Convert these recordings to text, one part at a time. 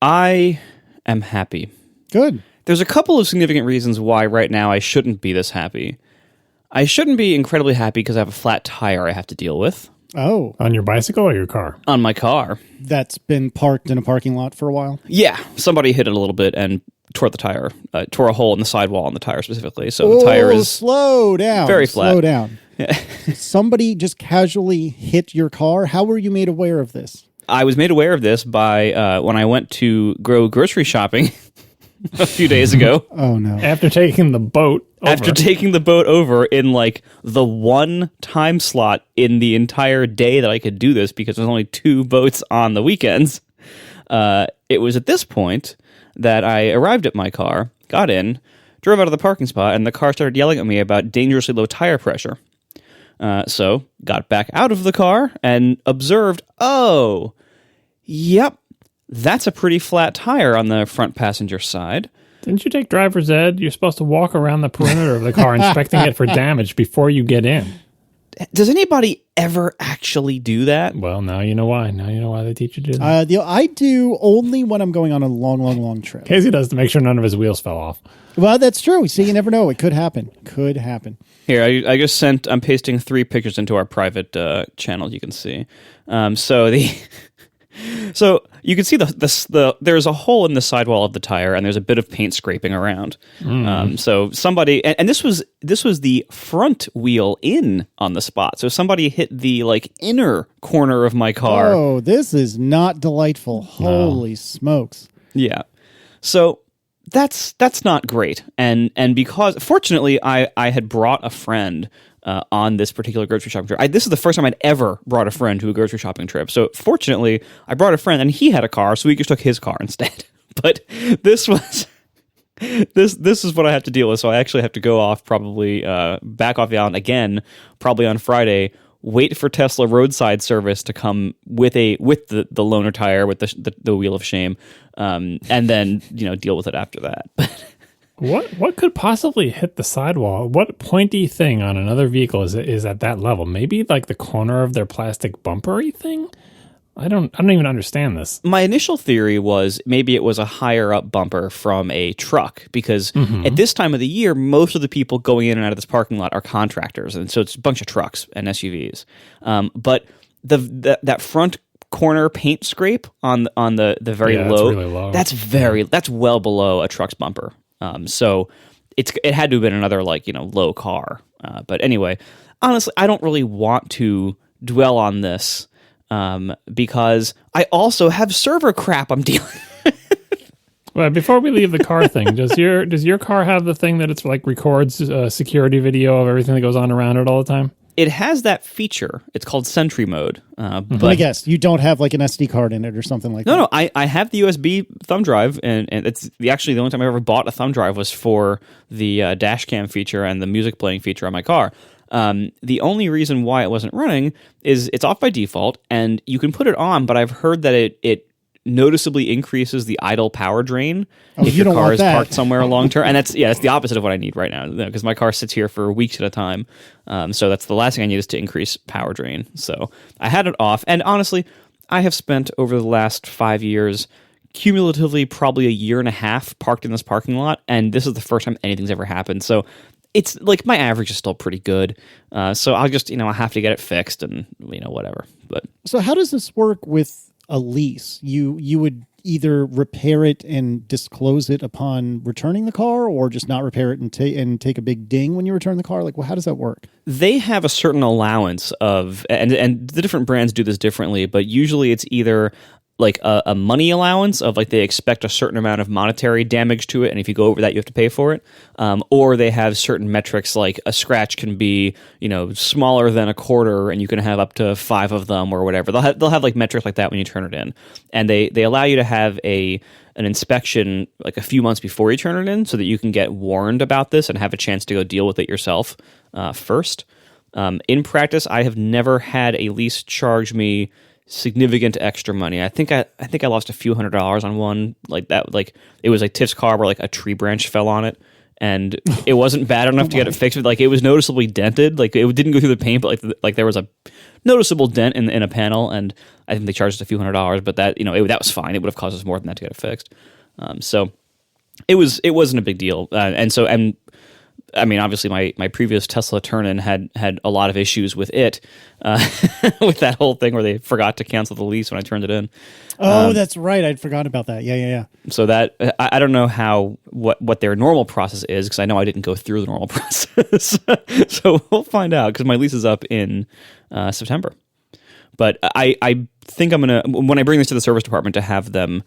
I am happy. Good. There's a couple of significant reasons why right now I shouldn't be this happy. I shouldn't be incredibly happy because I have a flat tire I have to deal with. Oh. On your bicycle or your car? On my car. That's been parked in a parking lot for a while? Yeah. Somebody hit it a little bit and tore the tire. Tore a hole in the sidewall on the tire specifically. So the tire is... slow down. Very flat. Slow down. Somebody just casually hit your car? How were you made aware of this? I was made aware of this by when I went to go grocery shopping a few days ago. Oh, no. After taking the boat over. After taking the boat over in like the one time slot in the entire day that I could do this because there's only 2 boats on the weekends. It was at this point that I arrived at my car, got in, drove out of the parking spot, and the car started yelling at me about dangerously low tire pressure. So got back out of the car and observed, oh, yep, that's a pretty flat tire on the front passenger side. Didn't you take driver's ed? You're supposed to walk around the perimeter of the car inspecting it for damage before you get in. Does anybody ever actually do that? Well, now you know why. Now you know why they teach you to do that. I do only when I'm going on a long trip. Casey does to make sure none of his wheels fell off. Well, that's true. See, you never know. It could happen. Here, I just sent, I'm pasting 3 pictures into our private channel, you can see. So you can see there's a hole in the sidewall of the tire, and there's a bit of paint scraping around. So somebody, and this was the front wheel in on the spot. So somebody hit the like inner corner of my car. Oh, this is not delightful. Holy smokes! Yeah. So that's not great. And because fortunately I had brought a friend on this particular grocery shopping trip. This is the first time I'd ever brought a friend to a grocery shopping trip. So fortunately, I brought a friend, and he had a car, so we just took his car instead. But this was this is what I have to deal with. So I actually have to go off, probably back off the island again, probably on Friday. Wait for Tesla roadside service to come with the loaner tire with the wheel of shame, and then deal with it after that. What could possibly hit the sidewall? What pointy thing on another vehicle is at that level? Maybe like the corner of their plastic bumpery thing? I don't even understand this. My initial theory was maybe it was a higher up bumper from a truck, because at this time of the year, most of the people going in and out of this parking lot are contractors, and so it's a bunch of trucks and SUVs. But that front corner paint scrape on the very low, really low. That's well below a truck's bumper. So it had to have been another low car. But anyway, honestly, I don't really want to dwell on this because I also have server crap I'm dealing with. Well, before we leave the car thing, does your car have the thing that it's like records security video of everything that goes on around it all the time? It has that feature. It's called Sentry Mode. But I guess you don't have like an SD card in it or something like that. No, I have the USB thumb drive, and it's actually the only time I ever bought a thumb drive was for the dash cam feature and the music playing feature on my car. The only reason why it wasn't running is it's off by default, and you can put it on, but I've heard that it noticeably increases the idle power drain if your car is parked somewhere long term, and that's the opposite of what I need right now, because my car sits here for weeks at a time. So that's the last thing I need is to increase power drain. So I had it off, and honestly, I have spent over the last 5 years cumulatively probably a year and a half parked in this parking lot, and this is the first time anything's ever happened. So it's like my average is still pretty good. So I'll just I have to get it fixed and whatever. But so how does this work with a lease? You would either repair it and disclose it upon returning the car, or just not repair it and take a big ding when you return the car? Like, well, how does that work? They have a certain allowance of, and the different brands do this differently, but usually it's either like a money allowance of like they expect a certain amount of monetary damage to it, and if you go over that, you have to pay for it. Or they have certain metrics, like a scratch can be smaller than a quarter, and you can have up to 5 of them or whatever. They'll have like metrics like that when you turn it in, and they allow you to have an inspection like a few months before you turn it in, so that you can get warned about this and have a chance to go deal with it yourself first. In practice, I have never had a lease charge me significant extra money. I think I lost a few $100s on one like that. Like it was like Tiff's car where like a tree branch fell on it, and it wasn't bad enough to get it fixed. But like it was noticeably dented. Like it didn't go through the paint, but like there was noticeable dent in a panel, and I think they charged us a few $100s, but that that was fine. It would have cost us more than that to get it fixed. So it wasn't a big deal, and I mean, obviously, my previous Tesla turn-in had a lot of issues with it, with that whole thing where they forgot to cancel the lease when I turned it in. Oh, that's right. I'd forgotten about that. Yeah. So that I don't know what their normal process is, because I know I didn't go through the normal process. So we'll find out, because my lease is up in September. But I think I'm gonna, when I bring this to the service department, to have them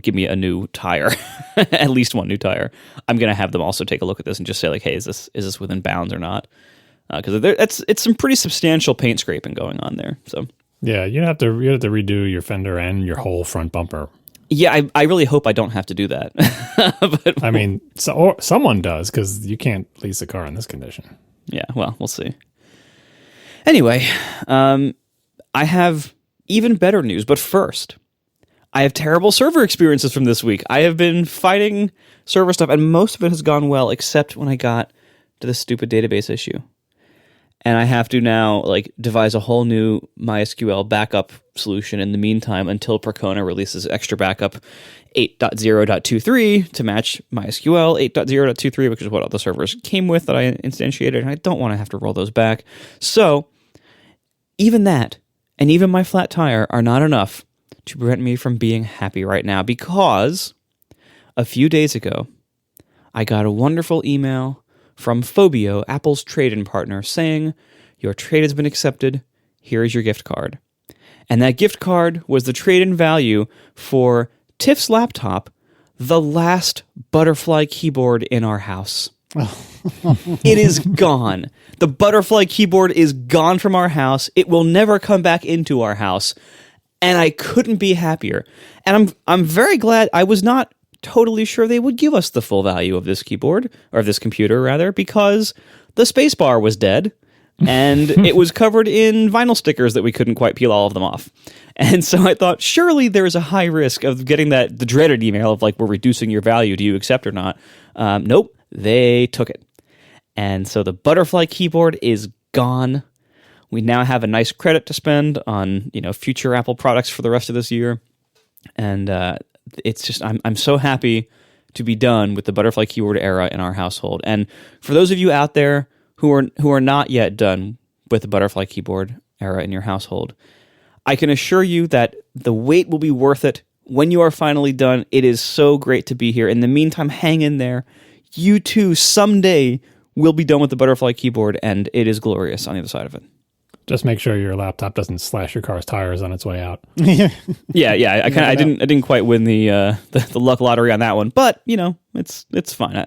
give me a new tire, at least one new tire. I'm going to have them also take a look at this and just say, like, hey, is this within bounds or not? Because it's some pretty substantial paint scraping going on there. So yeah, you have to redo your fender and your whole front bumper. Yeah, I really hope I don't have to do that. But I mean, or someone does, because you can't lease a car in this condition. Yeah, well, we'll see. Anyway, I have even better news, but first, I have terrible server experiences from this week. I have been fighting server stuff, and most of it has gone well, except when I got to the stupid database issue. And I have to now devise a whole new MySQL backup solution in the meantime until Percona releases extra backup 8.0.23 to match MySQL 8.0.23, which is what all the servers came with that I instantiated, and I don't want to have to roll those back. So even that, and even my flat tire, are not enough to prevent me from being happy right now, because a few days ago, I got a wonderful email from Phobio, Apple's trade-in partner, saying, your trade has been accepted, here is your gift card. And that gift card was the trade-in value for Tiff's laptop, the last butterfly keyboard in our house. It is gone. The butterfly keyboard is gone from our house. It will never come back into our house. And I couldn't be happier. And I'm very glad. I was not totally sure they would give us the full value of this keyboard, or of this computer rather, because the spacebar was dead and it was covered in vinyl stickers that we couldn't quite peel all of them off. And so I thought, surely there's a high risk of getting the dreaded email of we're reducing your value, do you accept or not? Nope, they took it. And so the butterfly keyboard is gone. We now have a nice credit to spend on future Apple products for the rest of this year, and it's just I'm so happy to be done with the butterfly keyboard era in our household. And for those of you out there who are not yet done with the butterfly keyboard era in your household, I can assure you that the wait will be worth it when you are finally done. It is so great to be here. In the meantime, hang in there. You too someday will be done with the butterfly keyboard, and it is glorious on the other side of it. Just make sure your laptop doesn't slash your car's tires on its way out. Yeah. I didn't quite win the luck lottery on that one, but it's fine.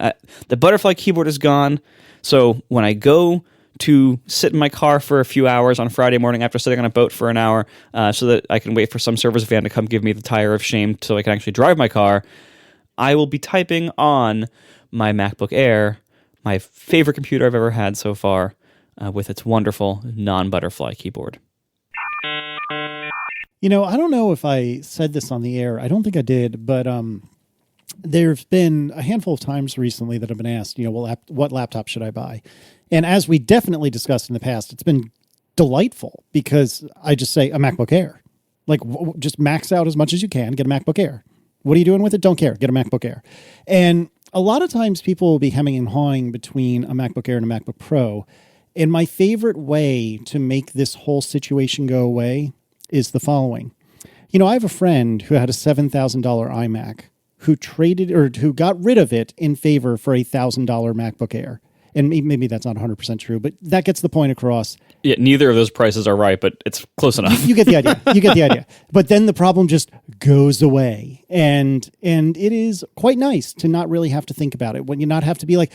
The butterfly keyboard is gone, so when I go to sit in my car for a few hours on Friday morning after sitting on a boat for an hour, so that I can wait for some service van to come give me the tire of shame so I can actually drive my car, I will be typing on my MacBook Air, my favorite computer I've ever had so far, with its wonderful non-butterfly keyboard. I don't know if I said this on the air. I don't think I did, but there's been a handful of times recently that I've been asked, what laptop should I buy? And as we definitely discussed in the past, it's been delightful because I just say a MacBook Air. Just max out as much as you can, get a MacBook Air. What are you doing with it? Don't care. Get a MacBook Air. And a lot of times people will be hemming and hawing between a MacBook Air and a MacBook Pro. And my favorite way to make this whole situation go away is the following. I have a friend who had a $7,000 iMac who got rid of it in favor for a $1,000 MacBook Air. And maybe that's not 100% true, but that gets the point across. Yeah, neither of those prices are right, but it's close enough. You get the idea. But then the problem just goes away. And it is quite nice to not really have to think about it, when you not have to be like,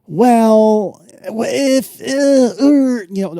well, if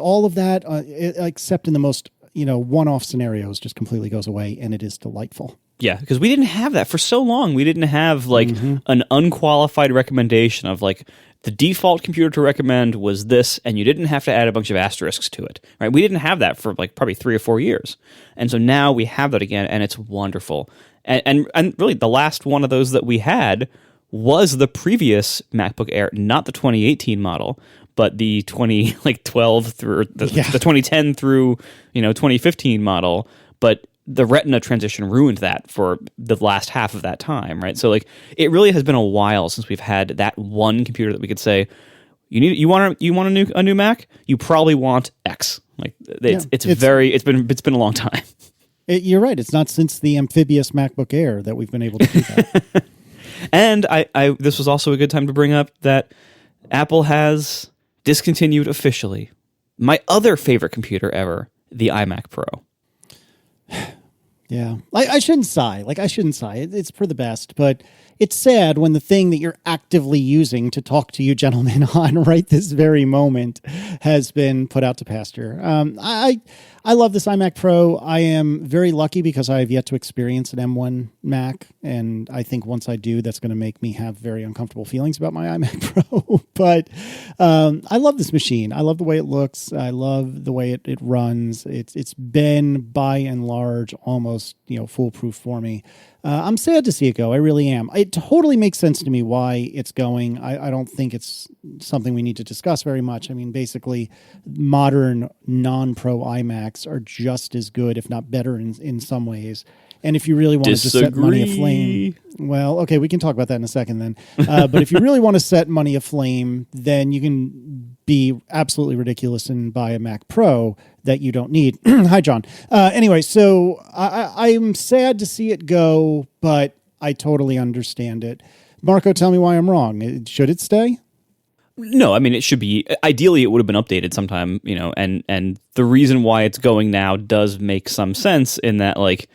all of that, except in the most one-off scenarios, just completely goes away, and it is delightful. Yeah, because we didn't have that for so long. We didn't have an unqualified recommendation of the default computer to recommend was this, and you didn't have to add a bunch of asterisks to it. Right? We didn't have that for probably 3 or 4 years, and so now we have that again, and it's wonderful. And really, the last one of those that we had was the previous MacBook Air, not the 2018 model, but the 2012 through the 2010 through 2015 model, but the Retina transition ruined that for the last half of that time, right? So like it really has been a while since we've had that one computer that we could say, you want a new Mac? You probably want X. Like it's been a long time. You're right. It's not since the amphibious MacBook Air that we've been able to do that. And this was also a good time to bring up that Apple has discontinued officially my other favorite computer ever, the iMac Pro. Yeah, I shouldn't sigh. I shouldn't sigh. It's for the best, but it's sad when the thing that you're actively using to talk to you gentlemen on right this very moment has been put out to pasture. I love this iMac Pro. I am very lucky because I have yet to experience an M1 Mac, and I think once I do, that's going to make me have very uncomfortable feelings about my iMac Pro. But I love this machine. I love the way it looks. I love the way it runs. It's been by and large almost foolproof for me. I'm sad to see it go. I really am. It totally makes sense to me why it's going. I don't think it's something we need to discuss very much. I mean, basically, modern non-pro iMacs are just as good, if not better, in some ways. And if you really want to just set money aflame, well, okay, we can talk about that in a second then. But if you really want to set money aflame, then you can be absolutely ridiculous and buy a Mac Pro that you don't need. Hi, John. Anyway, so I'm sad to see it go, but I totally understand it. Marco, tell me why I'm wrong. Should it stay? No, I mean, it should be. Ideally, it would have been updated sometime, and the reason why it's going now does make some sense in that, like,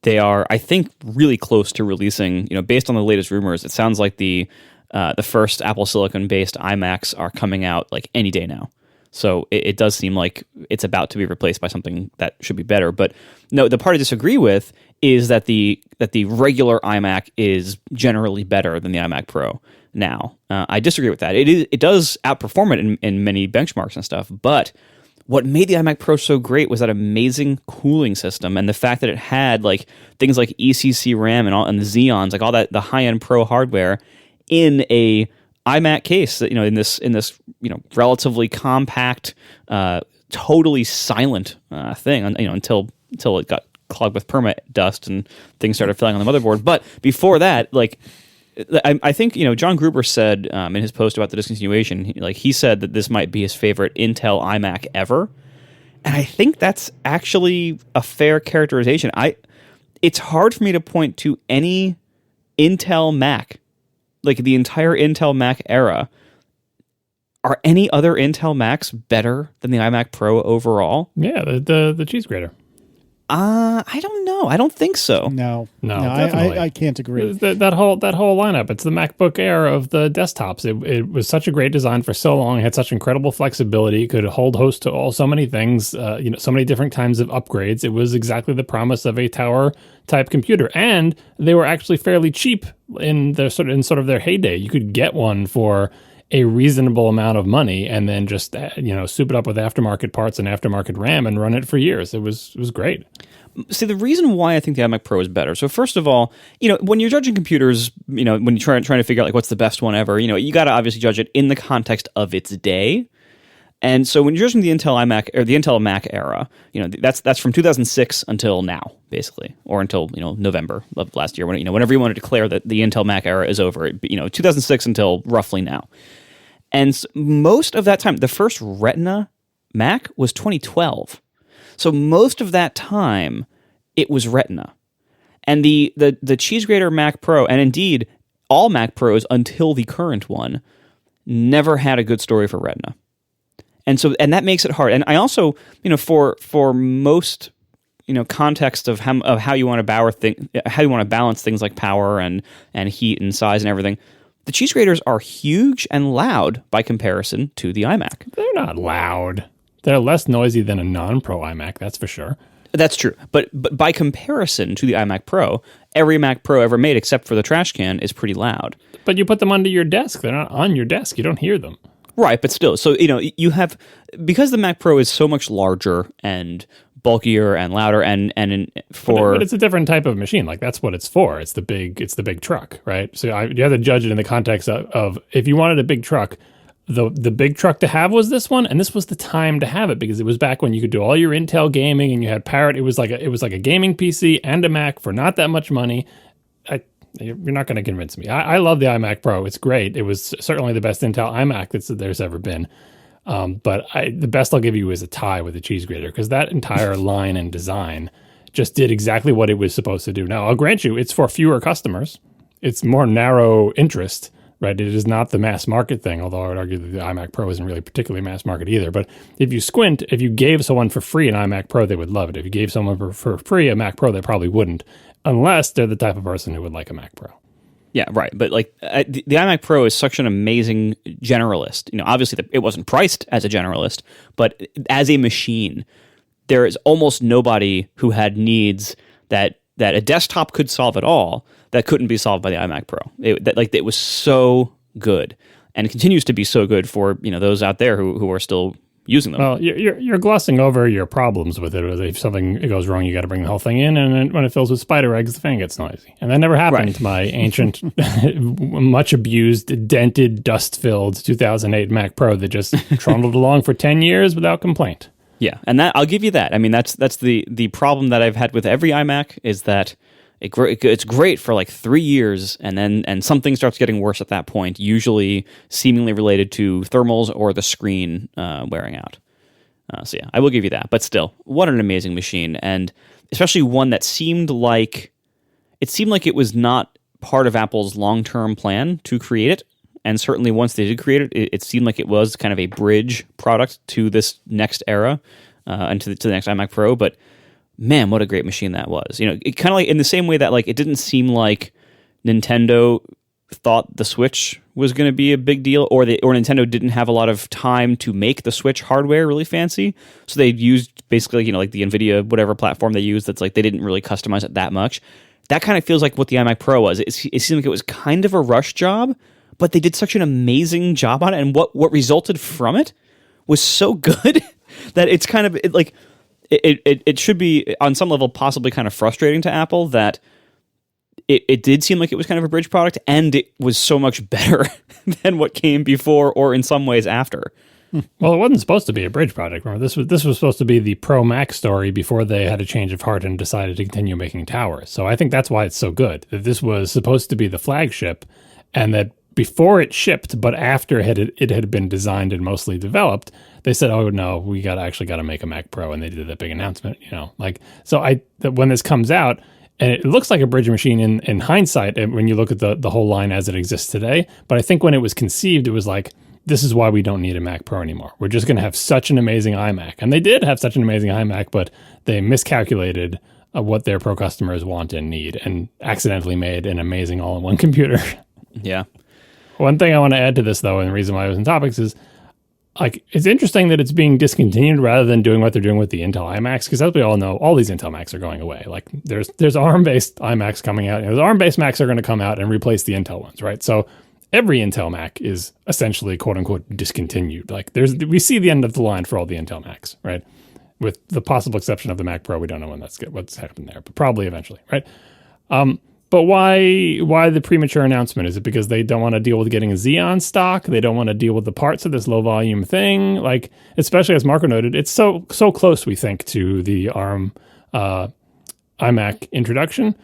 they are, I think, really close to releasing, based on the latest rumors, it sounds like the first Apple Silicon-based iMacs are coming out, like, any day now. So it does seem like it's about to be replaced by something that should be better. But no, the part I disagree with is that the regular iMac is generally better than the iMac Pro now. I disagree with that. It does outperform it in many benchmarks and stuff, but what made the iMac Pro so great was that amazing cooling system and the fact that it had like things like ECC RAM and the Xeons, like all that, the high-end Pro hardware in a iMac case that, in this relatively compact, totally silent thing, until it got clogged with perma dust and things started filling on the motherboard. But before that, like, I think John Gruber said in his post about the discontinuation, he said that this might be his favorite Intel iMac ever, and I think that's actually a fair characterization. It's hard for me to point to any Intel Mac, like the entire Intel Mac era. Are any other Intel Macs better than the iMac Pro overall? Yeah, the cheese grater. I don't know. I don't think so. No, definitely. I can't agree. That whole lineup. It's the MacBook Air of the desktops. It was such a great design for so long. It had such incredible flexibility. Could hold host to so many things. So many different kinds of upgrades. It was exactly the promise of a tower type computer, and they were actually fairly cheap in their sort of their heyday. You could get one for a reasonable amount of money and then just soup it up with aftermarket parts and aftermarket RAM and run it for years. It was great. See, the reason why I think the iMac Pro is better. So first of all, when you're judging computers, when you're trying to figure out like what's the best one ever, you got to obviously judge it in the context of its day. And so when you're judging the Intel iMac or the Intel Mac era, that's from 2006 until now, basically, or until November of last year, whenever you want to declare that the Intel Mac era is over, 2006 until roughly now. And most of that time, the first Retina Mac was 2012. So most of that time, it was Retina. And the cheese grater Mac Pro, and indeed all Mac Pros until the current one, never had a good story for Retina. And that makes it hard. And I also, for most, context of how you want to balance things like power and heat and size and everything, the cheese graters are huge and loud by comparison to the iMac. They're not loud. They're less noisy than a non-Pro iMac, that's for sure. That's true. But by comparison to the iMac Pro, every Mac Pro ever made except for the trash can is pretty loud. But you put them under your desk. They're not on your desk. You don't hear them. Right, but still. So, you have, because the Mac Pro is so much larger and bulkier and louder but it's a different type of machine. Like, that's what it's for. It's the big truck, right? So you have to judge it in the context of if you wanted a big truck, the big truck to have was this one, and this was the time to have it because it was back when you could do all your Intel gaming and you had Parrot. It was like a gaming PC and a Mac for not that much money. You're not going to convince me. I love the iMac Pro. It's great. It was certainly the best Intel iMac there's ever been. But the best I'll give you is a tie with a cheese grater because that entire line and design just did exactly what it was supposed to do. Now, I'll grant you, it's for fewer customers. It's more narrow interest, right? It is not the mass market thing, although I would argue that the iMac Pro isn't really particularly mass market either. But if you squint, if you gave someone for free an iMac Pro, they would love it. If you gave someone for free a Mac Pro, they probably wouldn't, unless they're the type of person who would like a Mac Pro. Yeah, right. But like the iMac Pro is such an amazing generalist. Obviously it wasn't priced as a generalist, but as a machine, there is almost nobody who had needs that a desktop could solve at all that couldn't be solved by the iMac Pro. It was so good and continues to be so good for those out there who are still using them. Well, you're glossing over your problems with it. If something goes wrong, you got to bring the whole thing in, and then when it fills with spider eggs, the fan gets noisy. And that never happened to my ancient, much abused, dented, dust-filled 2008 Mac Pro that just trundled along for 10 years without complaint. Yeah, and that I'll give you that. I mean, that's the problem that I've had with every iMac is that it's great for like 3 years, and something starts getting worse at that point, usually seemingly related to thermals or the screen wearing out. So yeah, I will give you that. But still, what an amazing machine, and especially one that seemed like it was not part of Apple's long-term plan to create it. And certainly once they did create it, it seemed like it was kind of a bridge product to this next era and to the next iMac Pro. But man, what a great machine that was. It kind of like in the same way that like it didn't seem like Nintendo thought the Switch was going to be a big deal, or Nintendo didn't have a lot of time to make the Switch hardware really fancy. So they used basically, like the NVIDIA, whatever platform they used, that's like they didn't really customize it that much. That kind of feels like what the iMac Pro was. It seemed like it was kind of a rush job, but they did such an amazing job on it, and what resulted from it was so good that it's kind of it should be on some level possibly kind of frustrating to Apple that it did seem like it was kind of a bridge product, and it was so much better than what came before or in some ways after. Well, it wasn't supposed to be a bridge product. Remember, this was supposed to be the Pro Mac story before they had a change of heart and decided to continue making towers. So I think that's why it's so good. That this was supposed to be the flagship, and that before it shipped, but after it had been designed and mostly developed, they said, "Oh no, we got to make a Mac Pro," and they did that big announcement. When this comes out, and it looks like a bridge machine in hindsight, and when you look at the whole line as it exists today, but I think when it was conceived, it was like, this is why we don't need a Mac Pro anymore. We're just going to have such an amazing iMac, and they did have such an amazing iMac, but they miscalculated what their Pro customers want and need, and accidentally made an amazing all-in-one computer. Yeah. One thing I want to add to this, though, and the reason why it was in topics is, like, it's interesting that it's being discontinued rather than doing what they're doing with the Intel iMacs, because as we all know, all these Intel Macs are going away. Like, there's ARM-based iMacs coming out, and those ARM-based Macs are going to come out and replace the Intel ones, right? So every Intel Mac is essentially, quote-unquote, discontinued. Like, we see the end of the line for all the Intel Macs, right? With the possible exception of the Mac Pro, we don't know when what's happened there, but probably eventually, right? But why the premature announcement? Is it because they don't want to deal with getting a Xeon stock? They don't want to deal with the parts of this low volume thing? Like, especially as Marco noted, it's so close, we think, to the ARM iMac introduction.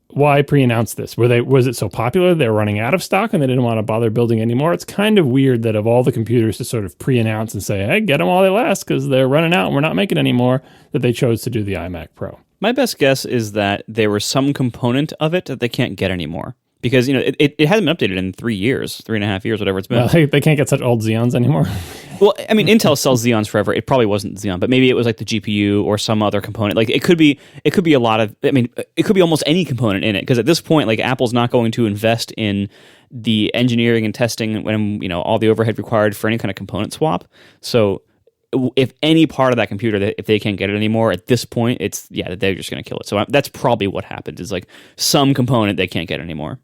Why pre-announce this? Was it so popular they're running out of stock and they didn't want to bother building anymore? It's kind of weird that of all the computers to sort of pre-announce and say, hey, get them while they last because they're running out and we're not making any more, that they chose to do the iMac Pro. My best guess is that there was some component of it that they can't get anymore. Because, it hasn't been updated in 3 years, 3.5 years, whatever it's been. Well, they can't get such old Xeons anymore. Well, I mean, Intel sells Xeons forever. It probably wasn't Xeon, but maybe it was like the GPU or some other component. Like, it could be a lot of, it could be almost any component in it. Because at this point, like, Apple's not going to invest in the engineering and testing when, all the overhead required for any kind of component swap. So if any part of that computer, if they can't get it anymore, at this point, they're just going to kill it. So that's probably what happened, is like some component they can't get anymore.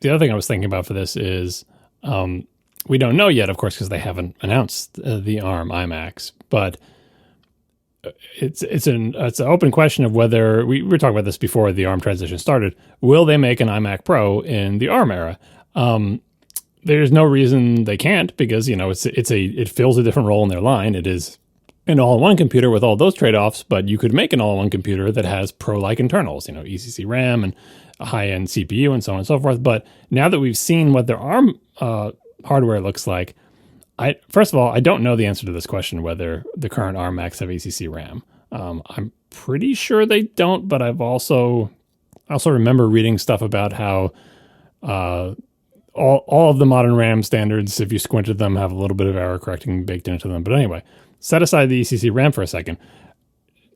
The other thing I was thinking about for this is we don't know yet, of course, because they haven't announced the ARM iMacs, but it's an open question of whether, we were talking about this before the ARM transition started, will they make an iMac Pro in the ARM era? there's no reason they can't, because, it fills a different role in their line. It is an all-in-one computer with all those trade-offs, but you could make an all-in-one computer that has Pro-like internals, ECC RAM and a high-end CPU and so on and so forth. But now that we've seen what their ARM hardware looks like, first of all, I don't know the answer to this question, whether the current ARM Macs have ECC RAM. I'm pretty sure they don't, but I also remember reading stuff about how all of the modern RAM standards, if you squint at them, have a little bit of error correcting baked into them. But anyway, set aside the ECC RAM for a second.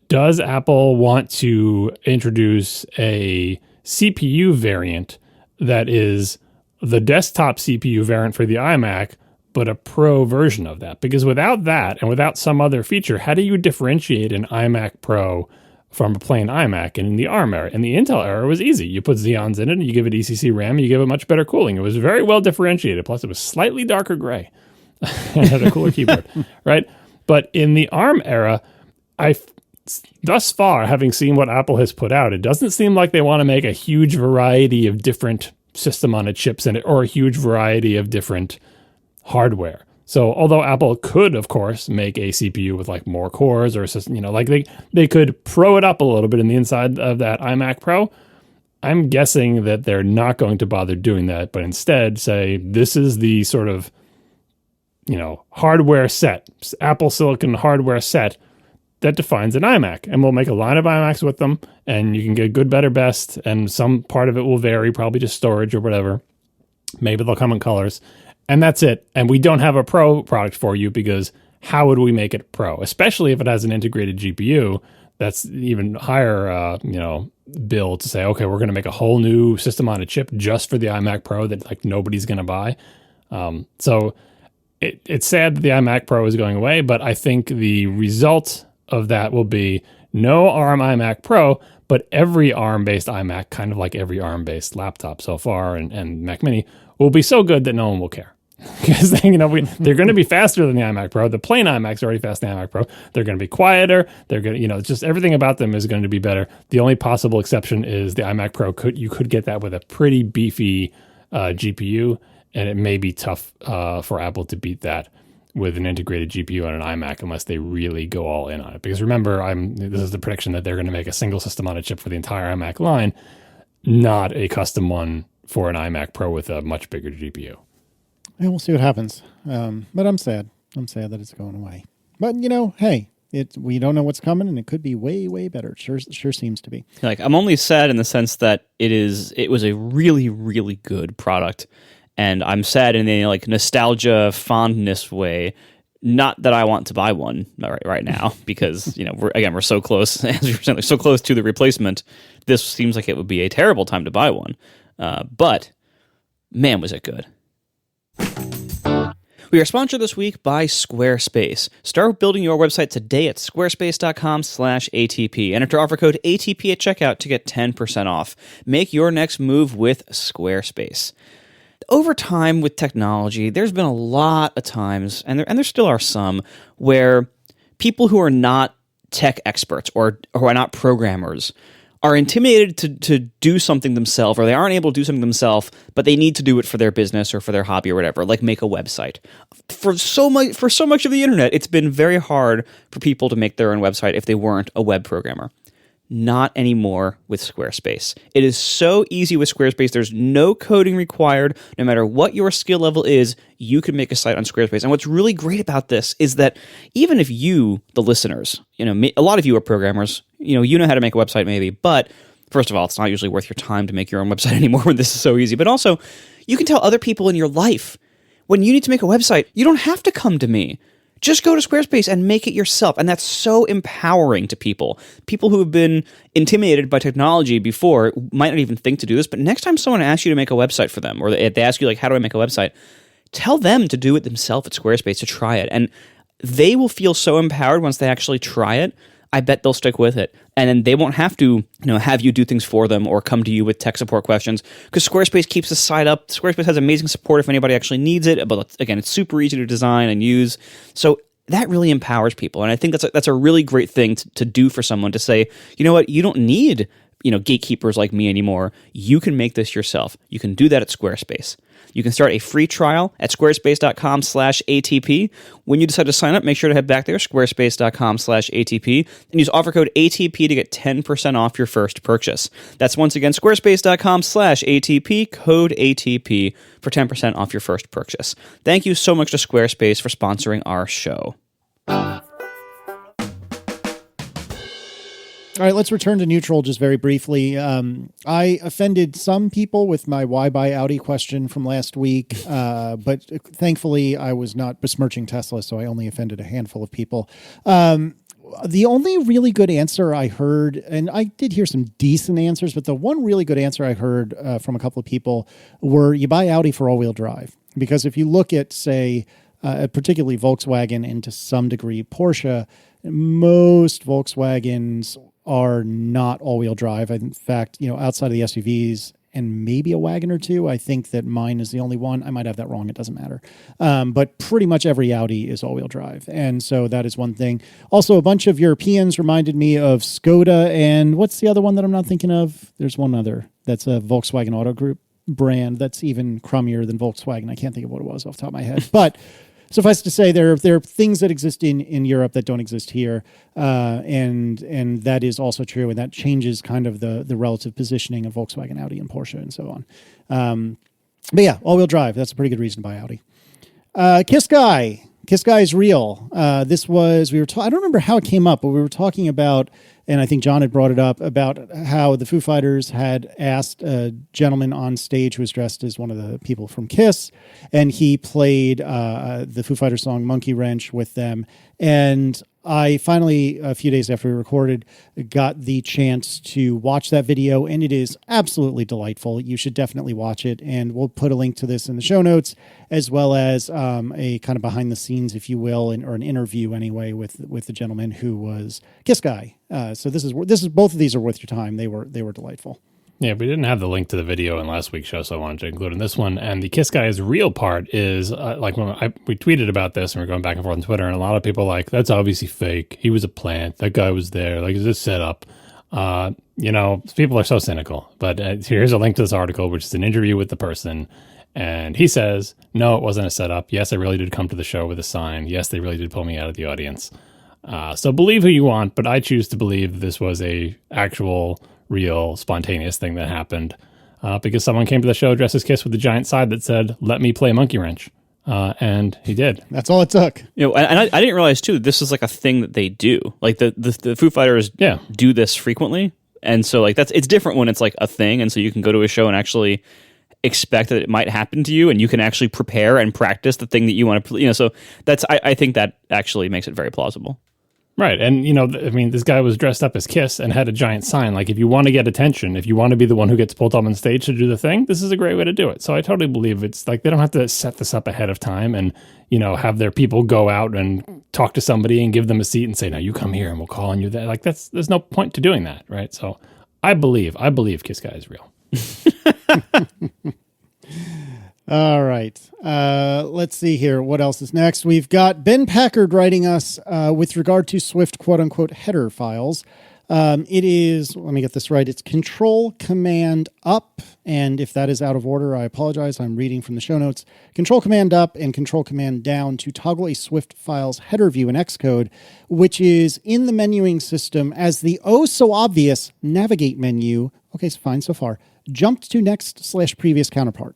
Does Apple want to introduce a CPU variant that is the desktop CPU variant for the iMac, but a Pro version of that? Because without that, and without some other feature, how do you differentiate an iMac Pro from a plain iMac? And in the ARM era, in the Intel era, it was easy. You put Xeons in it, and you give it ECC RAM, you give it much better cooling. It was very well differentiated. Plus, it was slightly darker gray and had a cooler keyboard, right? But in the ARM era, thus far, having seen what Apple has put out, it doesn't seem like they want to make a huge variety of different system-on-a chips in it, or a huge variety of different hardware. So although Apple could, of course, make a CPU with like more cores, or a system, like they could pro it up a little bit in the inside of that iMac Pro, I'm guessing that they're not going to bother doing that, but instead say, this is the sort of, hardware set, Apple Silicon hardware set that defines an iMac. And we'll make a line of iMacs with them, and you can get good, better, best, and some part of it will vary, probably just storage or whatever. Maybe they'll come in colors. And that's it. And we don't have a Pro product for you, because how would we make it Pro? Especially if it has an integrated GPU, that's even higher, bill to say, okay, we're going to make a whole new system on a chip just for the iMac Pro that like nobody's going to buy. So it's sad that the iMac Pro is going away, but I think the result of that will be no ARM iMac Pro, but every ARM-based iMac, kind of like every ARM-based laptop so far, and Mac Mini, will be so good that no one will care. Because they're going to be faster than the iMac Pro. The plain iMac's already faster than the iMac Pro. They're going to be quieter. They're going to, just everything about them is going to be better. The only possible exception is the iMac Pro. You could get that with a pretty beefy GPU, and it may be tough for Apple to beat that with an integrated GPU on an iMac unless they really go all in on it. Because remember, this is the prediction that they're going to make a single system on a chip for the entire iMac line, not a custom one for an iMac Pro with a much bigger GPU. And we'll see what happens. But I'm sad. I'm sad that it's going away. But, hey, we don't know what's coming, and it could be way, way better. It sure seems to be. Like, I'm only sad in the sense that it was a really, really good product. And I'm sad in a like nostalgia fondness way. Not that I want to buy one right now, because we're so close, as you're saying, so close to the replacement. This seems like it would be a terrible time to buy one. But man, was it good. We are sponsored this week by Squarespace. Start building your website today at squarespace.com/ATP. Enter offer code ATP at checkout to get 10% off. Make your next move with Squarespace. Over time with technology, there's been a lot of times, and there still are some, where people who are not tech experts or who are not programmers are intimidated to do something themselves, or they aren't able to do something themselves, but they need to do it for their business or for their hobby or whatever, like make a website. For so much of the internet, it's been very hard for people to make their own website if they weren't a web programmer. Not anymore with Squarespace. It is so easy with Squarespace. There's no coding required. No matter what your skill level is, you can make a site on Squarespace. And what's really great about this is that even if you, the listeners, a lot of you are programmers, you know how to make a website maybe, but first of all, it's not usually worth your time to make your own website anymore when this is so easy. But also, you can tell other people in your life, when you need to make a website, you don't have to come to me. Just go to Squarespace and make it yourself. And that's so empowering to people. People who have been intimidated by technology before might not even think to do this, but next time someone asks you to make a website for them, or they ask you, like, how do I make a website? Tell them to do it themselves at Squarespace, to try it. And they will feel so empowered once they actually try it. I bet they'll stick with it. And then they won't have to, have you do things for them or come to you with tech support questions, because Squarespace keeps the site up. Squarespace has amazing support if anybody actually needs it. But again, it's super easy to design and use. So that really empowers people. And I think that's a really great thing to do for someone, to say, you know what, you don't need gatekeepers like me anymore. You can make this yourself. You can do that at Squarespace. You can start a free trial at squarespace.com/ATP. When you decide to sign up, make sure to head back there, squarespace.com/ATP, and use offer code ATP to get 10% off your first purchase. That's once again, squarespace.com/ATP, code ATP for 10% off your first purchase. Thank you so much to Squarespace for sponsoring our show. All right, let's return to neutral just very briefly. I offended some people with my why buy Audi question from last week, but thankfully I was not besmirching Tesla, so I only offended a handful of people. The only really good answer I heard, and I did hear some decent answers, but the one really good answer I heard from a couple of people were you buy Audi for all-wheel drive. Because if you look at, say, particularly Volkswagen and to some degree Porsche, most Volkswagens are not all-wheel drive. In fact, outside of the SUVs and maybe a wagon or two, I think that mine is the only one. I might have that wrong. It doesn't matter. But pretty much every Audi is all-wheel drive. And so that is one thing. Also, a bunch of Europeans reminded me of Skoda. And what's the other one that I'm not thinking of? There's one other. That's a Volkswagen Auto Group brand that's even crummier than Volkswagen. I can't think of what it was off the top of my head. But suffice to say, there are things that exist in Europe that don't exist here, and that is also true, and that changes kind of the relative positioning of Volkswagen, Audi, and Porsche, and so on. But yeah, all-wheel drive. That's a pretty good reason to buy Audi. Kiss Guy is real. I don't remember how it came up, but we were talking about, and I think John had brought it up, about how the Foo Fighters had asked a gentleman on stage who was dressed as one of the people from Kiss, and he played the Foo Fighters song Monkey Wrench with them. And I finally, a few days after we recorded, got the chance to watch that video, and it is absolutely delightful. You should definitely watch it, and we'll put a link to this in the show notes, as well as a kind of behind the scenes, if you will, or an interview anyway with the gentleman who was Kiss Guy. So this is both of these are worth your time. They were delightful. Yeah, we didn't have the link to the video in last week's show, so I wanted to include in this one. And the Kiss Guy's real part is, we tweeted about this, and we're going back and forth on Twitter, and a lot of people are like, that's obviously fake. He was a plant. That guy was there. Like, is this set up? People are so cynical. But here's a link to this article, which is an interview with the person. And he says, no, it wasn't a setup. Yes, I really did come to the show with a sign. Yes, they really did pull me out of the audience. So believe who you want, but I choose to believe this was a actual, real, spontaneous thing that happened because someone came to the show dressed as Kiss with a giant sign that said, let me play Monkey Wrench. And he did. That's all it took. And I didn't realize, too, this is like a thing that they do. Like the Foo Fighters do this frequently. And so like it's different when it's like a thing. And so you can go to a show and actually expect that it might happen to you, and you can actually prepare and practice the thing that you want to, so that's, I think that actually makes it very plausible. Right. And, this guy was dressed up as Kiss and had a giant sign. Like, if you want to get attention, if you want to be the one who gets pulled up on stage to do the thing, this is a great way to do it. So I totally believe it's like they don't have to set this up ahead of time and, have their people go out and talk to somebody and give them a seat and say, no, you come here and we'll call on you. That like, there's no point to doing that. Right. So I believe Kiss Guy is real. All right. Let's see here. What else is next? We've got Ben Packard writing us with regard to Swift quote-unquote header files. It is, let me get this right, it's Control-Command-Up, and if that is out of order, I apologize. I'm reading from the show notes. Control-Command-Up and Control-Command-Down to toggle a Swift file's header view in Xcode, which is in the menuing system as the oh-so-obvious navigate menu. Okay, so fine so far. Jumped to next/previous counterpart.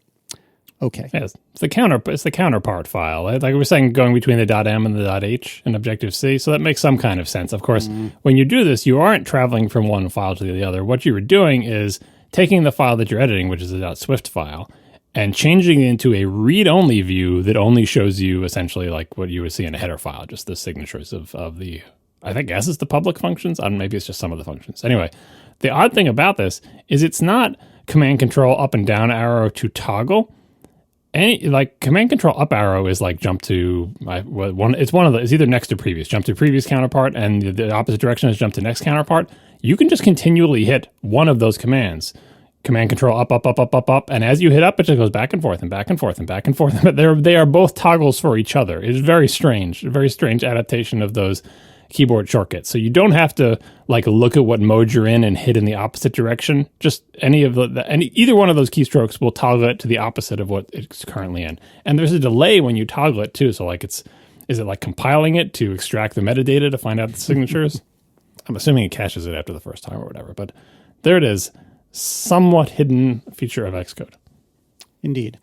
Okay. Yeah, it's the counterpart file. Like we were saying, going between the .m and the .h in Objective-C, so that makes some kind of sense. Of course, when you do this, you aren't traveling from one file to the other. What you were doing is taking the file that you're editing, which is a .swift file, and changing it into a read-only view that only shows you essentially like what you would see in a header file, just the signatures of the, I guess it's the public functions. Maybe it's just some of the functions. Anyway, the odd thing about this is it's not Command-Control up and down arrow to toggle. Command Control up arrow is like jump to it's either next to previous, jump to previous counterpart, and the opposite direction is jump to next counterpart. You can just continually hit one of those commands. Command Control up, and as you hit up, it just goes back and forth and back and forth and back and forth. But they are both toggles for each other. It's very strange adaptation of those keyboard shortcut. So you don't have to like look at what mode you're in and hit in the opposite direction. Just either one of those keystrokes will toggle it to the opposite of what it's currently in. And there's a delay when you toggle it too. So like is it like compiling it to extract the metadata to find out the signatures? I'm assuming it caches it after the first time or whatever. But there it is. Somewhat hidden feature of Xcode. Indeed.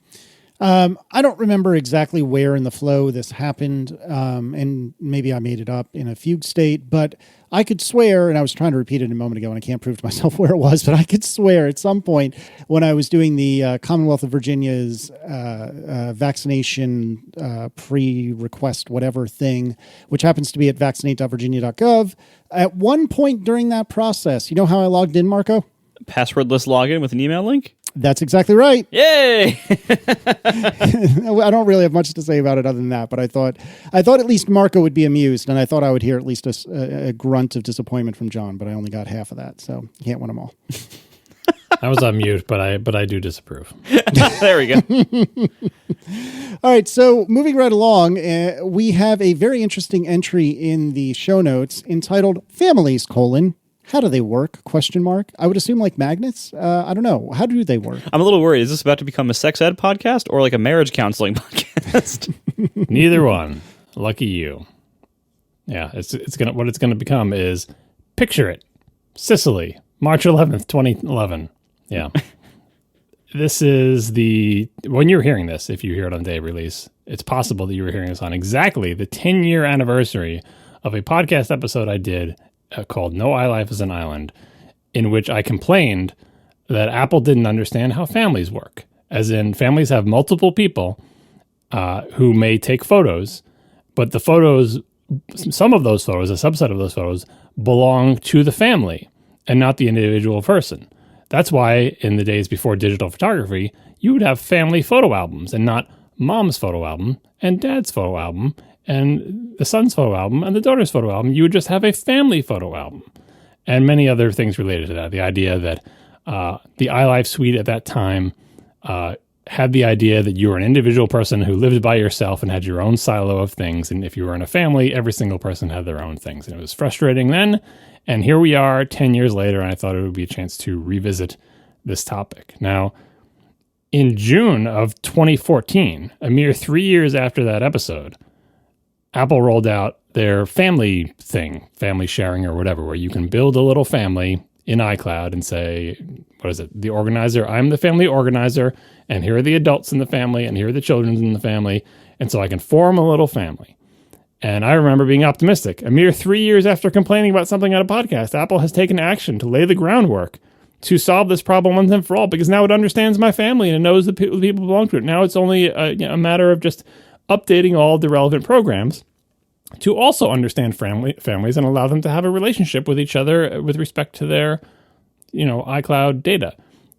I don't remember exactly where in the flow this happened, and maybe I made it up in a fugue state, but I could swear, and I was trying to repeat it a moment ago, and I can't prove to myself where it was, but I could swear at some point when I was doing the Commonwealth of Virginia's vaccination pre-request whatever thing, which happens to be at vaccinate.virginia.gov, at one point during that process, you know how I logged in, Marco? Passwordless login with an email link? That's exactly right. Yay! I don't really have much to say about it other than that, but I thought at least Marco would be amused, and I thought I would hear at least a grunt of disappointment from John, but I only got half of that, so you can't win them all. I was on mute, but I do disapprove. There we go. All right, so moving right along, we have a very interesting entry in the show notes entitled Families, how do they work? ? I would assume like magnets. I don't know. How do they work? I'm a little worried. Is this about to become a sex ed podcast or like a marriage counseling podcast? Neither one. Lucky you. Yeah, what it's gonna become is picture it. Sicily, March 11th, 2011. Yeah. This is when you're hearing this, if you hear it on day of release, it's possible that you were hearing this on exactly the 10-year anniversary of a podcast episode I did called No iLife is an Island, in which I complained that Apple didn't understand how families work. As in, families have multiple people who may take photos, but the photos, some of those photos, a subset of those photos, belong to the family and not the individual person. That's why in the days before digital photography, you would have family photo albums and not mom's photo album and dad's photo album and the son's photo album and the daughter's photo album. You would just have a family photo album and many other things related to that. The idea that the iLife suite at that time had the idea that you were an individual person who lived by yourself and had your own silo of things. And if you were in a family, every single person had their own things. And it was frustrating then. And here we are 10 years later, and I thought it would be a chance to revisit this topic. Now, in June of 2014, a mere 3 years after that episode, Apple rolled out their family thing, family sharing or whatever, where you can build a little family in iCloud and say, what is it? The organizer, I'm the family organizer, and here are the adults in the family, and here are the children in the family. And so I can form a little family. And I remember being optimistic. A mere 3 years after complaining about something on a podcast, Apple has taken action to lay the groundwork to solve this problem once and for all, because now it understands my family and it knows the people belong to it. Now it's only a matter of just updating all of the relevant programs to also understand families and allow them to have a relationship with each other with respect to their, iCloud data.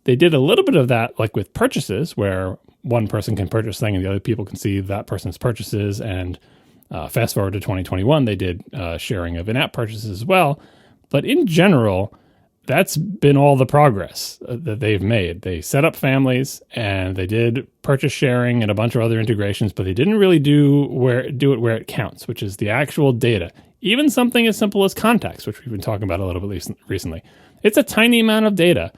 They did a little bit of that, like with purchases, where one person can purchase thing and the other people can see that person's purchases. And fast forward to 2021, they did sharing of in-app purchases as well. But in general, that's been all the progress that they've made. They set up families and they did purchase sharing and a bunch of other integrations, but they didn't really do it where it counts, which is the actual data. Even something as simple as contacts, which we've been talking about a little bit recently. It's a tiny amount of data.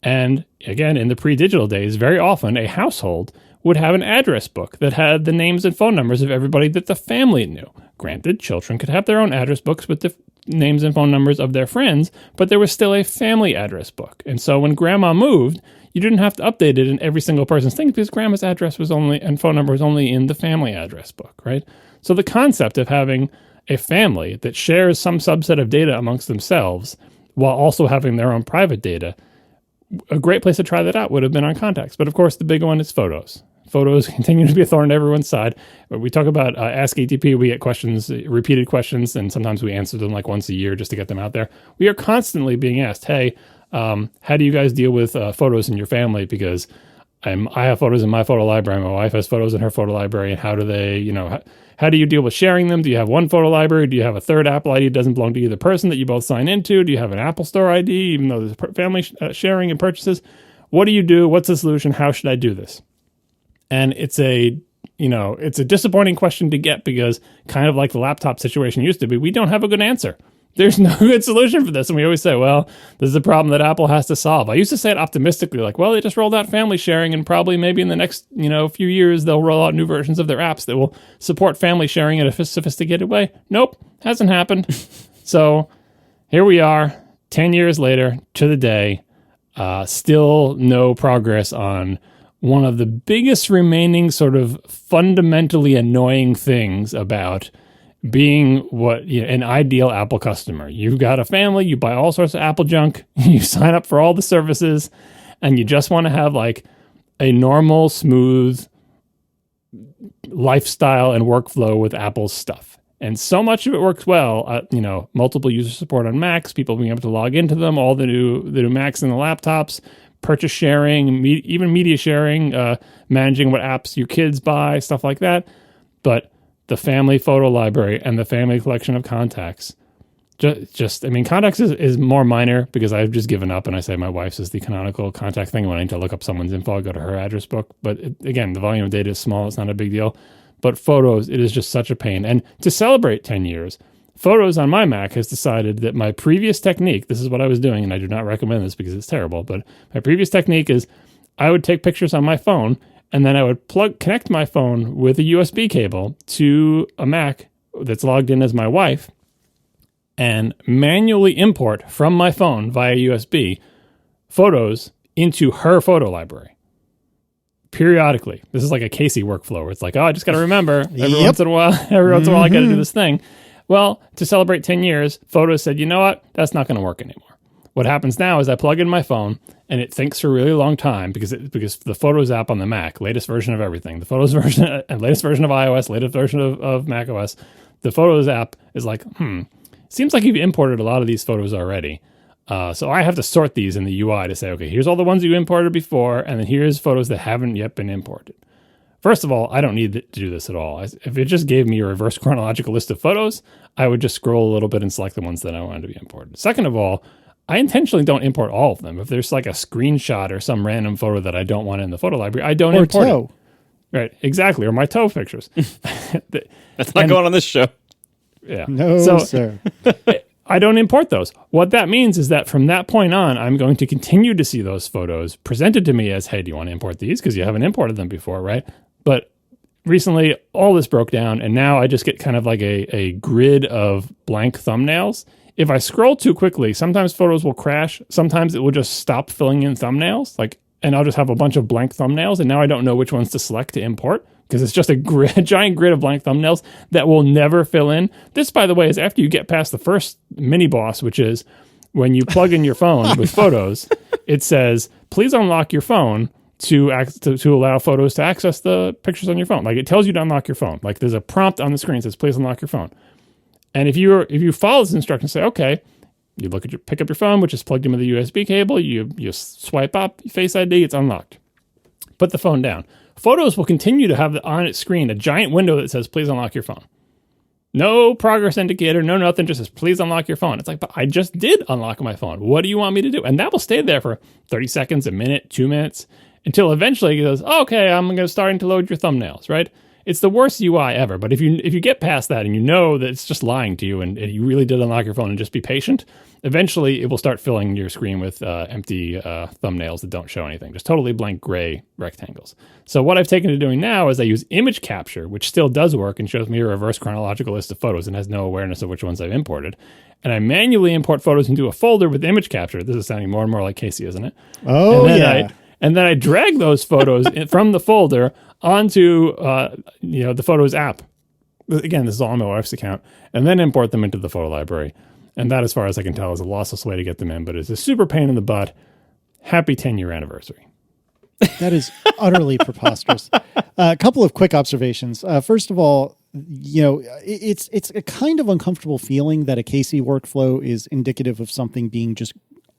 And again, in the pre-digital days, very often a household would have an address book that had the names and phone numbers of everybody that the family knew. Granted, children could have their own address books with the names and phone numbers of their friends, but there was still a family address book. And so when grandma moved, you didn't have to update it in every single person's thing because grandma's address was only and phone number was only in the family address book, right? So the concept of having a family that shares some subset of data amongst themselves while also having their own private data, a great place to try that out would have been on contacts. But of course, the big one is photos. Photos continue to be a thorn to everyone's side. We talk about askatp. We get questions, repeated questions, and sometimes we answer them like once a year just to get them out there. We are constantly being asked, hey, how do you guys deal with photos in your family? Because I have photos in my photo library. My wife has photos in her photo library. And how do they, how do you deal with sharing them? Do you have one photo library? Do you have a third Apple ID that doesn't belong to either person that you both sign into? Do you have an Apple Store ID, even though there's family sharing and purchases? What do you do? What's the solution? How should I do this? And it's a it's a disappointing question to get because kind of like the laptop situation used to be, we don't have a good answer. There's no good solution for this. And we always say, well, this is a problem that Apple has to solve. I used to say it optimistically, like, well, they just rolled out family sharing and probably maybe in the next, few years, they'll roll out new versions of their apps that will support family sharing in a sophisticated way. Nope, hasn't happened. So here we are, 10 years later to the day, still no progress on one of the biggest remaining sort of fundamentally annoying things about being an ideal Apple customer. You've got a family, you buy all sorts of Apple junk, you sign up for all the services, and you just want to have like a normal, smooth lifestyle and workflow with Apple's stuff. And so much of it works well. Multiple user support on Macs, people being able to log into them, all the new Macs and the laptops, purchase sharing, even media sharing, managing what apps your kids buy, stuff like that. But the family photo library and the family collection of contacts, contacts is more minor because I've just given up and I say my wife's is the canonical contact thing. When I need to look up someone's info, I go to her address book. But again, the volume of data is small. It's not a big deal. But photos, it is just such a pain. And to celebrate 10 years, Photos on my Mac has decided that my previous technique, this is what I was doing, and I do not recommend this because it's terrible, but my previous technique is I would take pictures on my phone, and then I would connect my phone with a USB cable to a Mac that's logged in as my wife, and manually import from my phone via USB photos into her photo library. Periodically. This is like a Casey workflow where it's like, I just got to remember every once in a while I got to do this thing. Well, to celebrate 10 years, Photos said, you know what? That's not going to work anymore. What happens now is I plug in my phone and it thinks for a really long time because the Photos app on the Mac, latest version of everything, the Photos version, latest version of iOS, latest version of Mac OS, the Photos app is like, seems like you've imported a lot of these photos already. So I have to sort these in the UI to say, okay, here's all the ones you imported before, and then here's photos that haven't yet been imported. First of all, I don't need to do this at all. If it just gave me a reverse chronological list of photos, I would just scroll a little bit and select the ones that I wanted to be imported. Second of all, I intentionally don't import all of them. If there's like a screenshot or some random photo that I don't want in the photo library, I don't import it. Right, exactly. Or my toe pictures. That's not going on this show. Yeah. No, sir. I don't import those. What that means is that from that point on, I'm going to continue to see those photos presented to me as, hey, do you want to import these? Because you haven't imported them before, right? But recently, all this broke down, and now I just get kind of like a grid of blank thumbnails. If I scroll too quickly, sometimes photos will crash. Sometimes it will just stop filling in thumbnails, and I'll just have a bunch of blank thumbnails, and now I don't know which ones to select to import because it's just a giant grid of blank thumbnails that will never fill in. This, by the way, is after you get past the first Miniboss, which is when you plug in your phone with Photos, it says, please unlock your phone to allow Photos to access the pictures on your phone. Like, it tells you to unlock your phone. Like, there's a prompt on the screen that says, please unlock your phone. And if you follow this instruction, say, okay, you pick up your phone, which is plugged in with a USB cable, you swipe up, Face ID, it's unlocked. Put the phone down. Photos will continue to have on its screen a giant window that says, please unlock your phone. No progress indicator, no nothing, just says, please unlock your phone. It's like, but I just did unlock my phone. What do you want me to do? And that will stay there for 30 seconds, a minute, 2 minutes, until eventually it goes, okay, I'm going to start to load your thumbnails, right? It's the worst UI ever. But if you get past that and you know that it's just lying to you and you really did unlock your phone and just be patient, eventually it will start filling your screen with empty thumbnails that don't show anything, just totally blank gray rectangles. So what I've taken to doing now is I use image capture, which still does work and shows me a reverse chronological list of photos and has no awareness of which ones I've imported. And I manually import photos into a folder with image capture. This is sounding more and more like Casey, isn't it? Oh, yeah. And then I drag those photos from the folder onto the Photos app. Again, this is all on my wife's account. And then import them into the photo library. And that, as far as I can tell, is a lossless way to get them in. But it's a super pain in the butt. Happy 10-year anniversary. That is utterly preposterous. A couple of quick observations. First of all, it's a kind of uncomfortable feeling that a Casey workflow is indicative of something being just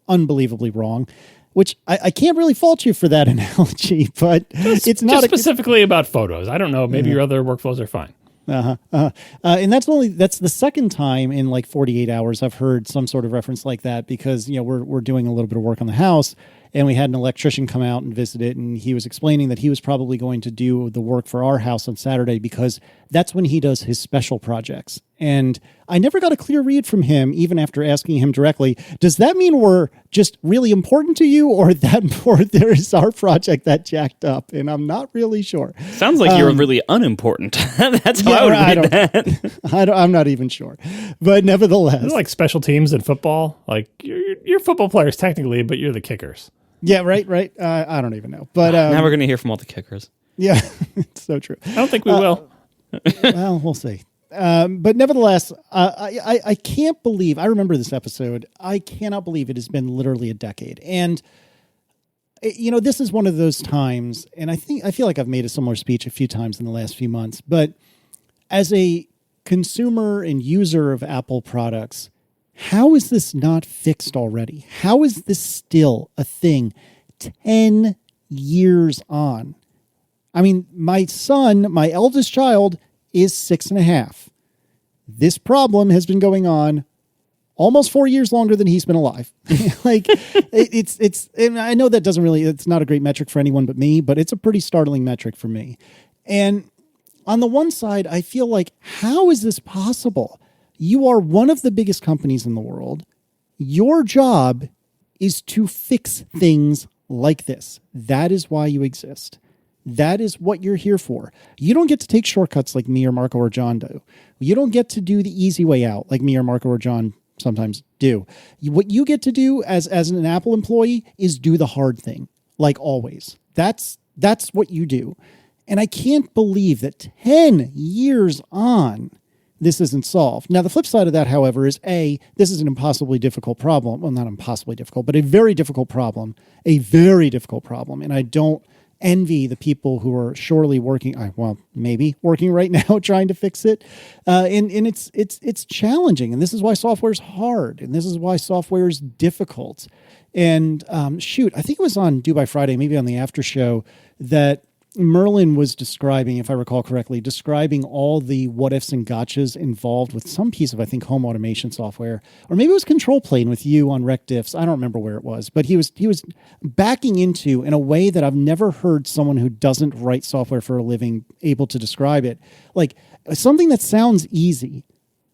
unbelievably wrong. Which I can't really fault you for that analogy, but it's not just specifically about photos. I don't know. Maybe your other workflows are fine. And that's the second time in like 48 hours I've heard some sort of reference like that because we're doing a little bit of work on the house, and we had an electrician come out and visit it, and he was explaining that he was probably going to do the work for our house on Saturday because that's when he does his special projects. And I never got a clear read from him, even after asking him directly, does that mean we're just really important to you, or there is our project that jacked up? And I'm not really sure. Sounds like you're really unimportant. That's how I would read that. I'm not even sure. But nevertheless. It's like special teams in football. Like, you're football players technically, but you're the kickers. Yeah, right. I don't even know. But now we're going to hear from all the kickers. Yeah, it's so true. I don't think we will. Well, we'll see. But nevertheless, I can't believe, I remember this episode. I cannot believe it has been literally a decade. And, this is one of those times, and I feel like I've made a similar speech a few times in the last few months, but as a consumer and user of Apple products, how is this not fixed already? How is this still a thing 10 years on? I mean, my son, my eldest child, is 6.5. This problem has been going on almost 4 years longer than he's been alive. It's, and I know that it's not a great metric for anyone but me, but it's a pretty startling metric for me. And on the one side, I feel like, how is this possible? You are one of the biggest companies in the world. Your job is to fix things like this. That is why you exist. That is what you're here for. You don't get to take shortcuts like me or Marco or John do. You don't get to do the easy way out like me or Marco or John sometimes do. What you get to do as an Apple employee is do the hard thing, like always. That's what you do. And I can't believe that 10 years on, this isn't solved. Now, the flip side of that, however, is this is an impossibly difficult problem. Well, not impossibly difficult, but a very difficult problem. A very difficult problem. And I don't envy the people who are surely working, maybe working right now trying to fix it. And it's challenging. And this is why software is hard. And this is why software is difficult. And I think it was on Due by Friday, maybe on the after show, that Merlin was describing, if I recall correctly, all the what ifs and gotchas involved with some piece of, I think, home automation software, or maybe it was control plane with you on rec diffs. I don't remember where it was, but he was backing into, in a way that I've never heard someone who doesn't write software for a living able to describe it. Like, something that sounds easy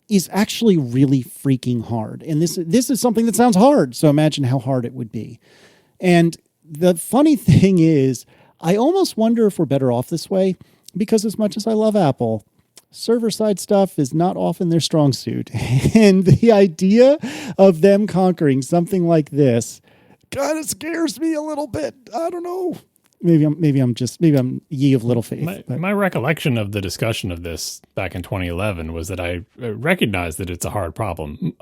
is actually really freaking hard. And this is something that sounds hard. So imagine how hard it would be. And the funny thing is, I almost wonder if we're better off this way, because as much as I love Apple, server-side stuff is not often their strong suit. And the idea of them conquering something like this kind of scares me a little bit. I don't know. Maybe I'm ye of little faith. My recollection of the discussion of this back in 2011 was that I recognized that it's a hard problem.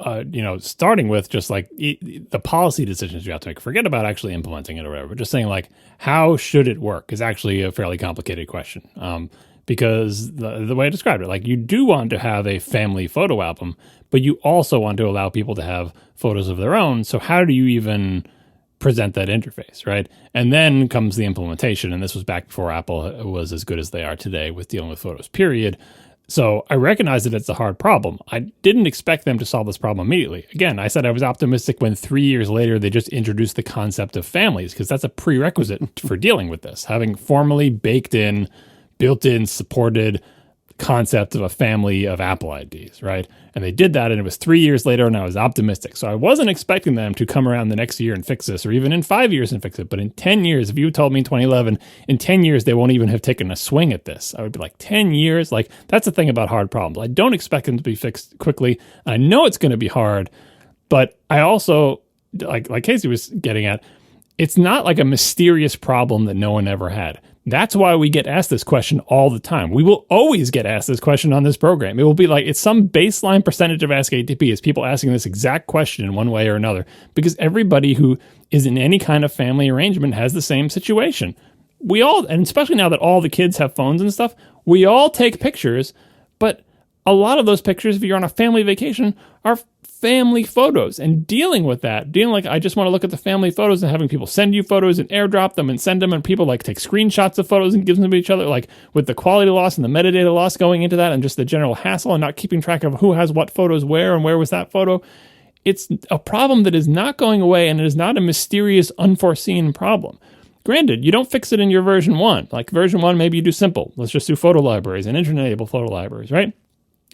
Starting with just like the policy decisions you have to make. Forget about actually implementing it or whatever. But just saying like, how should it work is actually a fairly complicated question. Because the way I described it, like, you do want to have a family photo album, but you also want to allow people to have photos of their own. So how do you even present that interface, right? And then comes the implementation, and this was back before Apple was as good as they are today with dealing with photos, period. So I recognize that it's a hard problem. I didn't expect them to solve this problem immediately. Again, I said I was optimistic when 3 years later they just introduced the concept of families, because that's a prerequisite for dealing with this, having formally built-in, supported concept of a family of Apple IDs, right? And they did that, and it was 3 years later, and I was optimistic. So I wasn't expecting them to come around the next year and fix this, or even in 5 years and fix it. But in 10 years, if you told me in 2011, in 10 years, they won't even have taken a swing at this, I would be like, 10 years? Like, that's the thing about hard problems. I don't expect them to be fixed quickly. I know it's going to be hard, but I also, like Casey was getting at, it's not like a mysterious problem that no one ever had. That's why we get asked this question all the time. We will always get asked this question on this program. It will be like, it's some baseline percentage of askatp is people asking this exact question in one way or another, because everybody who is in any kind of family arrangement has the same situation. We all, and especially now that all the kids have phones and stuff, we all take pictures, but a lot of those pictures, if you're on a family vacation, are family photos. And dealing with that, I just want to look at the family photos and having people send you photos and airdrop them and send them, and people like take screenshots of photos and give them to each other, like with the quality loss and the metadata loss going into that, and just the general hassle and not keeping track of who has what photos where and where was that photo. it's a problem that is not going away, and it is not a mysterious, unforeseen problem. Granted, you don't fix it in your version 1. Like version 1, maybe you do simple. Let's just do photo libraries and internet-able photo libraries, right?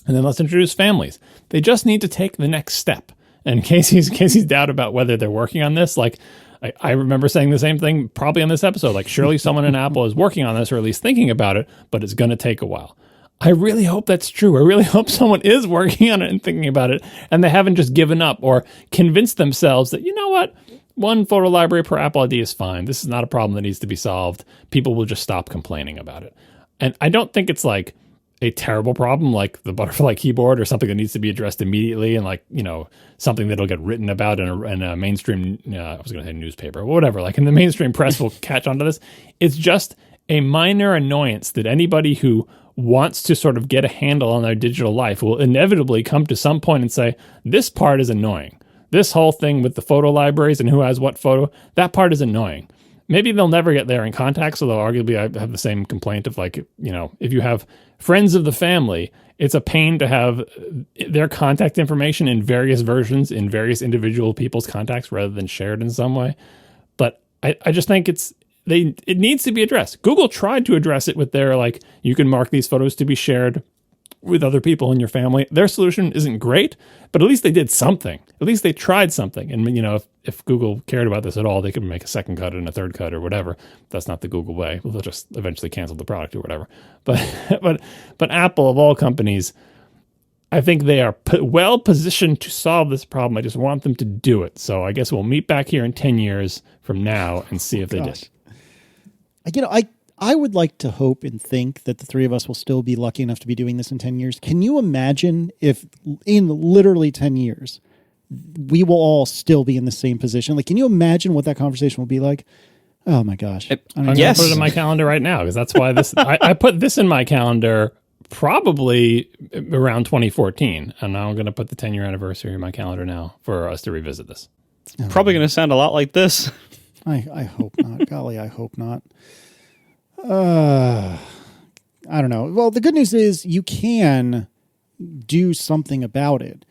And then let's introduce families. They just need to take the next step. And Casey's doubt about whether they're working on this, like I remember saying the same thing probably on this episode. Like surely someone in Apple is working on this, or at least thinking about it, but it's going to take a while. I really hope that's true. I really hope someone is working on it and thinking about it, and they haven't just given up or convinced themselves that, you know what, one photo library per Apple ID is fine. This is not a problem that needs to be solved. People will just stop complaining about it. And I don't think it's like a terrible problem like the butterfly keyboard, or something that needs to be addressed immediately, and like, you know, something that'll get written about in a mainstream, I was going to say newspaper, whatever, like in the mainstream press will catch onto this. It's just a minor annoyance that anybody who wants to sort of get a handle on their digital life will inevitably come to some point and say, this part is annoying. This whole thing with the photo libraries and who has what photo, that part is annoying. Maybe they'll never get there in contacts, although arguably I have the same complaint of, like, you know, if you have friends of the family, it's a pain to have their contact information in various versions in various individual people's contacts rather than shared in some way. But I just think it needs to be addressed. Google tried to address it with their, like, you can mark these photos to be shared with other people in your family. Their solution isn't great, but at least they did something. At least they tried something. And, you know, if Google cared about this at all, they could make a second cut and a third cut or whatever. That's not the Google way. They'll just eventually cancel the product or whatever. But Apple, of all companies, I think they are well positioned to solve this problem. I just want them to do it. So I guess we'll meet back here in 10 years from now and see if they did. You know, I would like to hope and think that the three of us will still be lucky enough to be doing this in 10 years. Can you imagine if in literally 10 years, we will all still be in the same position? Like, can you imagine what that conversation will be like? Oh my gosh. I'm going to put it in my calendar right now, because that's why I put this in my calendar probably around 2014. And now I'm going to put the 10-year anniversary in my calendar now for us to revisit this. It's probably going to sound a lot like this. I hope not. Golly, I hope not. I don't know. Well, the good news is you can do something about it.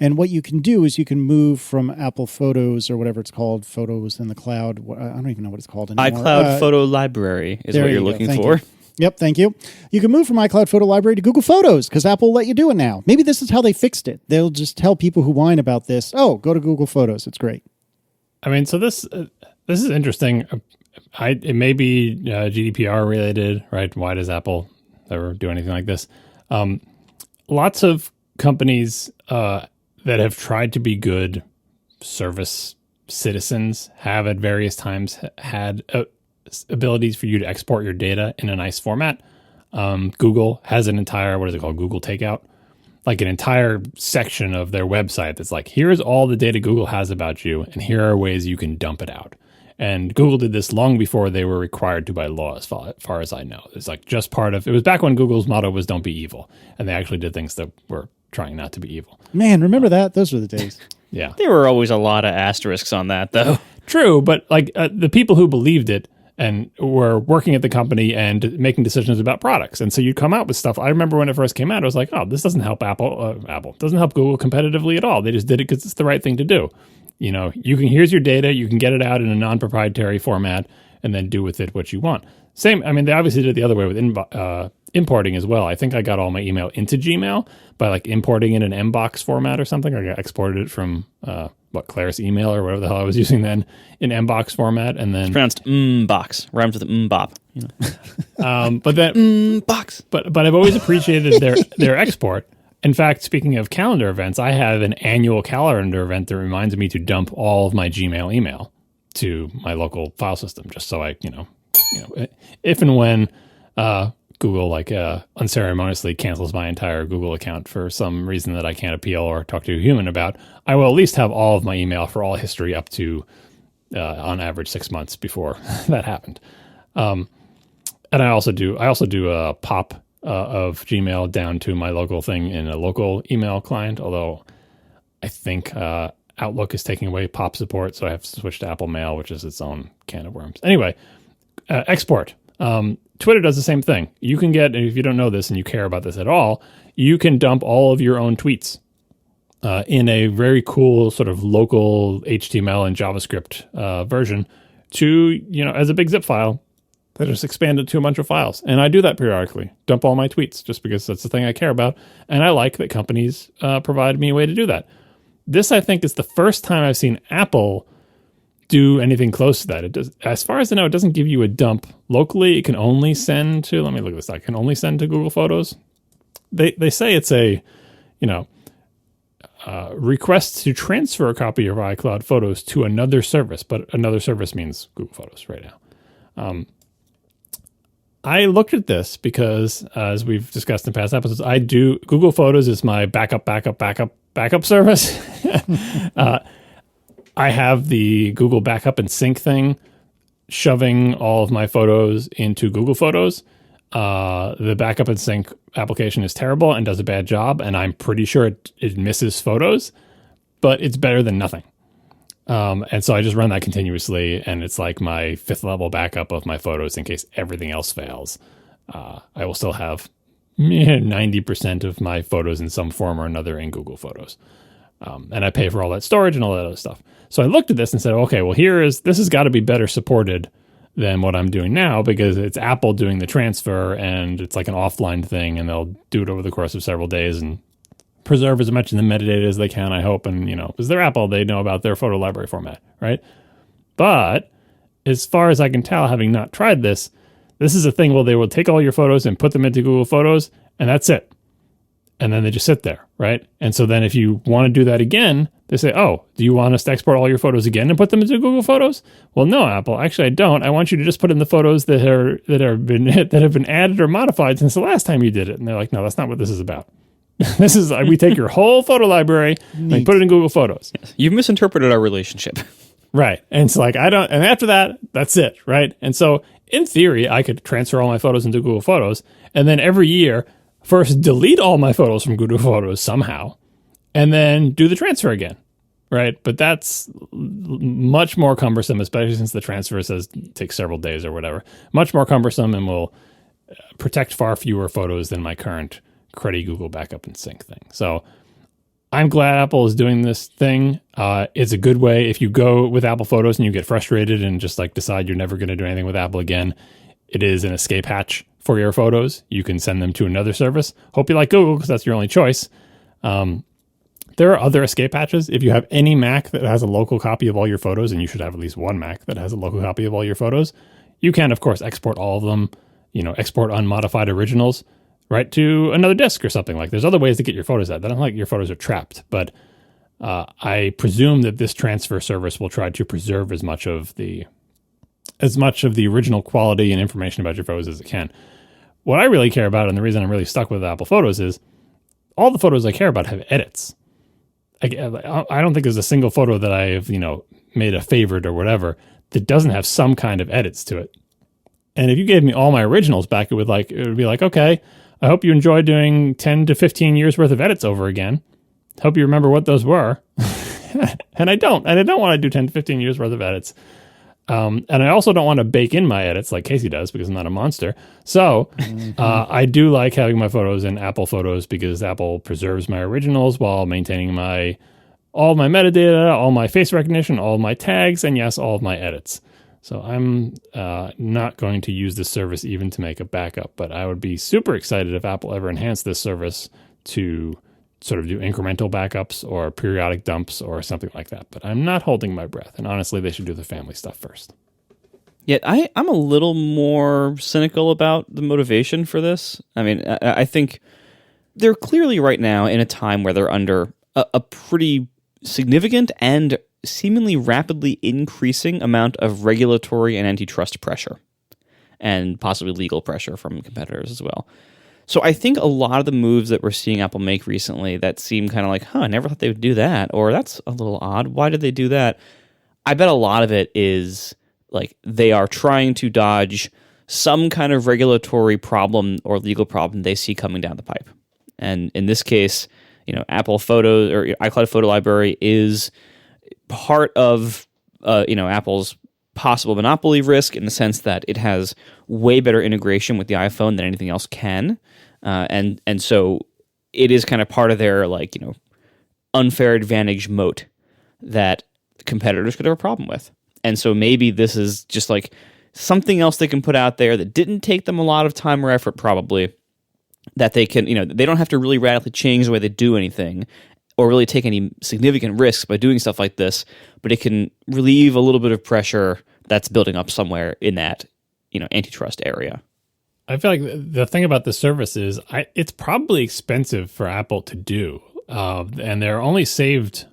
And what you can do is you can move from Apple Photos or whatever it's called, Photos in the Cloud. I don't even know what it's called anymore. iCloud Photo Library is what you're looking for. Yep, thank you. You can move from iCloud Photo Library to Google Photos because Apple will let you do it now. Maybe this is how they fixed it. They'll just tell people who whine about this, oh, go to Google Photos. It's great. I mean, so this is interesting. It may be GDPR related, right? Why does Apple ever do anything like this? Lots of companies that have tried to be good service citizens have at various times had abilities for you to export your data in a nice format. Google has an entire, what is it called? Google Takeout. Like an entire section of their website that's like, here's all the data Google has about you, and here are ways you can dump it out. And Google did this long before they were required to by law, as far as I know. It's like just part of, it was back when Google's motto was don't be evil. And they actually did things that were trying not to be evil. Man, remember that? Those were the days. Yeah. There were always a lot of asterisks on that, though. True, but like the people who believed it and were working at the company and making decisions about products. And so you'd come out with stuff. I remember when it first came out, I was like, oh, this doesn't help Apple. Doesn't help Google competitively at all. They just did it because it's the right thing to do. You know, here's your data, you can get it out in a non-proprietary format and then do with it what you want. Same, I mean, they obviously did it the other way with importing as well. I think I got all my email into Gmail by like importing in an Mbox format or something. I exported it from, Claris email or whatever the hell I was using then in Mbox format. And then it's pronounced box, rhymes with mbop. You know. But then box. But I've always appreciated their export. In fact, speaking of calendar events, I have an annual calendar event that reminds me to dump all of my Gmail email to my local file system, just so I, if and when Google unceremoniously cancels my entire Google account for some reason that I can't appeal or talk to a human about, I will at least have all of my email for all history up to, on average, 6 months before that happened. And I also do a pop of Gmail down to my local thing in a local email client, although I think Outlook is taking away POP support, so I have to switch to Apple Mail, which is its own can of worms. Anyway, export. Twitter does the same thing. You can get, if you don't know this and you care about this at all, you can dump all of your own tweets in a very cool sort of local HTML and JavaScript version to, as a big zip file that just expand it to a bunch of files. And I do that periodically, dump all my tweets just because that's the thing I care about. And I like that companies provide me a way to do that. This, I think, is the first time I've seen Apple do anything close to that. It does, as far as I know, it doesn't give you a dump locally. It can only send to, let me look at this. I can only send to Google Photos. They say it's a, request to transfer a copy of iCloud Photos to another service, but another service means Google Photos right now. I looked at this because, as we've discussed in past episodes, Google Photos is my backup service. I have the Google Backup and Sync thing shoving all of my photos into Google Photos. The Backup and Sync application is terrible and does a bad job, and I'm pretty sure it misses photos, but it's better than nothing. And so I just run that continuously, and it's like my 5th level backup of my photos in case everything else fails. I will still have 90% of my photos in some form or another in Google Photos. And I pay for all that storage and all that other stuff. So I looked at this and said, okay, well, this has got to be better supported than what I'm doing now because it's Apple doing the transfer and it's like an offline thing, and they'll do it over the course of several days and preserve as much of the metadata as they can, I hope. And, because they're Apple, they know about their photo library format, right? But as far as I can tell, having not tried this is a thing where they will take all your photos and put them into Google Photos, and that's it. And then they just sit there, right? And so then if you want to do that again, they say, oh, do you want us to export all your photos again and put them into Google Photos? Well, no, Apple, actually I don't. I want you to just put in the photos that have been added or modified since the last time you did it. And they're like, no, that's not what this is about. This is we take your whole photo library and put it in Google Photos. You've misinterpreted our relationship. Right. And it's like, and after that, that's it, right? And so in theory, I could transfer all my photos into Google Photos, and then every year, first delete all my photos from Google Photos somehow, and then do the transfer again, right? But that's much more cumbersome, especially since the transfer says takes several days or whatever. Much more cumbersome and will protect far fewer photos than my current cruddy Google Backup and Sync thing. So I'm glad Apple is doing this thing. It's a good way. If you go with Apple Photos and you get frustrated and just like decide you're never going to do anything with Apple again, it is an escape hatch for your photos. You can send them to another service. Hope you like Google because that's your only choice. There are other escape hatches. If you have any Mac that has a local copy of all your photos, and you should have at least one Mac that has a local copy of all your photos, you can, of course, export all of them, export unmodified originals right to another disk or something. Like there's other ways to get your photos out. That don't like your photos are trapped, but I presume that this transfer service will try to preserve as much of the original quality and information about your photos as it can. What I really care about, and the reason I'm really stuck with Apple Photos, is all the photos I care about have edits. I don't think there's a single photo that I have, made a favorite or whatever that doesn't have some kind of edits to it. And if you gave me all my originals back, it would be like, okay, I hope you enjoy doing 10 to 15 years worth of edits over again. Hope you remember what those were. And I don't want to do 10 to 15 years worth of edits. And I also don't want to bake in my edits like Casey does because I'm not a monster. So I do like having my photos in Apple Photos because Apple preserves my originals while maintaining all my metadata, all my face recognition, all my tags, and yes, all of my edits. So I'm not going to use this service even to make a backup, but I would be super excited if Apple ever enhanced this service to sort of do incremental backups or periodic dumps or something like that. But I'm not holding my breath. And honestly, they should do the family stuff first. Yet I'm a little more cynical about the motivation for this. I mean, I think they're clearly right now in a time where they're under a pretty significant and seemingly rapidly increasing amount of regulatory and antitrust pressure, and possibly legal pressure from competitors as well. So I think a lot of the moves that we're seeing Apple make recently that seem kind of like, I never thought they would do that, or that's a little odd. Why did they do that? I bet a lot of it is like they are trying to dodge some kind of regulatory problem or legal problem they see coming down the pipe. And in this case, Apple Photos or iCloud Photo Library is part of Apple's possible monopoly risk in the sense that it has way better integration with the iPhone than anything else can. And so it is kind of part of their unfair advantage moat that competitors could have a problem with. And so maybe this is just like something else they can put out there that didn't take them a lot of time or effort, probably, that they can, they don't have to really radically change the way they do anything or really take any significant risks by doing stuff like this, but it can relieve a little bit of pressure that's building up somewhere in that, antitrust area. I feel like the thing about the service is it's probably expensive for Apple to do. And they're only saved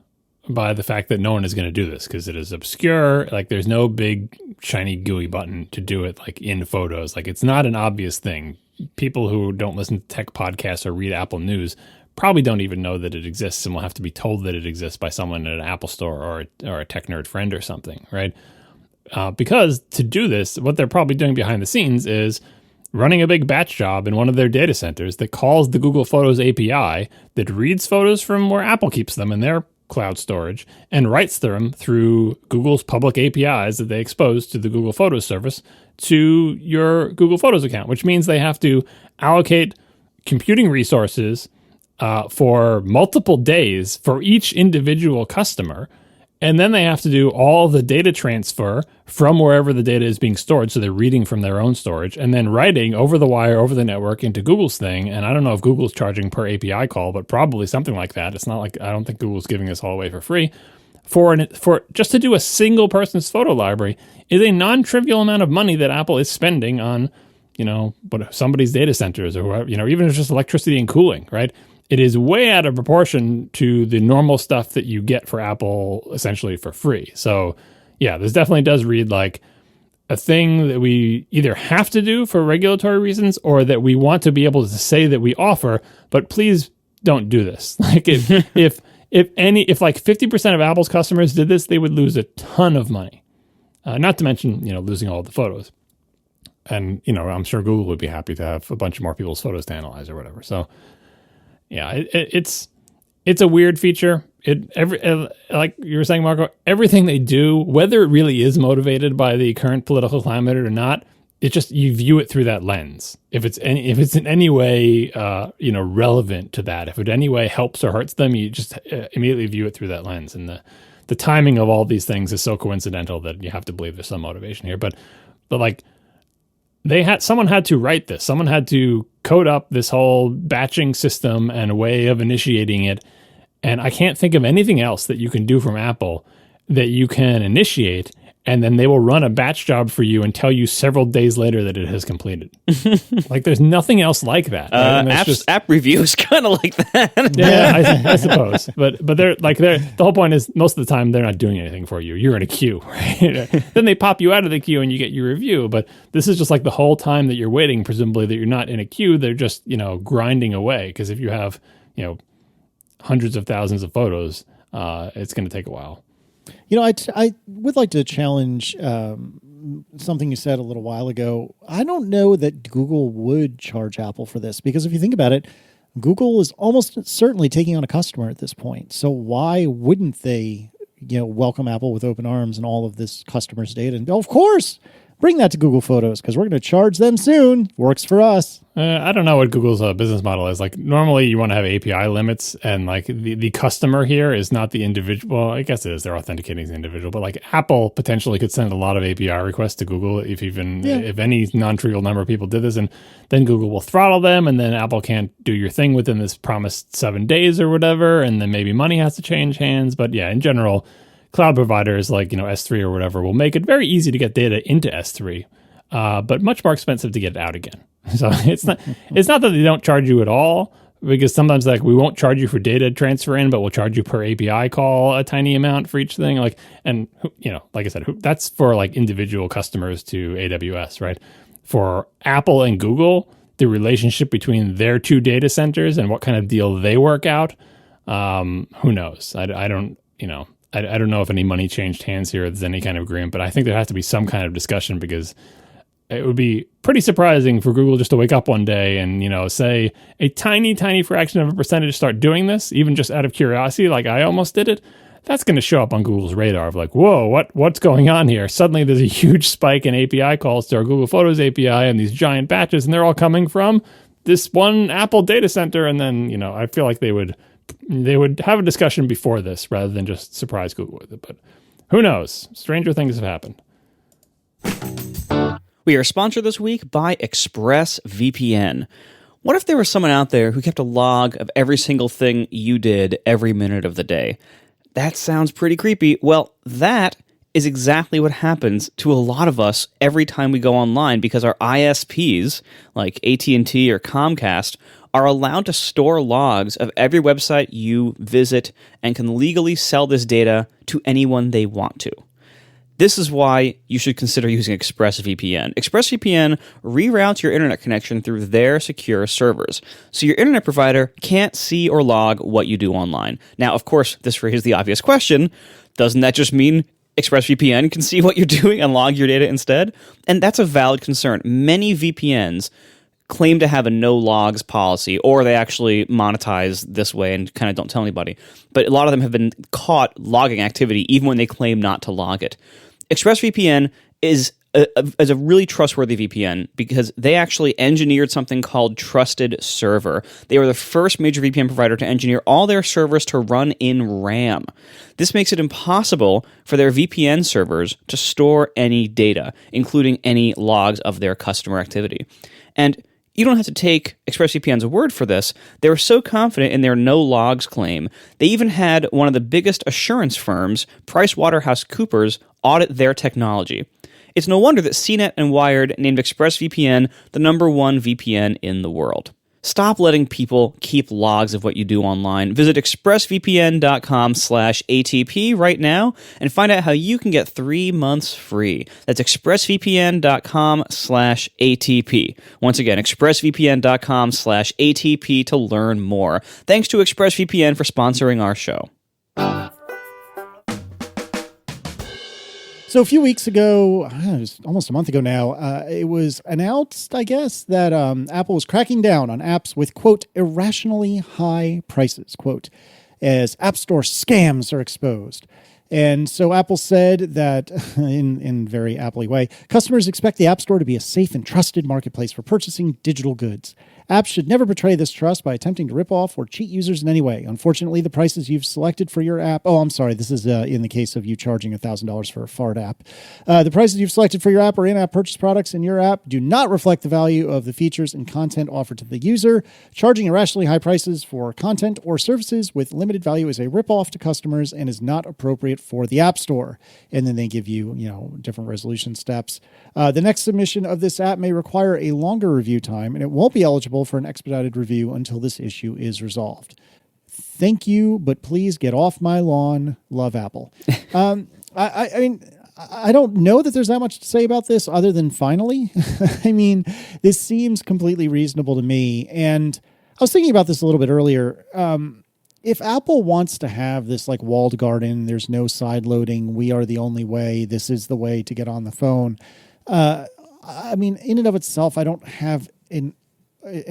by the fact that no one is going to do this because it is obscure. Like there's no big shiny GUI button to do it like in Photos. Like it's not an obvious thing. People who don't listen to tech podcasts or read Apple News probably don't even know that it exists and will have to be told that it exists by someone at an Apple store or a tech nerd friend or something, right? Because to do this, what they're probably doing behind the scenes is running a big batch job in one of their data centers that calls the Google Photos API that reads photos from where Apple keeps them in their cloud storage and writes them through Google's public APIs that they expose to the Google Photos service to your Google Photos account, which means they have to allocate computing resources for multiple days for each individual customer. And then they have to do all the data transfer from wherever the data is being stored. So they're reading from their own storage and then writing over the wire, over the network into Google's thing. And I don't know if Google's charging per API call, but probably something like that. It's not like, I don't think Google's giving this all away for free. For just to do a single person's photo library is a non-trivial amount of money that Apple is spending on, somebody's data centers or whatever, even if it's just electricity and cooling, right? It is way out of proportion to the normal stuff that you get for Apple essentially for free. So yeah, this definitely does read like a thing that we either have to do for regulatory reasons or that we want to be able to say that we offer, but please don't do this. Like if like 50% of Apple's customers did this, they would lose a ton of money. Not to mention, losing all the photos. And, I'm sure Google would be happy to have a bunch more people's photos to analyze or whatever. So yeah, it's a weird feature. Like you were saying, Marco, everything they do, whether it really is motivated by the current political climate or not, it's just you view it through that lens. If it's in any way relevant to that, if it in any way helps or hurts them, you just immediately view it through that lens. And the timing of all these things is so coincidental that you have to believe there's some motivation here. But like someone had to write this. Someone had to code up this whole batching system and a way of initiating it. And I can't think of anything else that you can do from Apple that you can initiate, and then they will run a batch job for you and tell you several days later that it has completed. Like there's nothing else like that. Right? App review is kind of like that. Yeah, I suppose. But the whole point is most of the time they're not doing anything for you. You're in a queue, right? Then they pop you out of the queue and you get your review. But this is just like the whole time that you're waiting, presumably that you're not in a queue. They're just grinding away, because if you have hundreds of thousands of photos, it's going to take a while. I would like to challenge something you said a little while ago. I don't know that Google would charge Apple for this, because if you think about it, Google is almost certainly taking on a customer at this point. So why wouldn't they, welcome Apple with open arms and all of this customer's data? And of course, bring that to Google Photos because we're going to charge them soon. Works for us. I don't know what Google's business model is. Like normally you want to have API limits, and like the customer here is not the individual. Well, I guess it is. They're authenticating the individual, but like Apple potentially could send a lot of API requests to Google if any non-trivial number of people did this, and then Google will throttle them, and then Apple can't do your thing within this promised 7 days or whatever, and then maybe money has to change hands. But yeah, in general, cloud providers like S3 or whatever will make it very easy to get data into S3, but much more expensive to get it out again. So it's not that they don't charge you at all, because sometimes like we won't charge you for data transfer in, but we'll charge you per API call a tiny amount for each thing. Like I said, that's for like individual customers to AWS, right? For Apple and Google, the relationship between their two data centers and what kind of deal they work out, who knows? I don't know if any money changed hands here, or there's any kind of agreement, but I think there has to be some kind of discussion, because it would be pretty surprising for Google just to wake up one day and, say a tiny, tiny fraction of a percentage start doing this, even just out of curiosity, like I almost did it. That's going to show up on Google's radar of like, whoa, what's going on here? Suddenly there's a huge spike in API calls to our Google Photos API and these giant batches, and they're all coming from this one Apple data center. And then, I feel like they would they would have a discussion before this rather than just surprise Google with it. But who knows? Stranger things have happened. We are sponsored this week by ExpressVPN. What if there was someone out there who kept a log of every single thing you did every minute of the day? That sounds pretty creepy. Well, that is exactly what happens to a lot of us every time we go online, because our ISPs, like AT&T or Comcast, are allowed to store logs of every website you visit and can legally sell this data to anyone they want to. This is why you should consider using ExpressVPN. ExpressVPN reroutes your internet connection through their secure servers, so your internet provider can't see or log what you do online. Now, of course, this raises the obvious question: doesn't that just mean ExpressVPN can see what you're doing and log your data instead? And that's a valid concern. Many VPNs claim to have a no logs policy, or they actually monetize this way and kind of don't tell anybody. But a lot of them have been caught logging activity even when they claim not to log it. ExpressVPN is a really trustworthy VPN because they actually engineered something called Trusted Server. They were the first major VPN provider to engineer all their servers to run in RAM. This makes it impossible for their VPN servers to store any data, including any logs of their customer activity. And you don't have to take ExpressVPN's word for this. They were so confident in their no logs claim, they even had one of the biggest assurance firms, PricewaterhouseCoopers, audit their technology. It's no wonder that CNET and Wired named ExpressVPN the #1 VPN in the world. Stop letting people keep logs of what you do online. Visit expressvpn.com/ATP right now and find out how you can get 3 months free. That's expressvpn.com/ATP. Once again, expressvpn.com/ATP to learn more. Thanks to ExpressVPN for sponsoring our show. So a few weeks ago, it was almost a month ago now, it was announced, I guess, that Apple was cracking down on apps with, quote, irrationally high prices, quote, as App Store scams are exposed. And so Apple said that, in very Apple-y way, customers expect the App Store to be a safe and trusted marketplace for purchasing digital goods. Apps should never betray this trust by attempting to rip off or cheat users in any way. Unfortunately, the prices you've selected for your app... Oh, I'm sorry. This is in the case of you charging $1,000 for a fart app. The prices you've selected for your app or in-app purchase products in your app do not reflect the value of the features and content offered to the user. Charging irrationally high prices for content or services with limited value is a rip-off to customers and is not appropriate for the App Store. And then they give you, different resolution steps. The next submission of this app may require a longer review time, and it won't be eligible for an expedited review until this issue is resolved. Thank you, but please get off my lawn. Love, Apple. I mean, I don't know that there's that much to say about this other than finally. I mean, this seems completely reasonable to me. And I was thinking about this a little bit earlier. If Apple wants to have this like walled garden, there's no side loading, we are the only way, this is the way to get on the phone. I mean, in and of itself, I don't have an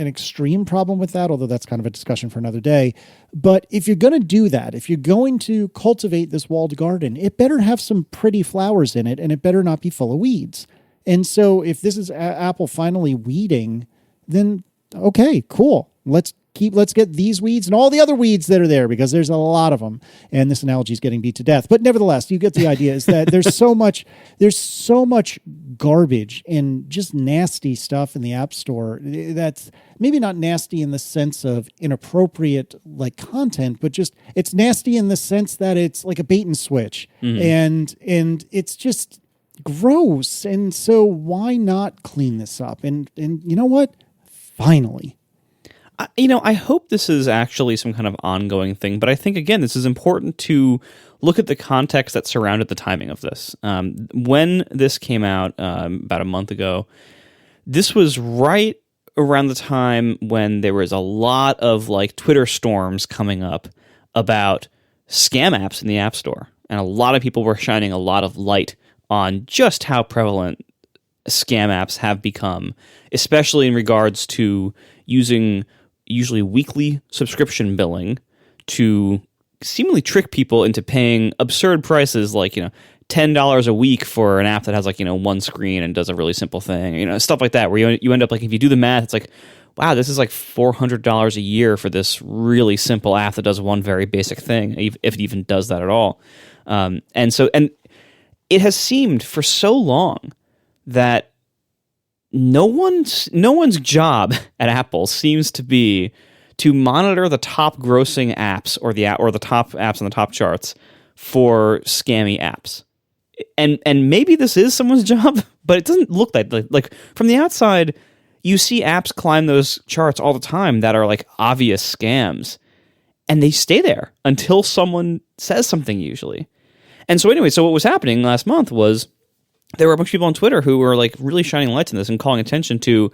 extreme problem with that, although that's kind of a discussion for another day. But if you're going to do that, if you're going to cultivate this walled garden, it better have some pretty flowers in it, and it better not be full of weeds. And so if this is Apple finally weeding, then okay, cool. Let's get these weeds and all the other weeds that are there, because there's a lot of them. And this analogy is getting beat to death. But nevertheless, you get the idea is that there's so much garbage and just nasty stuff in the App Store that's maybe not nasty in the sense of inappropriate like content, but just it's nasty in the sense that it's like a bait and switch. Mm-hmm. And it's just gross. And so why not clean this up? And you know what? Finally. I hope this is actually some kind of ongoing thing, but I think, again, this is important to look at the context that surrounded the timing of this. When this came out about a month ago, this was right around the time when there was a lot of like Twitter storms coming up about scam apps in the App Store. And a lot of people were shining a lot of light on just how prevalent scam apps have become, especially in regards to using usually weekly subscription billing to seemingly trick people into paying absurd prices like, $10 a week for an app that has like, one screen and does a really simple thing, stuff like that, where you end up like, if you do the math, it's like, wow, this is like $400 a year for this really simple app that does one very basic thing, if it even does that at all. And it has seemed for so long that no one's job at Apple seems to be to monitor the top grossing apps or the top apps on the top charts for scammy apps. And maybe this is someone's job, but it doesn't look like from the outside, you see apps climb those charts all the time that are like obvious scams, and they stay there until someone says something usually. And so anyway, what was happening last month was there were a bunch of people on Twitter who were like really shining lights on this and calling attention to,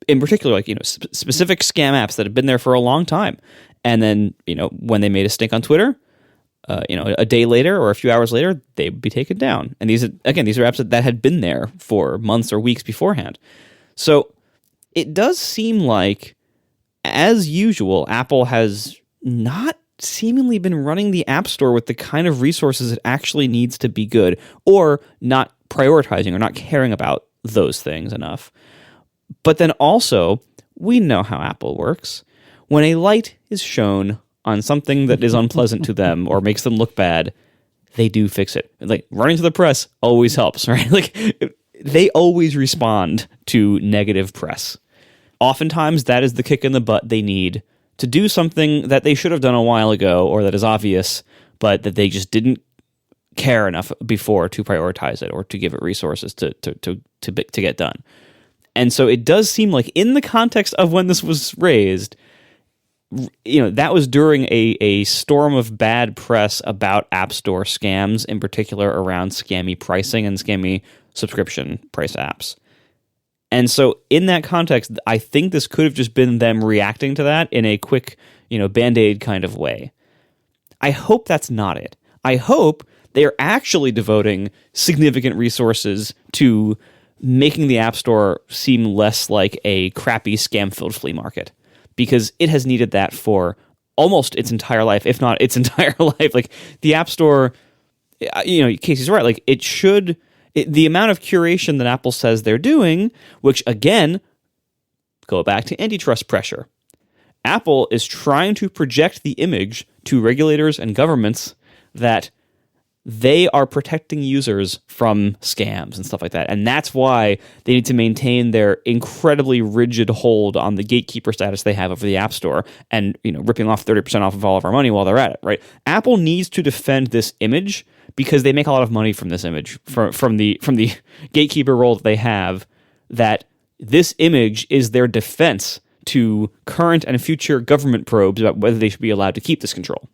in particular, like, specific scam apps that have been there for a long time. And then, when they made a stink on Twitter, a day later or a few hours later, they would be taken down. And these are apps that had been there for months or weeks beforehand. So it does seem like, as usual, Apple has not seemingly been running the App Store with the kind of resources it actually needs to be good, or not prioritizing or not caring about those things enough. But then also, we know how Apple works. When a light is shown on something that is unpleasant to them or makes them look bad, they do fix it. Like, running to the press always helps, right? Like, they always respond to negative press. Oftentimes, that is the kick in the butt they need to do something that they should have done a while ago, or that is obvious, but that they just didn't care enough before to prioritize it or to give it resources to get done. And so it does seem like, in the context of when this was raised, that was during a storm of bad press about App Store scams, in particular around scammy pricing and scammy subscription price apps. And so in that context, I think this could have just been them reacting to that in a quick, Band-Aid kind of way. I hope that's not it. I hope they are actually devoting significant resources to making the App Store seem less like a crappy scam-filled flea market, because it has needed that for almost its entire life, if not its entire life. Like, the App Store, Casey's right, like, it should... the amount of curation that Apple says they're doing, which, again, go back to antitrust pressure. Apple is trying to project the image to regulators and governments that they are protecting users from scams and stuff like that. And that's why they need to maintain their incredibly rigid hold on the gatekeeper status they have over the App Store, and, ripping off 30% off of all of our money while they're at it, right? Apple needs to defend this image because they make a lot of money from this image, from the gatekeeper role that they have, that this image is their defense to current and future government probes about whether they should be allowed to keep this control.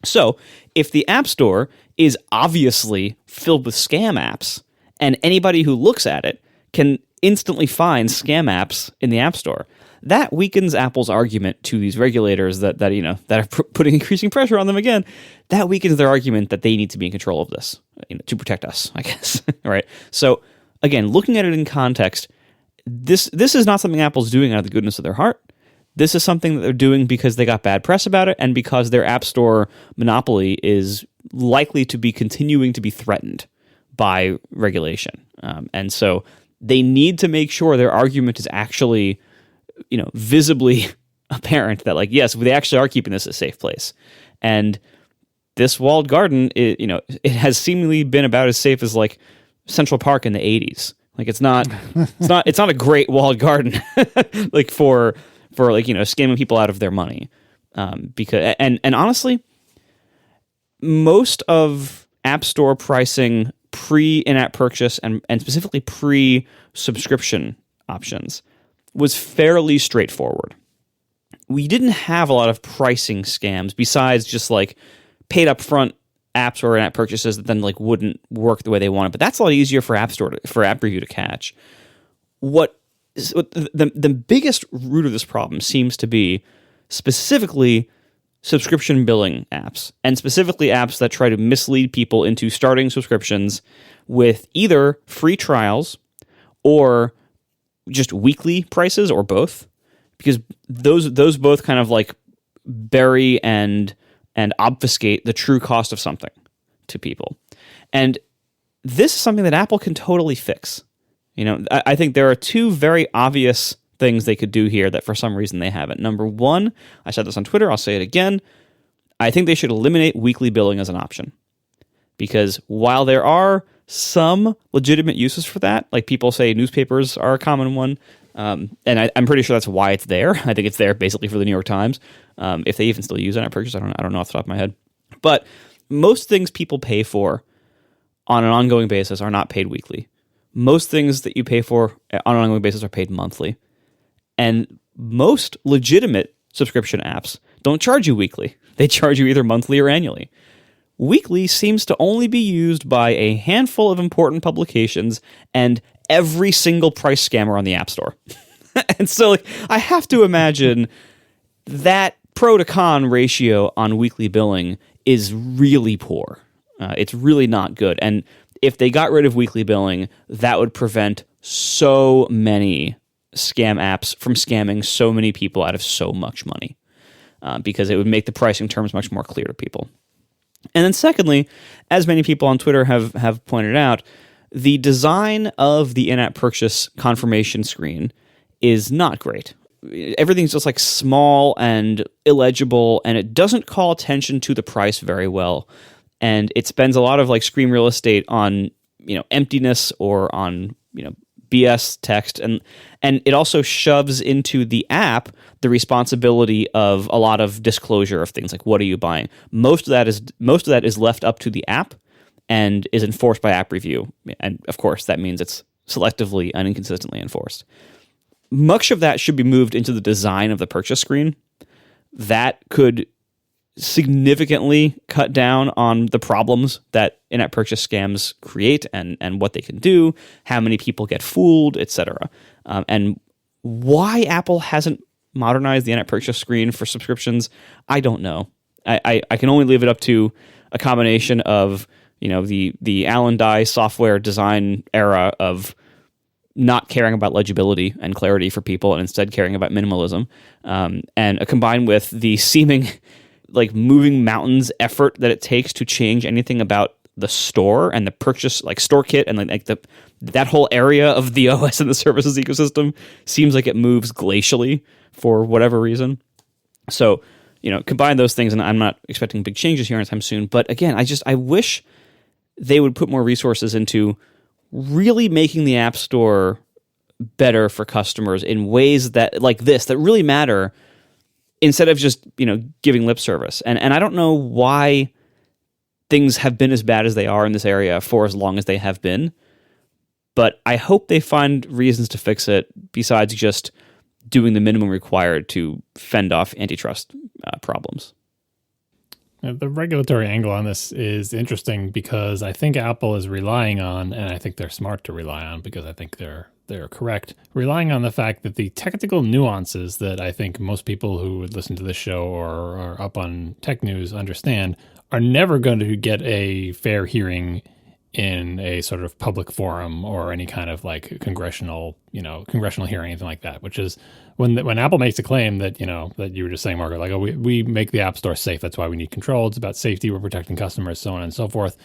So if the App Store is obviously filled with scam apps, and anybody who looks at it can instantly find scam apps in the App Store, that weakens Apple's argument to these regulators that are putting increasing pressure on them again. That weakens their argument that they need to be in control of this, to protect us, I guess. Right? So again, looking at it in context, this is not something Apple's doing out of the goodness of their heart. This is something that they're doing because they got bad press about it, and because their App Store monopoly is likely to be continuing to be threatened by regulation. And so they need to make sure their argument is actually, visibly apparent that, like, yes, they actually are keeping this a safe place. And this walled garden, it has seemingly been about as safe as, like, Central Park in the 80s. Like, it's not a great walled garden, like, for scamming people out of their money. Because honestly, most of App Store pricing pre-in-app purchase and specifically pre-subscription options was fairly straightforward. We didn't have a lot of pricing scams besides just, like, paid upfront apps or in-app purchases that then, like, wouldn't work the way they wanted. But that's a lot easier for App Review to catch. What the biggest root of this problem seems to be specifically subscription billing apps, and specifically apps that try to mislead people into starting subscriptions with either free trials or just weekly prices, or both, because those both kind of, like, bury and obfuscate the true cost of something to people. And this is something that Apple can totally fix. I think there are two very obvious things they could do here that for some reason they haven't. Number one, I said this on Twitter, I'll say it again, I think they should eliminate weekly billing as an option. Because while there are some legitimate uses for that, like people say newspapers are a common one, and I'm pretty sure that's why it's there. I think it's there basically for the New York Times. If they even still use in-app purchase, I don't know off the top of my head. But most things people pay for on an ongoing basis are not paid weekly. Most things that you pay for on an ongoing basis are paid monthly. And most legitimate subscription apps don't charge you weekly. They charge you either monthly or annually. Weekly seems to only be used by a handful of important publications and every single price scammer on the App Store. And so I have to imagine that pro to con ratio on weekly billing is really poor. It's really not good. And if they got rid of weekly billing, that would prevent so many scam apps from scamming so many people out of so much money. Because it would make the pricing terms much more clear to people. And then secondly, as many people on Twitter have pointed out, the design of the in-app purchase confirmation screen is not great. Everything's just like small and illegible, and it doesn't call attention to the price very well. And it spends a lot of like screen real estate on, emptiness or on, BS text, and it also shoves into the app the responsibility of a lot of disclosure of things like what are you buying. Most of that is left up to the app and is enforced by app review, and of course that means it's selectively and inconsistently enforced. Much of that should be moved into the design of the purchase screen. That could significantly cut down on the problems that in-app purchase scams create and what they can do, how many people get fooled, etc. And why Apple hasn't modernized the in-app purchase screen for subscriptions, I don't know. I can only leave it up to a combination of the Alan Dye software design era of not caring about legibility and clarity for people and instead caring about minimalism, and combined with the seeming like moving mountains effort that it takes to change anything about the store and the purchase, like store kit and that whole area of the OS and the services ecosystem seems like it moves glacially for whatever reason. So, combine those things, and I'm not expecting big changes here anytime soon. But again, I wish they would put more resources into really making the App Store better for customers in ways that really matter, instead of just, giving lip service. And I don't know why things have been as bad as they are in this area for as long as they have been, but I hope they find reasons to fix it besides just doing the minimum required to fend off antitrust problems. The regulatory angle on this is interesting because I think Apple is relying on, and I think they're smart to rely on because I think they're correct, relying on the fact that the technical nuances that I think most people who would listen to this show or are up on tech news understand are never going to get a fair hearing in a sort of public forum or any kind of like congressional hearing, anything like that, which is when Apple makes a claim that, that you were just saying, Margaret, like, oh, we make the App Store safe. That's why we need control. It's about safety. We're protecting customers, so on and so forth.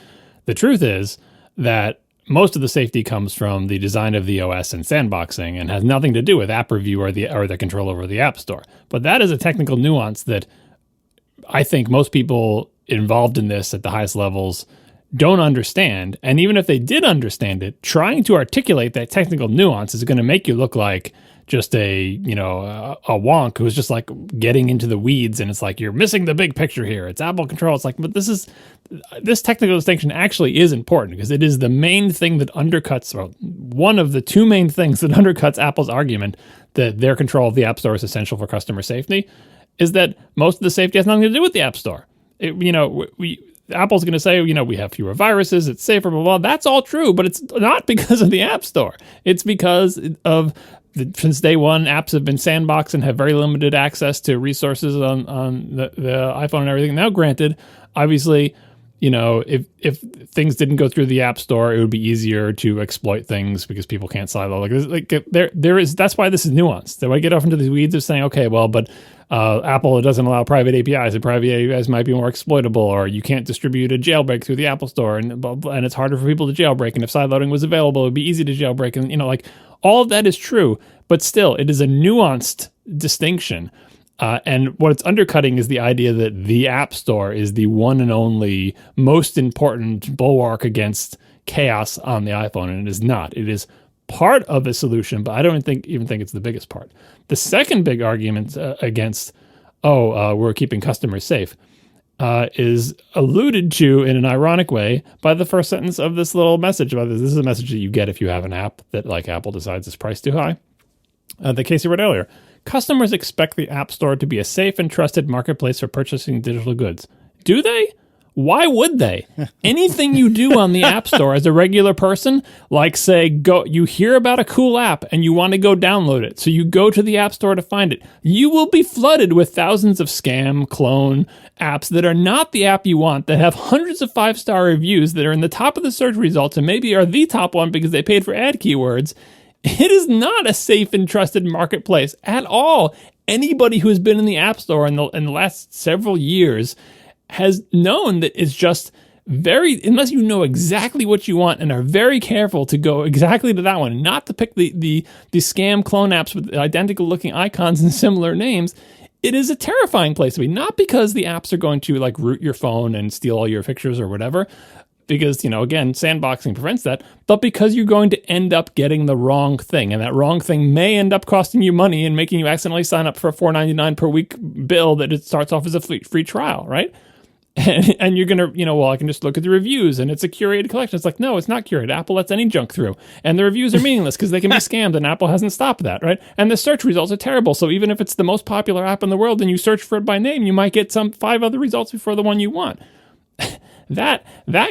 The truth is that most of the safety comes from the design of the OS and sandboxing and has nothing to do with app review or the control over the App Store. But that is a technical nuance that I think most people involved in this at the highest levels don't understand. And even if they did understand it, trying to articulate that technical nuance is going to make you look like just a wonk who's just like getting into the weeds, and it's like you're missing the big picture here. It's Apple control. It's like, but this technical distinction actually is important because it is the main thing that undercuts, or one of the two main things that undercuts Apple's argument that their control of the App Store is essential for customer safety, is that most of the safety has nothing to do with the App Store. Apple's going to say, we have fewer viruses, it's safer, blah, blah, blah. That's all true, but it's not because of the App Store. It's because of since day one, apps have been sandboxed and have very limited access to resources on the iPhone and everything. Now, granted, obviously, if things didn't go through the App Store, it would be easier to exploit things because people can't silo. That's why this is nuanced. So I get off into the weeds of saying, okay, well, but Apple doesn't allow private APIs, and private APIs might be more exploitable, or you can't distribute a jailbreak through the Apple Store, and it's harder for people to jailbreak. And if sideloading was available, it would be easy to jailbreak. And all of that is true, but still, it is a nuanced distinction. And what it's undercutting is the idea that the App Store is the one and only most important bulwark against chaos on the iPhone, and it is not. It is part of a solution, but I don't even think it's the biggest part. The second big argument against, we're keeping customers safe, is alluded to in an ironic way by the first sentence of this little message about this. This is a message that you get if you have an app that, like, Apple decides is priced too high. The case you read earlier. Customers expect the App Store to be a safe and trusted marketplace for purchasing digital goods. Do they? Why would they? Anything you do on the App Store as a regular person, like, say, you hear about a cool app and you want to go download it, so you go to the App Store to find it. You will be flooded with thousands of scam, clone apps that are not the app you want, that have hundreds of 5-star reviews, that are in the top of the search results and maybe are the top one because they paid for ad keywords. It is not a safe and trusted marketplace at all. Anybody who has been in the App Store in the last several years has known that it's just unless you know exactly what you want and are very careful to go exactly to that one, not to pick the scam clone apps with identical looking icons and similar names, it is a terrifying place to be. Not because the apps are going to, like, root your phone and steal all your pictures or whatever, because, again, sandboxing prevents that, but because you're going to end up getting the wrong thing, and that wrong thing may end up costing you money and making you accidentally sign up for a $4.99 per week bill that it starts off as a free trial, right? And you're going to, I can just look at the reviews and it's a curated collection. It's like, no, it's not curated. Apple lets any junk through. And the reviews are meaningless because they can be scammed, and Apple hasn't stopped that, right? And the search results are terrible. So even if it's the most popular app in the world and you search for it by name, you might get 5 other results before the one you want. That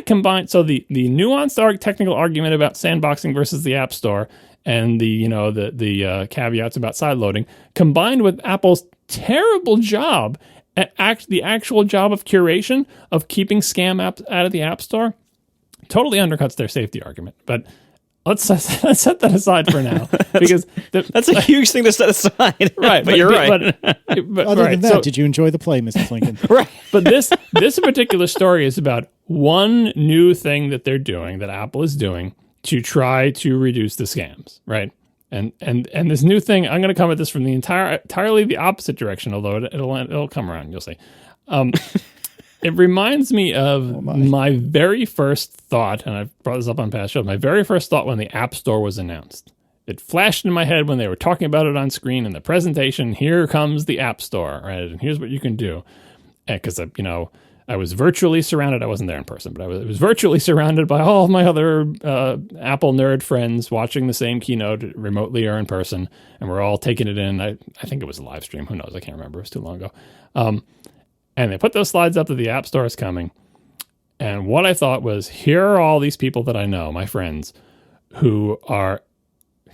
combined, so the nuanced technical argument about sandboxing versus the App Store, and the caveats about sideloading, combined with Apple's terrible job at the actual job of curation of keeping scam apps out of the App Store, totally undercuts their safety argument. But let's set that aside for now, because that's a huge thing to set aside. Right, but you're right. But other than that, did you enjoy the play, Mrs. Lincoln? Right. But this particular story is about one new thing that they're doing, that Apple is doing, to try to reduce the scams, right? And this new thing, I'm going to come at this from the entirely the opposite direction, although it'll come around, you'll see. It reminds me of my very first thought, and I've brought this up on past shows, my very first thought when the App Store was announced. It flashed in my head when they were talking about it on screen in the presentation. Here comes the App Store, right? And here's what you can do. Because, I was virtually surrounded. I wasn't there in person, but I was virtually surrounded by all of my other Apple nerd friends watching the same keynote remotely or in person, and we're all taking it in. I think it was a live stream. Who knows? I can't remember. It was too long ago. And they put those slides up that the App Store is coming. And what I thought was, here are all these people that I know, my friends, who are,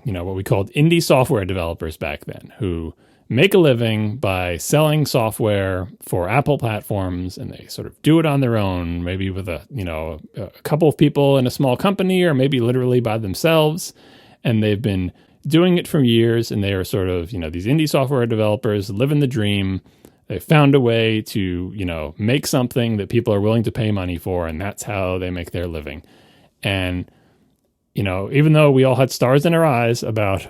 what we called indie software developers back then, who make a living by selling software for Apple platforms, and they sort of do it on their own, maybe with a couple of people in a small company, or maybe literally by themselves. And they've been doing it for years, and they are sort of, these indie software developers living the dream. They found a way to, make something that people are willing to pay money for, and that's how they make their living. And even though we all had stars in our eyes about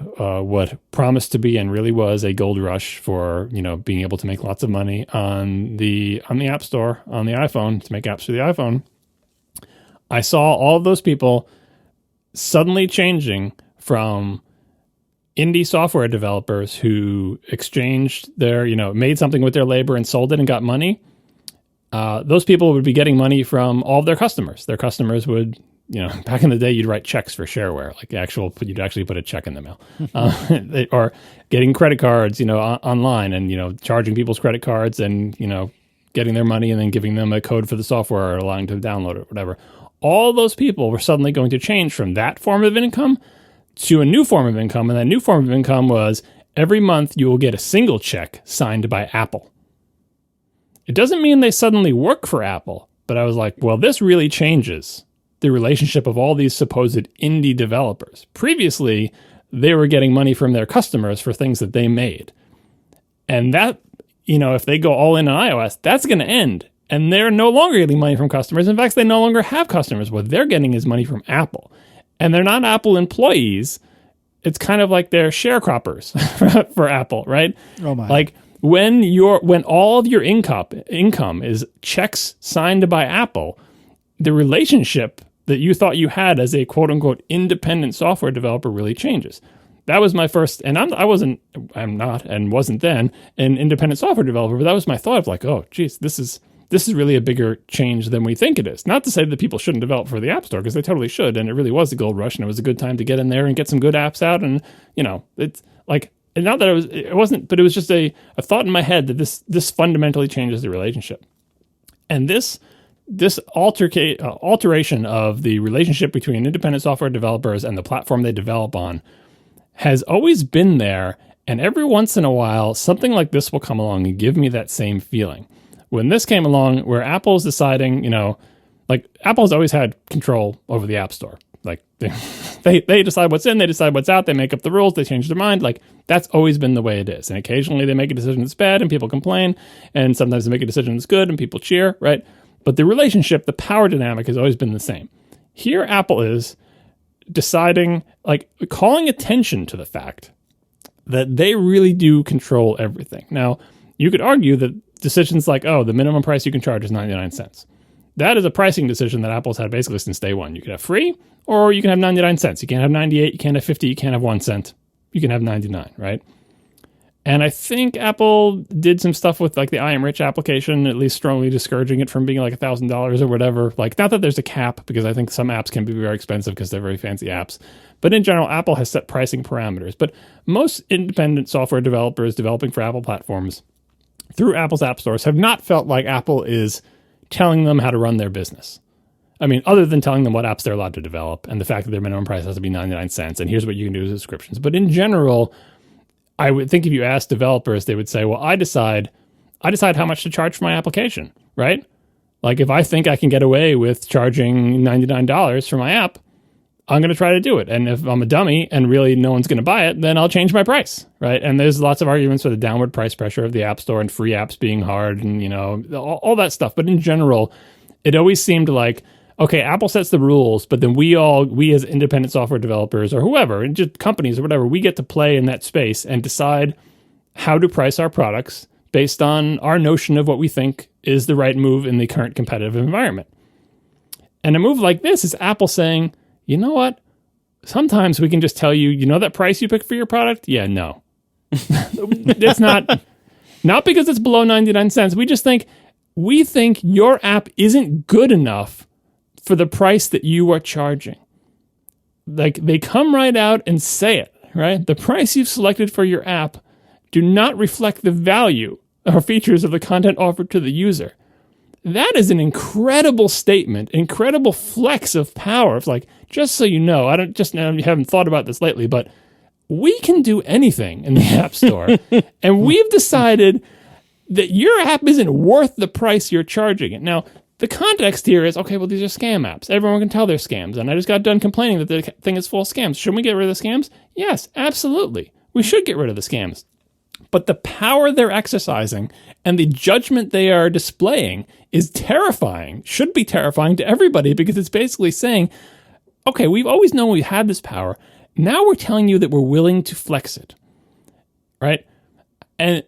what promised to be and really was a gold rush for, being able to make lots of money on the App Store, on the iPhone, to make apps for the iPhone, I saw all of those people suddenly changing from indie software developers who exchanged their, made something with their labor and sold it and got money. Those people would be getting money from all of their customers. Their customers would, back in the day, you'd write checks for shareware, you'd actually put a check in the mail, or getting credit cards, online, and, charging people's credit cards and, getting their money and then giving them a code for the software or allowing them to download it, whatever. All those people were suddenly going to change from that form of income to a new form of income. And that new form of income was every month you will get a single check signed by Apple. It doesn't mean they suddenly work for Apple, but I was like, well, this really changes the relationship of all these supposed indie developers. Previously, they were getting money from their customers for things that they made. And that, if they go all in on iOS, that's going to end. And they're no longer getting money from customers. In fact, they no longer have customers. What they're getting is money from Apple. And they're not Apple employees. it's kind of like they're sharecroppers for Apple, right? Oh my. Like when all of your income is checks signed by Apple, the relationship that you thought you had as a quote unquote independent software developer really changes. That was my first, and I'm not and wasn't then an independent software developer, but that was my thought of like, oh geez, this is really a bigger change than we think it is. Not to say that people shouldn't develop for the App Store, because they totally should, and it really was a gold rush, and it was a good time to get in there and get some good apps out, and it's like, and not that it wasn't, but it was just a thought in my head that this fundamentally changes the relationship. And this alteration of the relationship between independent software developers and the platform they develop on has always been there, and every once in a while, something like this will come along and give me that same feeling. When this came along, where Apple's deciding, like Apple's always had control over the App Store. Like they decide what's in, they decide what's out, they make up the rules, they change their mind. Like that's always been the way it is. And occasionally they make a decision that's bad and people complain, and sometimes they make a decision that's good and people cheer, right? But the relationship, the power dynamic has always been the same. Here, Apple is deciding, like calling attention to the fact that they really do control everything. Now, you could argue that decisions like, oh, the minimum price you can charge is 99 cents. That is a pricing decision that Apple's had basically since day one. You can have free, or you can have 99 cents. You can't have 98, you can't have 50, you can't have 1 cent. You can have 99, right? And I think Apple did some stuff with like the I Am Rich application, at least strongly discouraging it from being like $1,000 or whatever. Like, not that there's a cap, because I think some apps can be very expensive because they're very fancy apps. But in general, Apple has set pricing parameters. But most independent software developers developing for Apple platforms through Apple's app stores have not felt like Apple is telling them how to run their business. I mean, other than telling them what apps they're allowed to develop and the fact that their minimum price has to be 99 cents and here's what you can do with subscriptions. But in general, I would think if you ask developers, they would say, well, I decide how much to charge for my application, right? Like if I think I can get away with charging $99 for my app, I'm going to try to do it. And if I'm a dummy and really no one's going to buy it, then I'll change my price, right? And there's lots of arguments for the downward price pressure of the App Store and free apps being hard and, all that stuff. But in general, it always seemed like, okay, Apple sets the rules, but then we as independent software developers or whoever, and just companies or whatever, we get to play in that space and decide how to price our products based on our notion of what we think is the right move in the current competitive environment. And a move like this is Apple saying, you know what? Sometimes we can just tell you, that price you picked for your product? Yeah, no. It's not because it's below 99 cents. We think your app isn't good enough for the price that you are charging. Like they come right out and say it, right? The price you've selected for your app do not reflect the value or features of the content offered to the user. That is an incredible statement, incredible flex of power. It's like, just so you know, I haven't thought about this lately, but we can do anything in the App Store. And we've decided that your app isn't worth the price you're charging it. Now, the context here is, okay, well, these are scam apps. Everyone can tell they're scams. And I just got done complaining that the thing is full of scams. Shouldn't we get rid of the scams? Yes, absolutely. We should get rid of the scams. But the power they're exercising and the judgment they are displaying is terrifying, should be terrifying to everybody, because it's basically saying, okay, we've always known we had this power. Now we're telling you that we're willing to flex it, right? And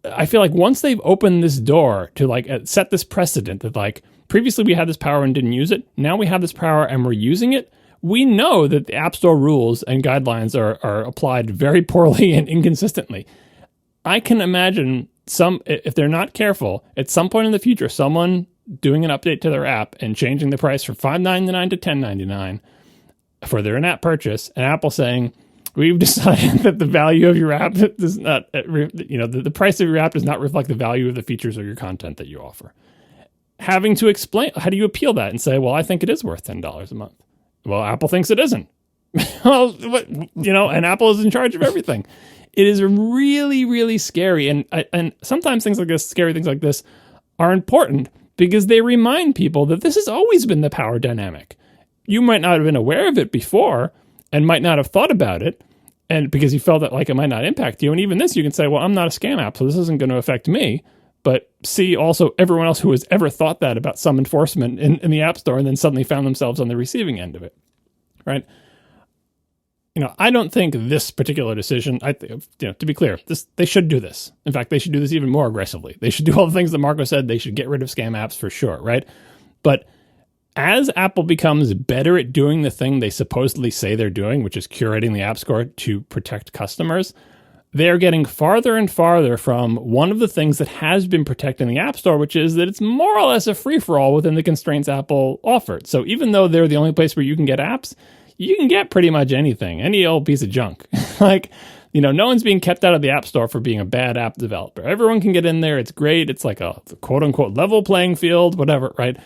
I feel like once they've opened this door to like set this precedent that like previously we had this power and didn't use it, now we have this power and we're using it, we know that the App Store rules and guidelines are applied very poorly and inconsistently. I can imagine if they're not careful, at some point in the future, someone doing an update to their app and changing the price from $5.99 to $10.99 for their in-app purchase, and Apple saying, we've decided that the value of your app does not, the price of your app does not reflect the value of the features or your content that you offer. Having to explain, how do you appeal that and say, well, I think it is worth $10 a month. Well, Apple thinks it isn't. Well, and Apple is in charge of everything. It is really, really scary. And sometimes scary things like this are important because they remind people that this has always been the power dynamic. You might not have been aware of it before and might not have thought about it, and because you felt that like it might not impact you. And even this, you can say, well, I'm not a scam app, so this isn't going to affect me. But see also everyone else who has ever thought that about some enforcement in the App Store and then suddenly found themselves on the receiving end of it, right? I don't think this particular decision, to be clear, they should do this. In fact, they should do this even more aggressively. They should do all the things that Marco said. They should get rid of scam apps for sure, right? But as Apple becomes better at doing the thing they supposedly say they're doing, which is curating the App Store to protect customers, they're getting farther and farther from one of the things that has been protecting the App Store, which is that it's more or less a free-for-all within the constraints Apple offered. So even though they're the only place where you can get apps, you can get pretty much anything, any old piece of junk. No one's being kept out of the App Store for being a bad app developer. Everyone can get in there. It's great. It's like a quote-unquote level playing field, whatever, right?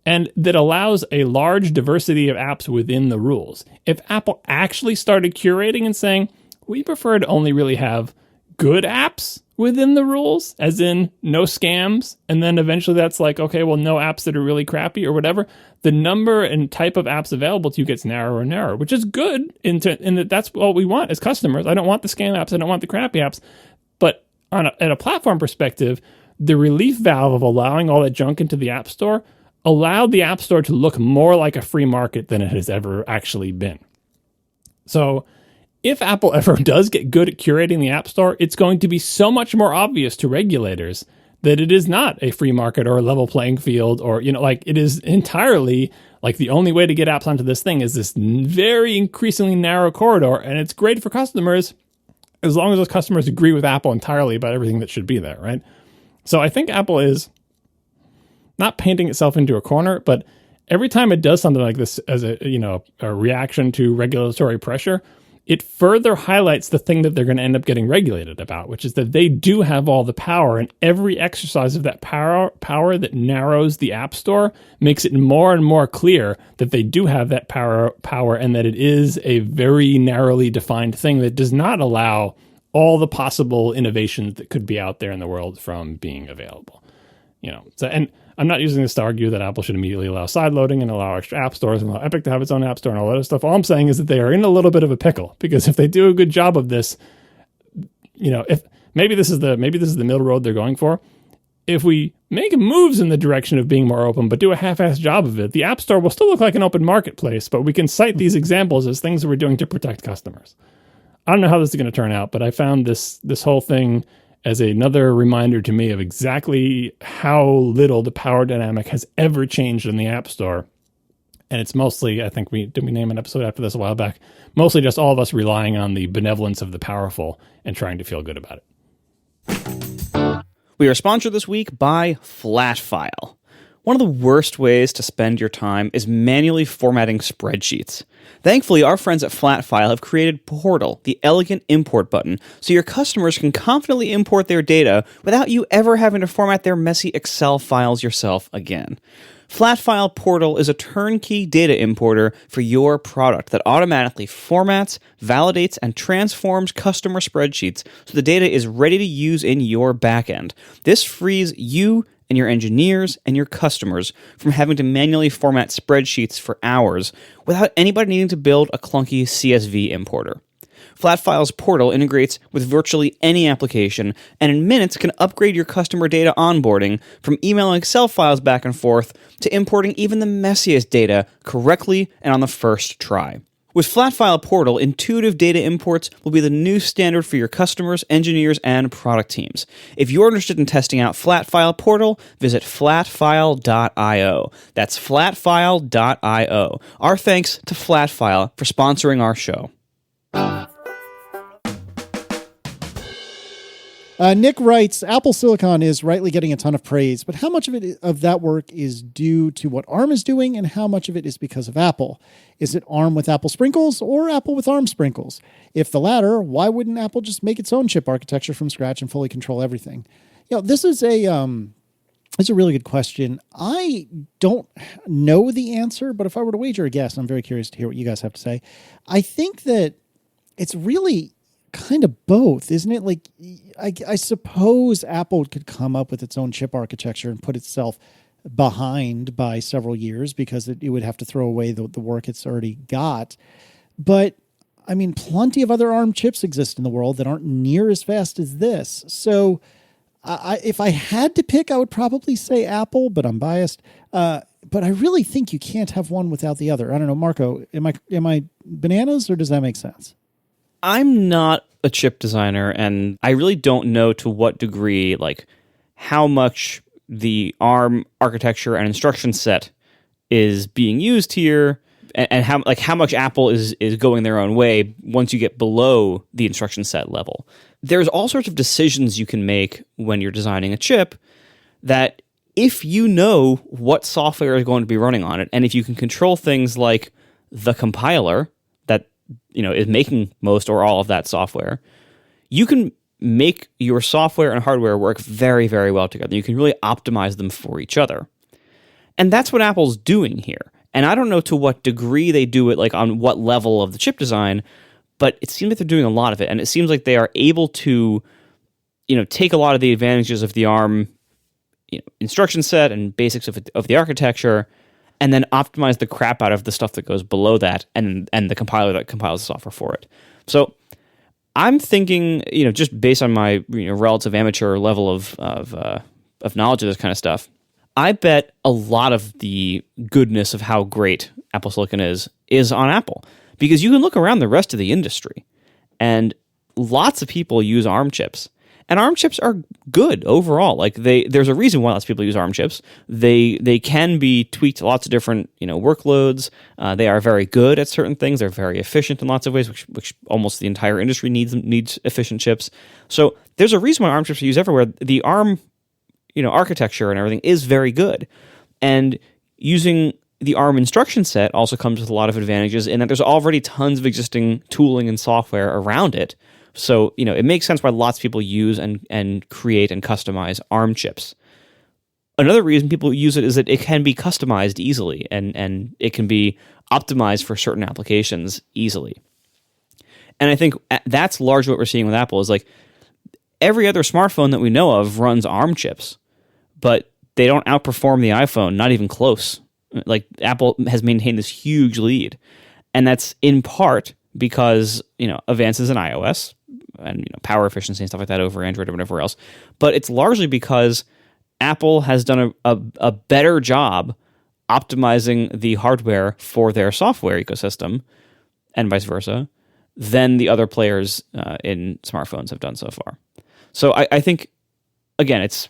And that allows a large diversity of apps within the rules. If Apple actually started curating and saying, we prefer to only really have good apps within the rules, as in no scams, and then eventually that's like, okay, well, no apps that are really crappy or whatever, the number and type of apps available to you gets narrower and narrower, which is good in that that's what we want as customers. I don't want the scam apps. I don't want the crappy apps. But at a platform perspective, the relief valve of allowing all that junk into the App Store allowed the App Store to look more like a free market than it has ever actually been. So if Apple ever does get good at curating the App Store, it's going to be so much more obvious to regulators that it is not a free market or a level playing field, or, it is entirely like the only way to get apps onto this thing is this very increasingly narrow corridor. And it's great for customers as long as those customers agree with Apple entirely about everything that should be there, right? So I think Apple is not painting itself into a corner, but every time it does something like this as a reaction to regulatory pressure, it further highlights the thing that they're going to end up getting regulated about, which is that they do have all the power, and every exercise of that power that narrows the App Store makes it more and more clear that they do have that power and that it is a very narrowly defined thing that does not allow all the possible innovations that could be out there in the world from being available. And I'm not using this to argue that Apple should immediately allow sideloading and allow extra app stores and allow Epic to have its own app store and all that other stuff. All I'm saying is that they are in a little bit of a pickle, because if they do a good job of this, if maybe this is the middle road they're going for. If we make moves in the direction of being more open, but do a half-assed job of it, the App Store will still look like an open marketplace, but we can cite these examples as things that we're doing to protect customers. I don't know how this is going to turn out, but I found this whole thing as another reminder to me of exactly how little the power dynamic has ever changed in the App Store. And it's mostly, I think did we name an episode after this a while back? Mostly just all of us relying on the benevolence of the powerful and trying to feel good about it. We are sponsored this week by Flatfile. One of the worst ways to spend your time is manually formatting spreadsheets. Thankfully, our friends at Flatfile have created Portal, the elegant import button, so your customers can confidently import their data without you ever having to format their messy Excel files yourself again. Flatfile Portal is a turnkey data importer for your product that automatically formats, validates, and transforms customer spreadsheets so the data is ready to use in your backend. This frees you and your engineers and your customers from having to manually format spreadsheets for hours without anybody needing to build a clunky CSV importer. Flatfile's Portal integrates with virtually any application, and in minutes can upgrade your customer data onboarding from emailing Excel files back and forth to importing even the messiest data correctly and on the first try. With Flatfile Portal, intuitive data imports will be the new standard for your customers, engineers, and product teams. If you're interested in testing out Flatfile Portal, visit flatfile.io. That's flatfile.io. Our thanks to Flatfile for sponsoring our show. Nick writes, Apple Silicon is rightly getting a ton of praise, but how much of that work is due to what ARM is doing, and how much of it is because of Apple? Is it ARM with Apple sprinkles or Apple with ARM sprinkles? If the latter, why wouldn't Apple just make its own chip architecture from scratch and fully control everything? This is it's a really good question. I don't know the answer, but if I were to wager a guess, I'm very curious to hear what you guys have to say. I think that it's really kind of both, isn't it? Like, I suppose Apple could come up with its own chip architecture and put itself behind by several years because it would have to throw away the work it's already got. But, I mean, plenty of other ARM chips exist in the world that aren't near as fast as this. So If I had to pick, I would probably say Apple, but I'm biased. But I really think you can't have one without the other. I don't know, Marco, am I bananas, or does that make sense? I'm not a chip designer, and I really don't know to what degree, like, how much the ARM architecture and instruction set is being used here, and how much Apple is going their own way once you get below the instruction set level. There's all sorts of decisions you can make when you're designing a chip that, if you know what software is going to be running on it, and if you can control things like the compiler that is making most or all of that software, you can make your software and hardware work very, very well together. You can really optimize them for each other. And that's what Apple's doing here. And I don't know to what degree they do it, like on what level of the chip design, but it seems like they're doing a lot of it. And it seems like they are able to, take a lot of the advantages of the ARM instruction set and basics of the architecture, and then optimize the crap out of the stuff that goes below that, and the compiler that compiles the software for it. So I'm thinking, just based on my relative amateur level of knowledge of this kind of stuff, I bet a lot of the goodness of how great Apple Silicon is on Apple, because you can look around the rest of the industry, and lots of people use ARM chips. And ARM chips are good overall. Like there's a reason why lots of people use ARM chips. They can be tweaked to lots of different workloads. They are very good at certain things. They're very efficient in lots of ways, which almost the entire industry needs efficient chips. So there's a reason why ARM chips are used everywhere. The ARM architecture and everything is very good, and using the ARM instruction set also comes with a lot of advantages in that there's already tons of existing tooling and software around it. So, it makes sense why lots of people use and create and customize ARM chips. Another reason people use it is that it can be customized easily, and it can be optimized for certain applications easily. And I think that's largely what we're seeing with Apple is like every other smartphone that we know of runs ARM chips, but they don't outperform the iPhone, not even close. Like Apple has maintained this huge lead, and that's in part because advances in iOS and power efficiency and stuff like that over Android or whatever else. But it's largely because Apple has done a better job optimizing the hardware for their software ecosystem, and vice versa, than the other players in smartphones have done so far. So I think, again, it's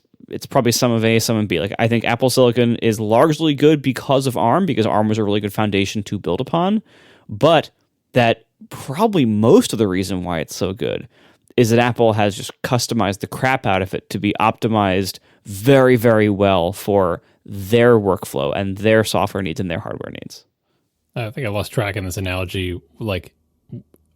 probably some of A, some of B. Like I think Apple Silicon is largely good because of ARM, because ARM was a really good foundation to build upon, but that probably most of the reason why it's so good is that Apple has just customized the crap out of it to be optimized very, very well for their workflow and their software needs and their hardware needs. I think I lost track in this analogy. Like,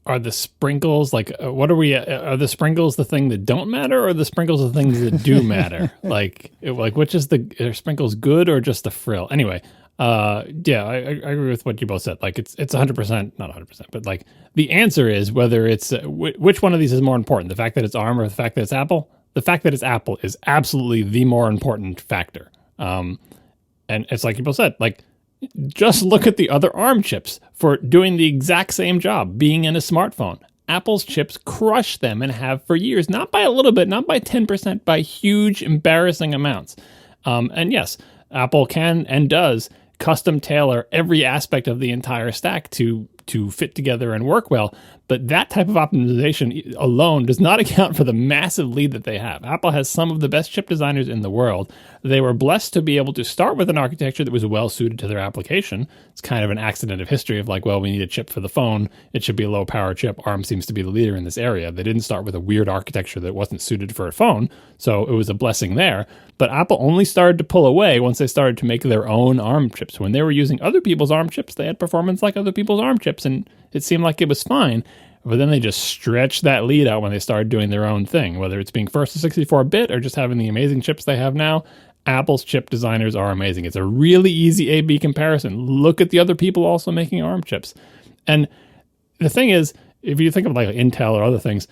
are the sprinkles, what are we, are the sprinkles the thing that don't matter, or are the sprinkles the things that do matter? like which is are sprinkles good or just the frill? Anyway, yeah, I agree with what you both said. Like it's 100%, not 100%, but like the answer is whether it's which one of these is more important, the fact that it's ARM or the fact that it's Apple. The fact that it's Apple is absolutely the more important factor. And it's like you both said, like just look at the other ARM chips for doing the exact same job, being in a smartphone. Apple's chips crush them and have for years, not by a little bit, not by 10%, by huge, embarrassing amounts. And yes, Apple can and does custom tailor every aspect of the entire stack to fit together and work well. But that type of optimization alone does not account for the massive lead that they have. Apple has some of the best chip designers in the world. They were blessed to be able to start with an architecture that was well suited to their application. It's kind of an accident of history of like, well, we need a chip for the phone. It should be a low power chip. ARM seems to be the leader in this area. They didn't start with a weird architecture that wasn't suited for a phone. So it was a blessing there. But Apple only started to pull away once they started to make their own ARM chips. When they were using other people's ARM chips, they had performance like other people's ARM chips, and it seemed like it was fine. But then they just stretched that lead out when they started doing their own thing, whether it's being first to 64-bit or just having the amazing chips they have now. Apple's chip designers are amazing. It's a really easy A-B comparison. Look at the other people also making ARM chips. And the thing is, if you think of like Intel or other things,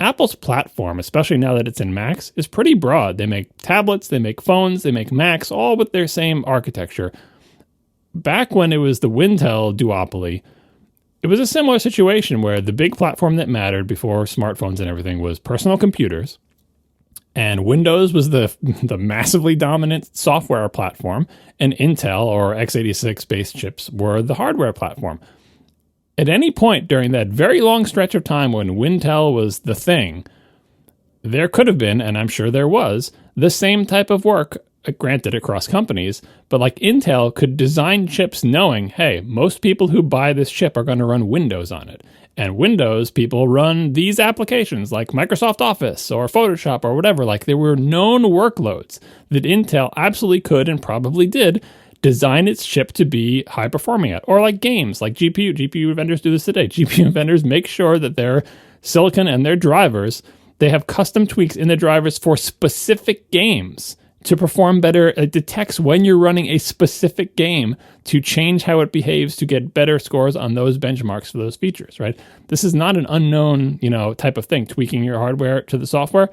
Apple's platform, especially now that it's in Macs, is pretty broad. They make tablets, they make phones, they make Macs, all with their same architecture. Back when it was the Wintel duopoly, it was a similar situation where the big platform that mattered before smartphones and everything was personal computers. And Windows was the massively dominant software platform, and Intel or x86 based chips were the hardware platform. At any point during that very long stretch of time when Wintel was the thing, there could have been, and I'm sure there was, the same type of work, granted across companies, but like Intel could design chips knowing, hey, most people who buy this chip are going to run Windows on it. And Windows people run these applications like Microsoft Office or Photoshop or whatever. Like there were known workloads that Intel absolutely could and probably did design its chip to be high performing at. Or like games, like GPU vendors do this today. GPU vendors make sure that their silicon and their drivers, they have custom tweaks in the drivers for specific games to perform better. It detects when you're running a specific game to change how it behaves to get better scores on those benchmarks for those features, right? This is not an unknown, type of thing, tweaking your hardware to the software.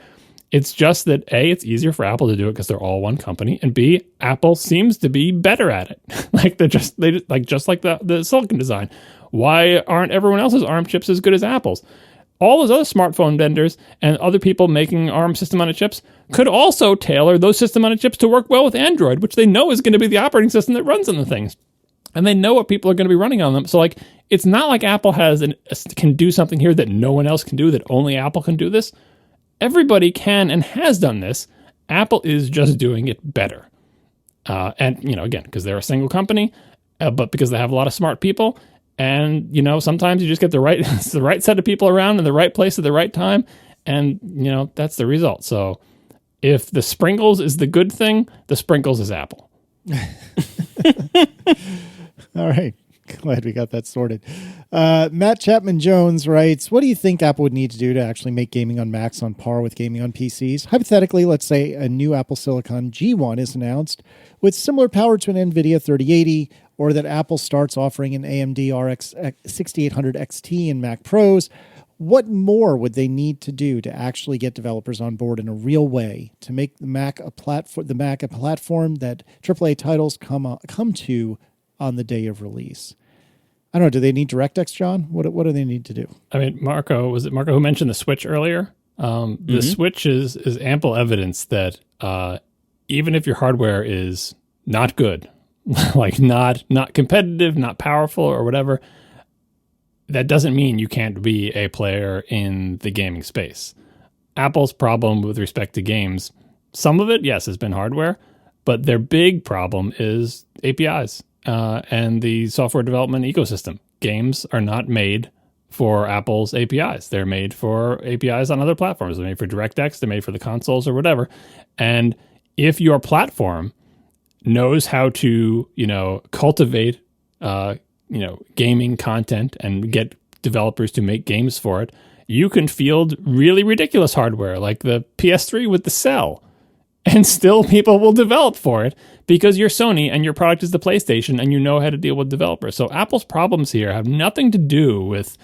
It's just that A, it's easier for Apple to do it because they're all one company, and B, Apple seems to be better at it. like just like the silicon design. Why aren't everyone else's ARM chips as good as Apple's? All those other smartphone vendors and other people making ARM system-on-a chips could also tailor those system-on-a chips to work well with Android, which they know is going to be the operating system that runs on the things. And they know what people are going to be running on them. So, it's not like Apple can do something here that no one else can do, that only Apple can do this. Everybody can and has done this. Apple is just doing it better. And, again, because they're a single company, but because they have a lot of smart people. And, sometimes you just get the right set of people around in the right place at the right time. And, that's the result. So if the sprinkles is the good thing, the sprinkles is Apple. All right. Glad we got that sorted. Matt Chapman Jones writes, what do you think Apple would need to do to actually make gaming on Macs on par with gaming on PCs? Hypothetically, let's say a new Apple Silicon G1 is announced with similar power to an NVIDIA 3080, or that Apple starts offering an AMD RX 6800 XT in Mac Pros. What more would they need to do to actually get developers on board in a real way to make the Mac a platform that AAA titles come to on the day of release? I don't know. Do they need DirectX, John? What do they need to do? I mean, was it Marco who mentioned the Switch earlier? The Switch is ample evidence that even if your hardware is not good, like not competitive, not powerful or whatever, that doesn't mean you can't be a player in the gaming space. Apple's problem with respect to games, some of it, yes, has been hardware, but their big problem is APIs and the software development ecosystem. Games are not made for Apple's APIs. They're made for APIs on other platforms. They're made for DirectX, they're made for the consoles or whatever. And if your platform knows how to, cultivate, gaming content and get developers to make games for it, you can field really ridiculous hardware like the PS3 with the cell, and still people will develop for it because you're Sony and your product is the PlayStation and you know how to deal with developers. So Apple's problems here have nothing to do with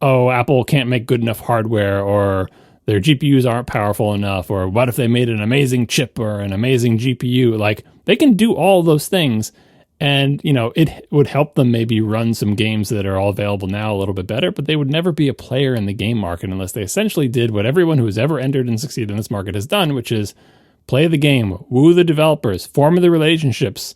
Apple can't make good enough hardware, or their GPUs aren't powerful enough, or what if they made an amazing chip or an amazing GPU? They can do all those things, and, it would help them maybe run some games that are all available now a little bit better, but they would never be a player in the game market unless they essentially did what everyone who has ever entered and succeeded in this market has done, which is play the game, woo the developers, form the relationships,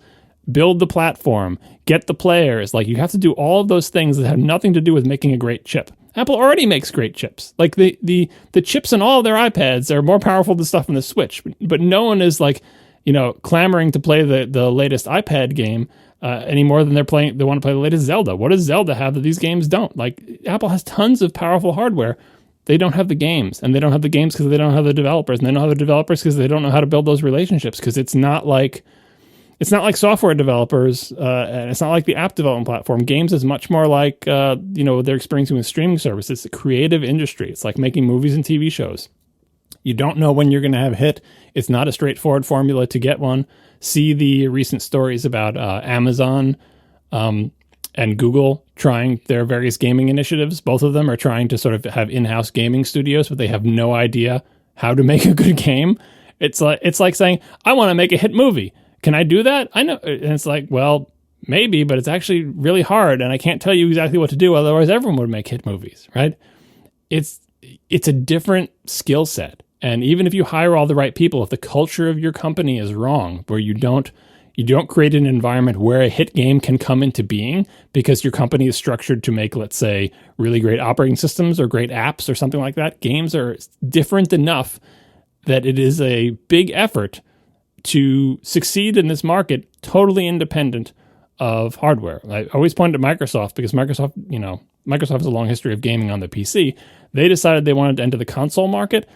build the platform, get the players. You have to do all of those things that have nothing to do with making a great chip. Apple already makes great chips. The chips in all of their iPads are more powerful than stuff in the Switch, but no one is clamoring to play the latest iPad game any more than they want to play the latest Zelda. What does Zelda have that these games don't? Apple has tons of powerful hardware. They don't have the games, and they don't have the games because they don't have the developers, and they don't have the developers because they don't know how to build those relationships, because it's not like software developers, and it's not like the app development platform. Games is much more like, they're experiencing with streaming services. It's a creative industry. It's like making movies and TV shows. You don't know when you're going to have a hit. It's not a straightforward formula to get one. See the recent stories about Amazon and Google trying their various gaming initiatives. Both of them are trying to sort of have in-house gaming studios, but they have no idea how to make a good game. It's like saying, I want to make a hit movie. Can I do that? I know. And it's well, maybe, but it's actually really hard, and I can't tell you exactly what to do. Otherwise, everyone would make hit movies, right? It's a different skill set. And even if you hire all the right people, if the culture of your company is wrong, where you don't create an environment where a hit game can come into being because your company is structured to make, let's say, really great operating systems or great apps or something like that. Games are different enough that it is a big effort to succeed in this market, totally independent of hardware. I always point to Microsoft because Microsoft has a long history of gaming on the PC. They decided they wanted to enter the console market.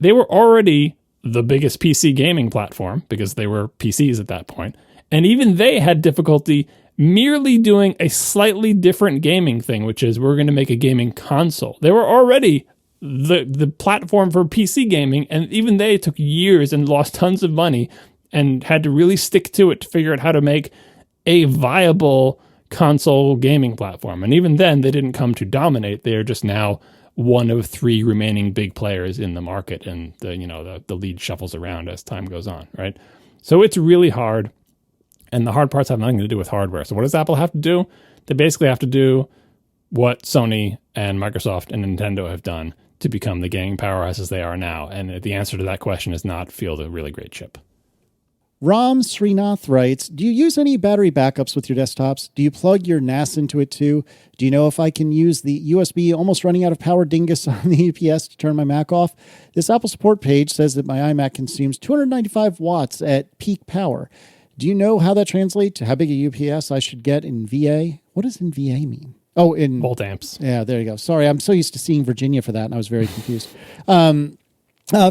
They were already the biggest PC gaming platform because they were PCs at that point. And even they had difficulty merely doing a slightly different gaming thing, which is we're going to make a gaming console. They were already the platform for PC gaming, and even they took years and lost tons of money and had to really stick to it to figure out how to make a viable console gaming platform. And even then, they didn't come to dominate. They are just now one of 3 remaining big players in the market, and the lead shuffles around as time goes on, right? So it's really hard, and the hard parts have nothing to do with hardware. So what does Apple have to do? They basically have to do what Sony and Microsoft and Nintendo have done to become the gaming powerhouses they are now. And the answer to that question is not field a really great chip. Ram Srinath writes, do you use any battery backups with your desktops? Do you plug your NAS into it too? Do you know if I can use the USB almost running out of power dingus on the UPS to turn my Mac off? This Apple support page says that my iMac consumes 295 watts at peak power. Do you know how that translates to how big a UPS I should get in VA? What does in VA mean? Oh, in volt amps. Yeah, there you go. Sorry, I'm so used to seeing Virginia for that, and I was very confused.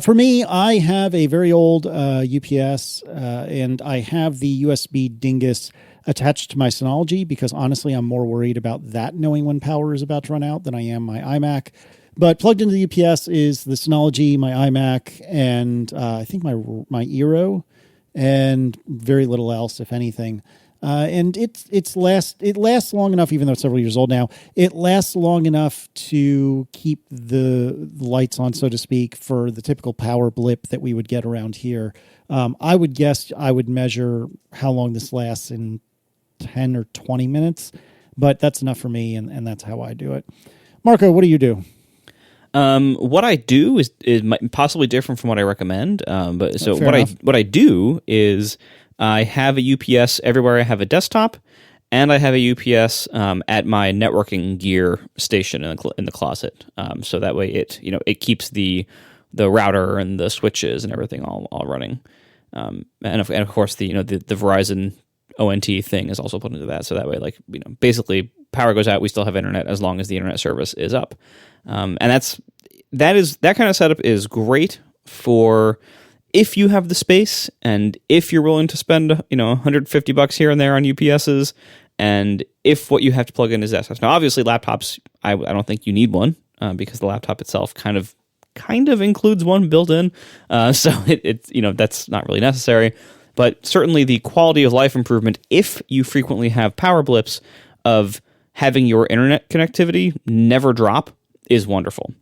For me, I have a very old UPS, and I have the USB dingus attached to my Synology because honestly, I'm more worried about that knowing when power is about to run out than I am my iMac. But plugged into the UPS is the Synology, my iMac, and I think my Eero, and very little else, if anything. And it lasts long enough, even though it's several years old now. It lasts long enough to keep the lights on, so to speak, for the typical power blip that we would get around here. I would guess I would measure how long this lasts in 10 or 20 minutes, but that's enough for me, and that's how I do it. Marco, what do you do? What I do is possibly different from what I recommend. But so what I do is I have a UPS everywhere. I have a desktop, and I have a UPS at my networking gear station in the closet. So that way it keeps the router and the switches and everything all running. And of course the Verizon ONT thing is also put into that. So that way basically power goes out, we still have internet as long as the internet service is up. And that kind of setup is great for if you have the space and if you're willing to spend $150 here and there on UPSs, and if what you have to plug in is desktops. Now, obviously, laptops, I don't think you need one because the laptop itself kind of includes one built in, so it's that's not really necessary. But certainly, the quality of life improvement if you frequently have power blips of having your internet connectivity never drop is wonderful.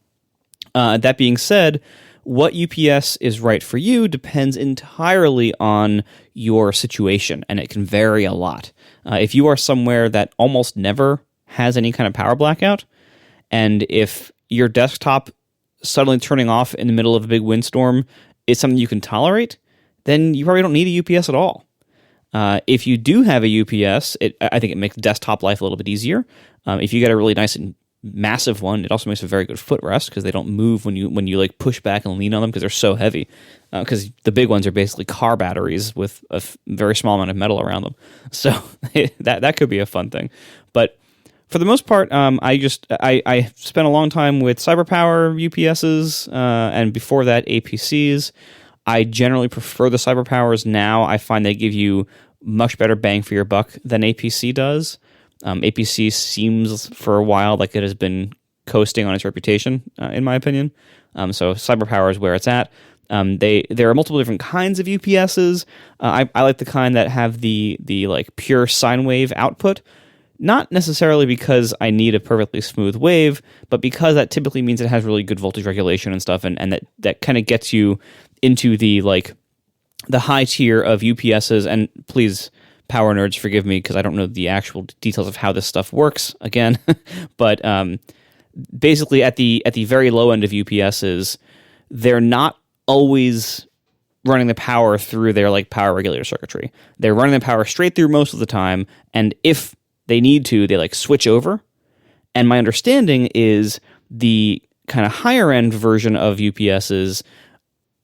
That being said, what UPS is right for you depends entirely on your situation, and it can vary a lot. If you are somewhere that almost never has any kind of power blackout, and if your desktop suddenly turning off in the middle of a big windstorm is something you can tolerate, then you probably don't need a UPS at all. If you do have a UPS, I think it makes desktop life a little bit easier. If you get a really nice and massive one, it also makes a very good footrest because they don't move when you push back and lean on them because they're so heavy. Because the big ones are basically car batteries with a very small amount of metal around them. So that could be a fun thing. But for the most part, I spent a long time with CyberPower UPSs, and before that APCs. I generally prefer the CyberPowers now. I find they give you much better bang for your buck than APC does. APC seems for a while like it has been coasting on its reputation, in my opinion. So CyberPower is where it's at. There are multiple different kinds of UPSs. I like the kind that have the pure sine wave output. Not necessarily because I need a perfectly smooth wave, but because that typically means it has really good voltage regulation and stuff, and that kind of gets you into the high tier of UPSs. And please, power nerds, forgive me because I don't know the actual details of how this stuff works again. But basically, at the very low end of UPSs, they're not always running the power through their like power regulator circuitry. They're running the power straight through most of the time, and if they need to, they like switch over. And my understanding is the kind of higher end version of UPSs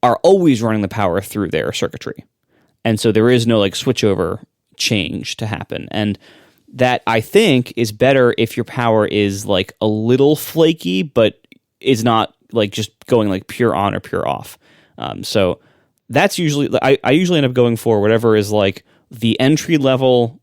are always running the power through their circuitry. And so there is no like switchover change to happen. And that, I think, is better if your power is like a little flaky, but is not like just going like pure on or pure off. So that's usually, I usually end up going for whatever is like the entry level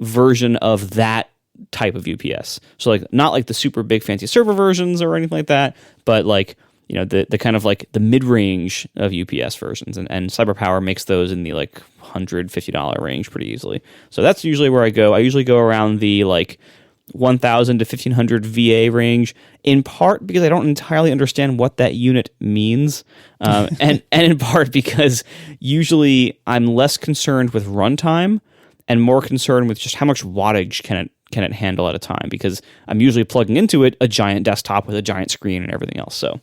version of that type of UPS. So like not like the super big fancy server versions or anything like that, but like, you know, the kind of like the mid-range of UPS versions, and CyberPower makes those in the like $150 range pretty easily. So that's usually where I go. I usually go around the like 1,000 to 1,500 VA range, in part because I don't entirely understand what that unit means, and in part because usually I'm less concerned with runtime and more concerned with just how much wattage can it handle at a time, because I'm usually plugging into it a giant desktop with a giant screen and everything else. So,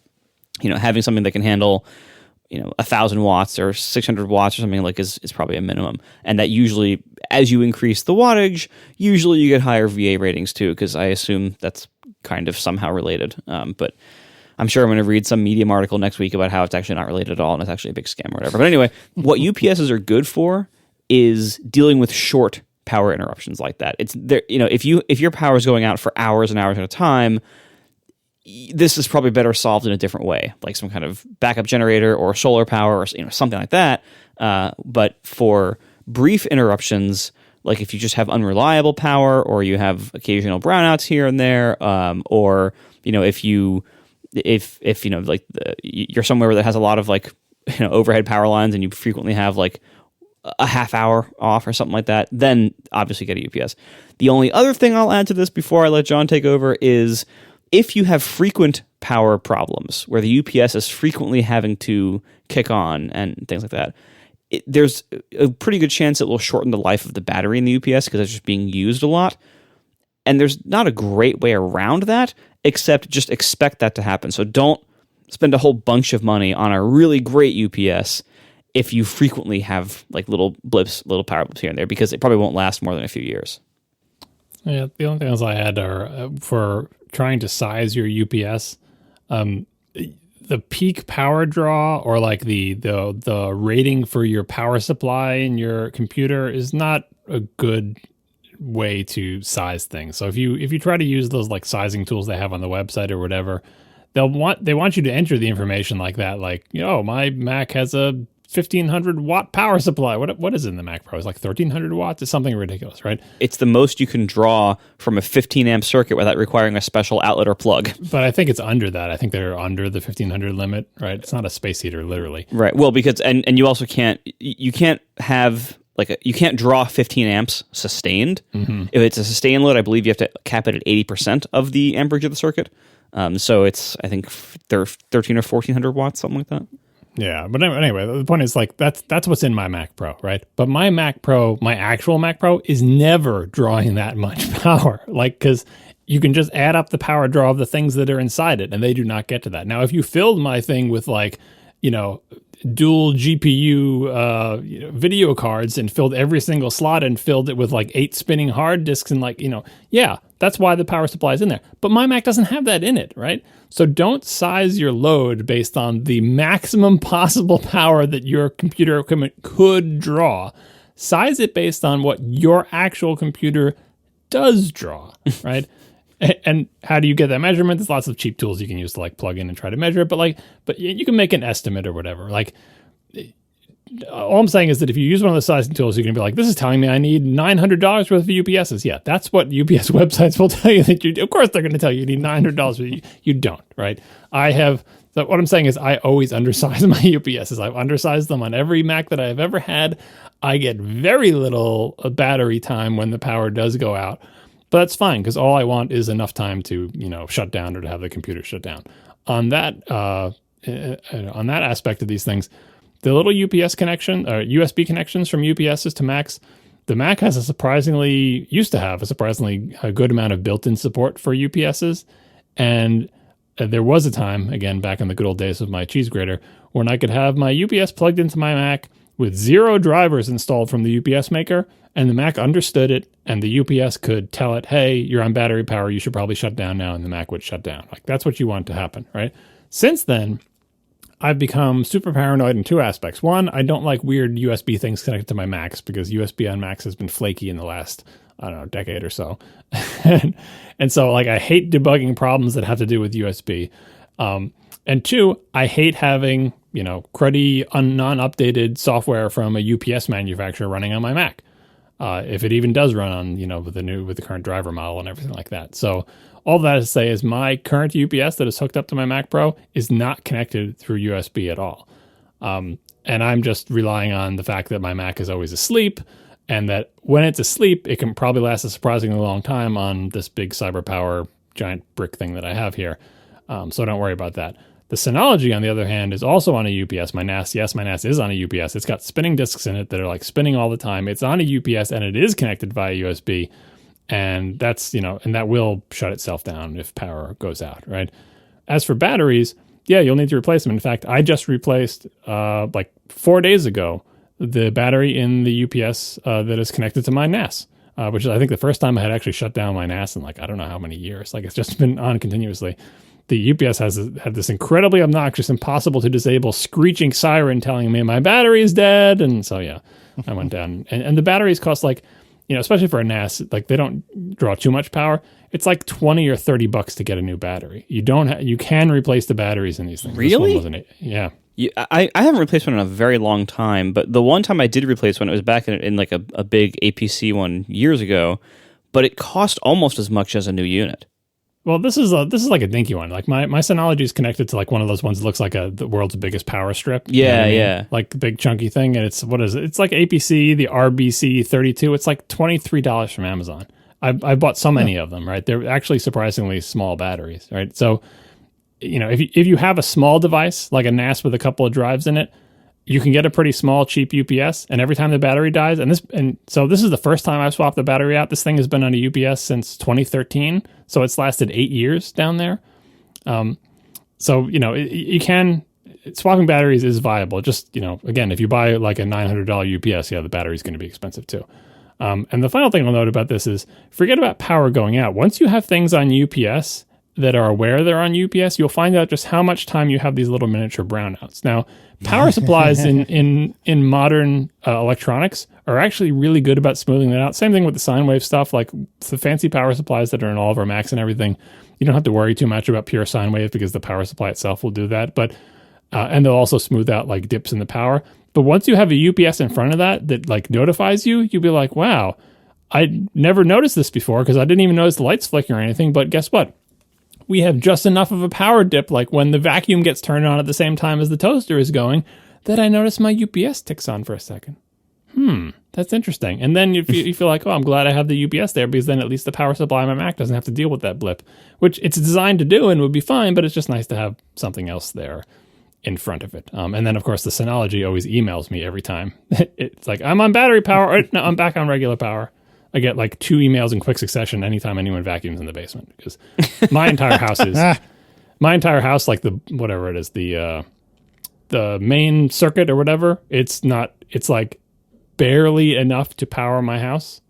you know, having something that can handle, you know, 1,000 watts or 600 watts or something like is probably a minimum. And that usually, as you increase the wattage, usually you get higher VA ratings too, because I assume that's kind of somehow related. But I'm sure I'm going to read some Medium article next week about how it's actually not related at all and it's actually a big scam or whatever. But anyway, what UPSs are good for is dealing with short power interruptions like that. It's there, you know, if your power is going out for hours and hours at a time, this is probably better solved in a different way, like some kind of backup generator or solar power or, you know, something like that. But for brief interruptions, like if you just have unreliable power or you have occasional brownouts here and there, or, you know, if you know, like you're somewhere that has a lot of like, you know, overhead power lines and you frequently have like a half hour off or something like that, then obviously get a UPS. The only other thing I'll add to this before I let John take over is if you have frequent power problems where the UPS is frequently having to kick on and things like that, there's a pretty good chance it will shorten the life of the battery in the UPS because it's just being used a lot. And there's not a great way around that, except just expect that to happen. So don't spend a whole bunch of money on a really great UPS if you frequently have like little blips, little power blips here and there, because it probably won't last more than a few years. Yeah, the only things I had are for trying to size your UPS, the peak power draw or like the rating for your power supply in your computer is not a good way to size things. So if you try to use those like sizing tools they have on the website or whatever, they want you to enter the information like that, like, you know, my Mac has a 1,500 watt power supply. What is it in the Mac Pro? It's like 1,300 watts. It's something ridiculous, right? It's the most you can draw from a 15 amp circuit without requiring a special outlet or plug. But I think it's under that. I think they're under the 1,500 limit, right? It's not a space heater, literally. Right. Well, because and you also can't have like you can't draw 15 amps sustained. Mm-hmm. If it's a sustained load, I believe you have to cap it at 80% of the amperage of the circuit. So it's, I think, 13 or 1,400 watts, something like that. Yeah, but anyway, the point is like that's what's in my Mac Pro, right? But my Mac Pro, my actual Mac Pro, is never drawing that much power, like, because you can just add up the power draw of the things that are inside it, and they do not get to that. Now, if you filled my thing with like, you know, dual GPU video cards and filled every single slot and filled it with like 8 spinning hard disks and like, you know, yeah, that's why the power supply is in there. But my Mac doesn't have that in it, right? So don't size your load based on the maximum possible power that your computer equipment could draw. Size it based on what your actual computer does draw, right? And how do you get that measurement? There's lots of cheap tools you can use to like plug in and try to measure it, but you can make an estimate or whatever. Like, all I'm saying is that if you use one of the sizing tools, you're going to be like, this is telling me I need $900 worth of UPSs. Yeah, that's what UPS websites will tell you that you do. Of course, they're going to tell you need $900. You don't, right? So what I'm saying is I always undersize my UPSs. I've undersized them on every Mac that I've ever had. I get very little battery time when the power does go out. But that's fine, because all I want is enough time to, you know, shut down or to have the computer shut down. On that aspect of these things, the little UPS connection or USB connections from UPSs to Macs, the Mac has used to have a surprisingly good amount of built-in support for UPSs, and there was a time, again, back in the good old days of my cheese grater, when I could have my UPS plugged into my Mac with 0 drivers installed from the UPS maker, and the Mac understood it, and the UPS could tell it, hey, you're on battery power, you should probably shut down now, and the Mac would shut down. Like, that's what you want to happen, right? Since then, I've become super paranoid in 2 aspects. One, I don't like weird USB things connected to my Macs, because USB on Macs has been flaky in the last, I don't know, decade or so. and so, like, I hate debugging problems that have to do with USB. And 2, I hate having, cruddy, non-updated software from a UPS manufacturer running on my Mac. If it even does run on, with the current driver model and everything like that. So all that to say is my current UPS that is hooked up to my Mac Pro is not connected through USB at all. And I'm just relying on the fact that my Mac is always asleep, and that when it's asleep, it can probably last a surprisingly long time on this big CyberPower giant brick thing that I have here. So don't worry about that. The Synology, on the other hand, is also on a UPS. My NAS is on a UPS. It's got spinning disks in it that are like spinning all the time. It's on a UPS, and it is connected via USB. And that's, and that will shut itself down if power goes out, right? As for batteries, yeah, you'll need to replace them. In fact, I just replaced, 4 days ago, the battery in the UPS that is connected to my NAS, which is, I think, the first time I had actually shut down my NAS in, I don't know how many years. It's just been on continuously. The UPS had this incredibly obnoxious, impossible to disable screeching siren telling me my battery is dead. And so, yeah, I went down. And the batteries cost especially for a NAS, they don't draw too much power. It's like $20 or $30 to get a new battery. You can replace the batteries in these things. Really? This one wasn't it. Yeah. I haven't replaced one in a very long time, but the one time I did replace one, it was back in a big APC one years ago, but it cost almost as much as a new unit. Well, this is like a dinky one. Like my Synology is connected to one of those ones that looks like the world's biggest power strip. Yeah, yeah. Like the big chunky thing. And what is it? It's like APC, the RBC32. It's like $23 from Amazon. I bought so many of them, right? They're actually surprisingly small batteries, right? So, if you have a small device, like a NAS with a couple of drives in it, you can get a pretty small, cheap UPS, and every time the battery dies, so this is the first time I've swapped the battery out. This thing has been on a UPS since 2013, so it's lasted 8 years down there. You can, swapping batteries is viable. Just, again, if you buy like a $900 UPS, yeah, the battery's going to be expensive too. And the final thing I'll note about this is, forget about power going out. Once you have things on UPS that are aware they're on UPS, you'll find out just how much time you have these little miniature brownouts. Now, power supplies in modern electronics are actually really good about smoothing that out. Same thing with the sine wave stuff, like the fancy power supplies that are in all of our Macs and everything. You don't have to worry too much about pure sine wave because the power supply itself will do that. But and they'll also smooth out like dips in the power. But once you have a UPS in front of that notifies you, you'll be like, wow, I never noticed this before because I didn't even notice the lights flickering or anything. But guess what? We have just enough of a power dip, like when the vacuum gets turned on at the same time as the toaster is going, that I notice my UPS ticks on for a second. That's interesting. And then you feel like, oh, I'm glad I have the UPS there, because then at least the power supply on my Mac doesn't have to deal with that blip, which it's designed to do and would be fine, but it's just nice to have something else there in front of it. And then, of course, the Synology always emails me every time. It's like, I'm on battery power. No, I'm back on regular power. I get like 2 emails in quick succession anytime anyone vacuums in the basement, because my entire house like whatever it is, the main circuit or whatever, it's like barely enough to power my house.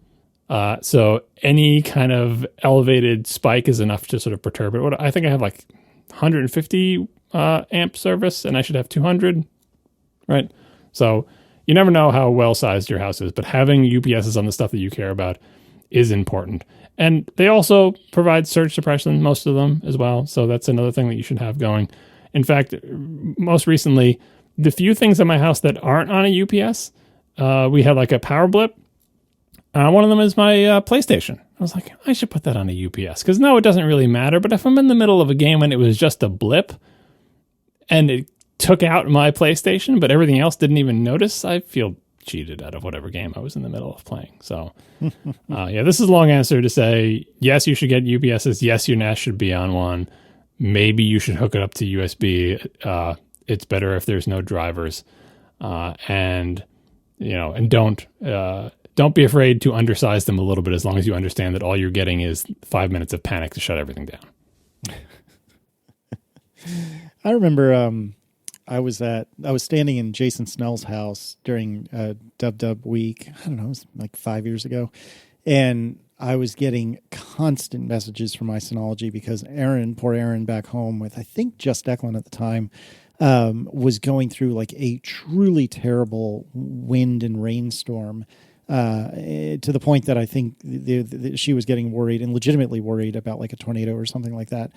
So any kind of elevated spike is enough to sort of perturb it. I think I have like 150 amp service, and I should have 200, right? So you never know how well-sized your house is, but having UPSs on the stuff that you care about is important. And they also provide surge suppression, most of them as well. So that's another thing that you should have going. In fact, most recently, the few things in my house that aren't on a UPS, we had like a power blip. One of them is my PlayStation. I was like, I should put that on a UPS, because no, it doesn't really matter. But if I'm in the middle of a game and it was just a blip and it took out my PlayStation, but everything else didn't even notice, I feel cheated out of whatever game I was in the middle of playing. So, this is a long answer to say, yes, you should get UPSs. Yes, your NAS should be on one. Maybe you should hook it up to USB. It's better if there's no drivers. And don't be afraid to undersize them a little bit, as long as you understand that all you're getting is 5 minutes of panic to shut everything down. I remember I was standing in Jason Snell's house during Dub Week. I don't know, it was like 5 years ago, and I was getting constant messages from my Synology because poor Aaron back home with, I think, just Declan at the time, was going through like a truly terrible wind and rainstorm, to the point that I think she was getting worried and legitimately worried about like a tornado or something like that.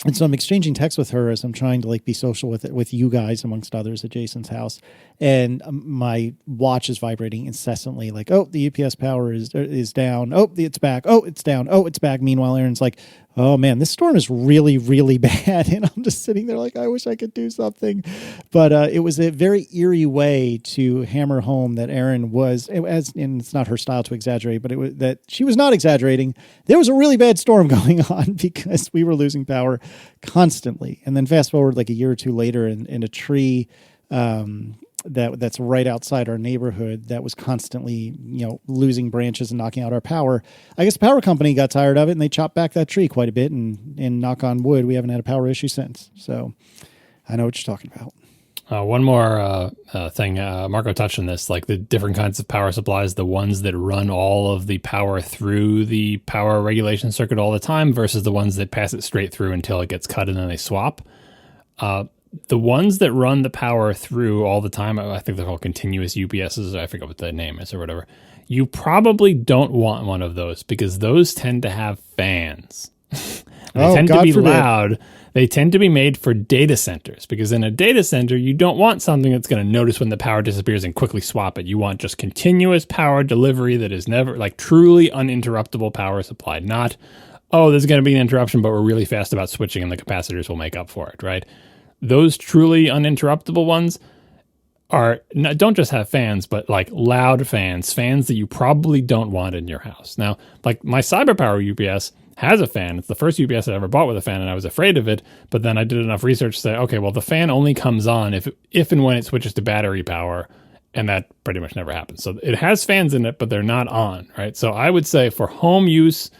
And so I'm exchanging texts with her as I'm trying to like be social with you guys amongst others at Jason's house, and my watch is vibrating incessantly. Like, oh, the UPS power is down. Oh, it's back. Oh, it's down. Oh, it's back. Meanwhile, Aaron's like, oh man, this storm is really, really bad, and I'm just sitting there like, I wish I could do something. But it was a very eerie way to hammer home that Aaron was, and it's not her style to exaggerate, but it was that she was not exaggerating. There was a really bad storm going on because we were losing power constantly. And then fast forward like a year or two later, in a tree that's right outside our neighborhood that was constantly, losing branches and knocking out our power. I guess the power company got tired of it and they chopped back that tree quite a bit, and knock on wood, we haven't had a power issue since. So I know what you're talking about. One more thing, Marco touched on this, like the different kinds of power supplies, the ones that run all of the power through the power regulation circuit all the time versus the ones that pass it straight through until it gets cut and then they swap. The ones that run the power through all the time, I think they're called continuous UPSs. I forget what the name is or whatever. You probably don't want one of those because those tend to have fans. They tend to be loud. They tend to be made for data centers because in a data center, you don't want something that's going to notice when the power disappears and quickly swap it. You want just continuous power delivery that is never, like, truly uninterruptible power supply. Not, oh, there's going to be an interruption, but we're really fast about switching and the capacitors will make up for it, right? Those truly uninterruptible ones don't just have fans, but like loud fans that you probably don't want in your house. Now, like my CyberPower UPS has a fan. It's the first UPS I ever bought with a fan, and I was afraid of it. But then I did enough research to say, okay, well, the fan only comes on if and when it switches to battery power, and that pretty much never happens. So it has fans in it, but they're not on, right? So I would say for home use,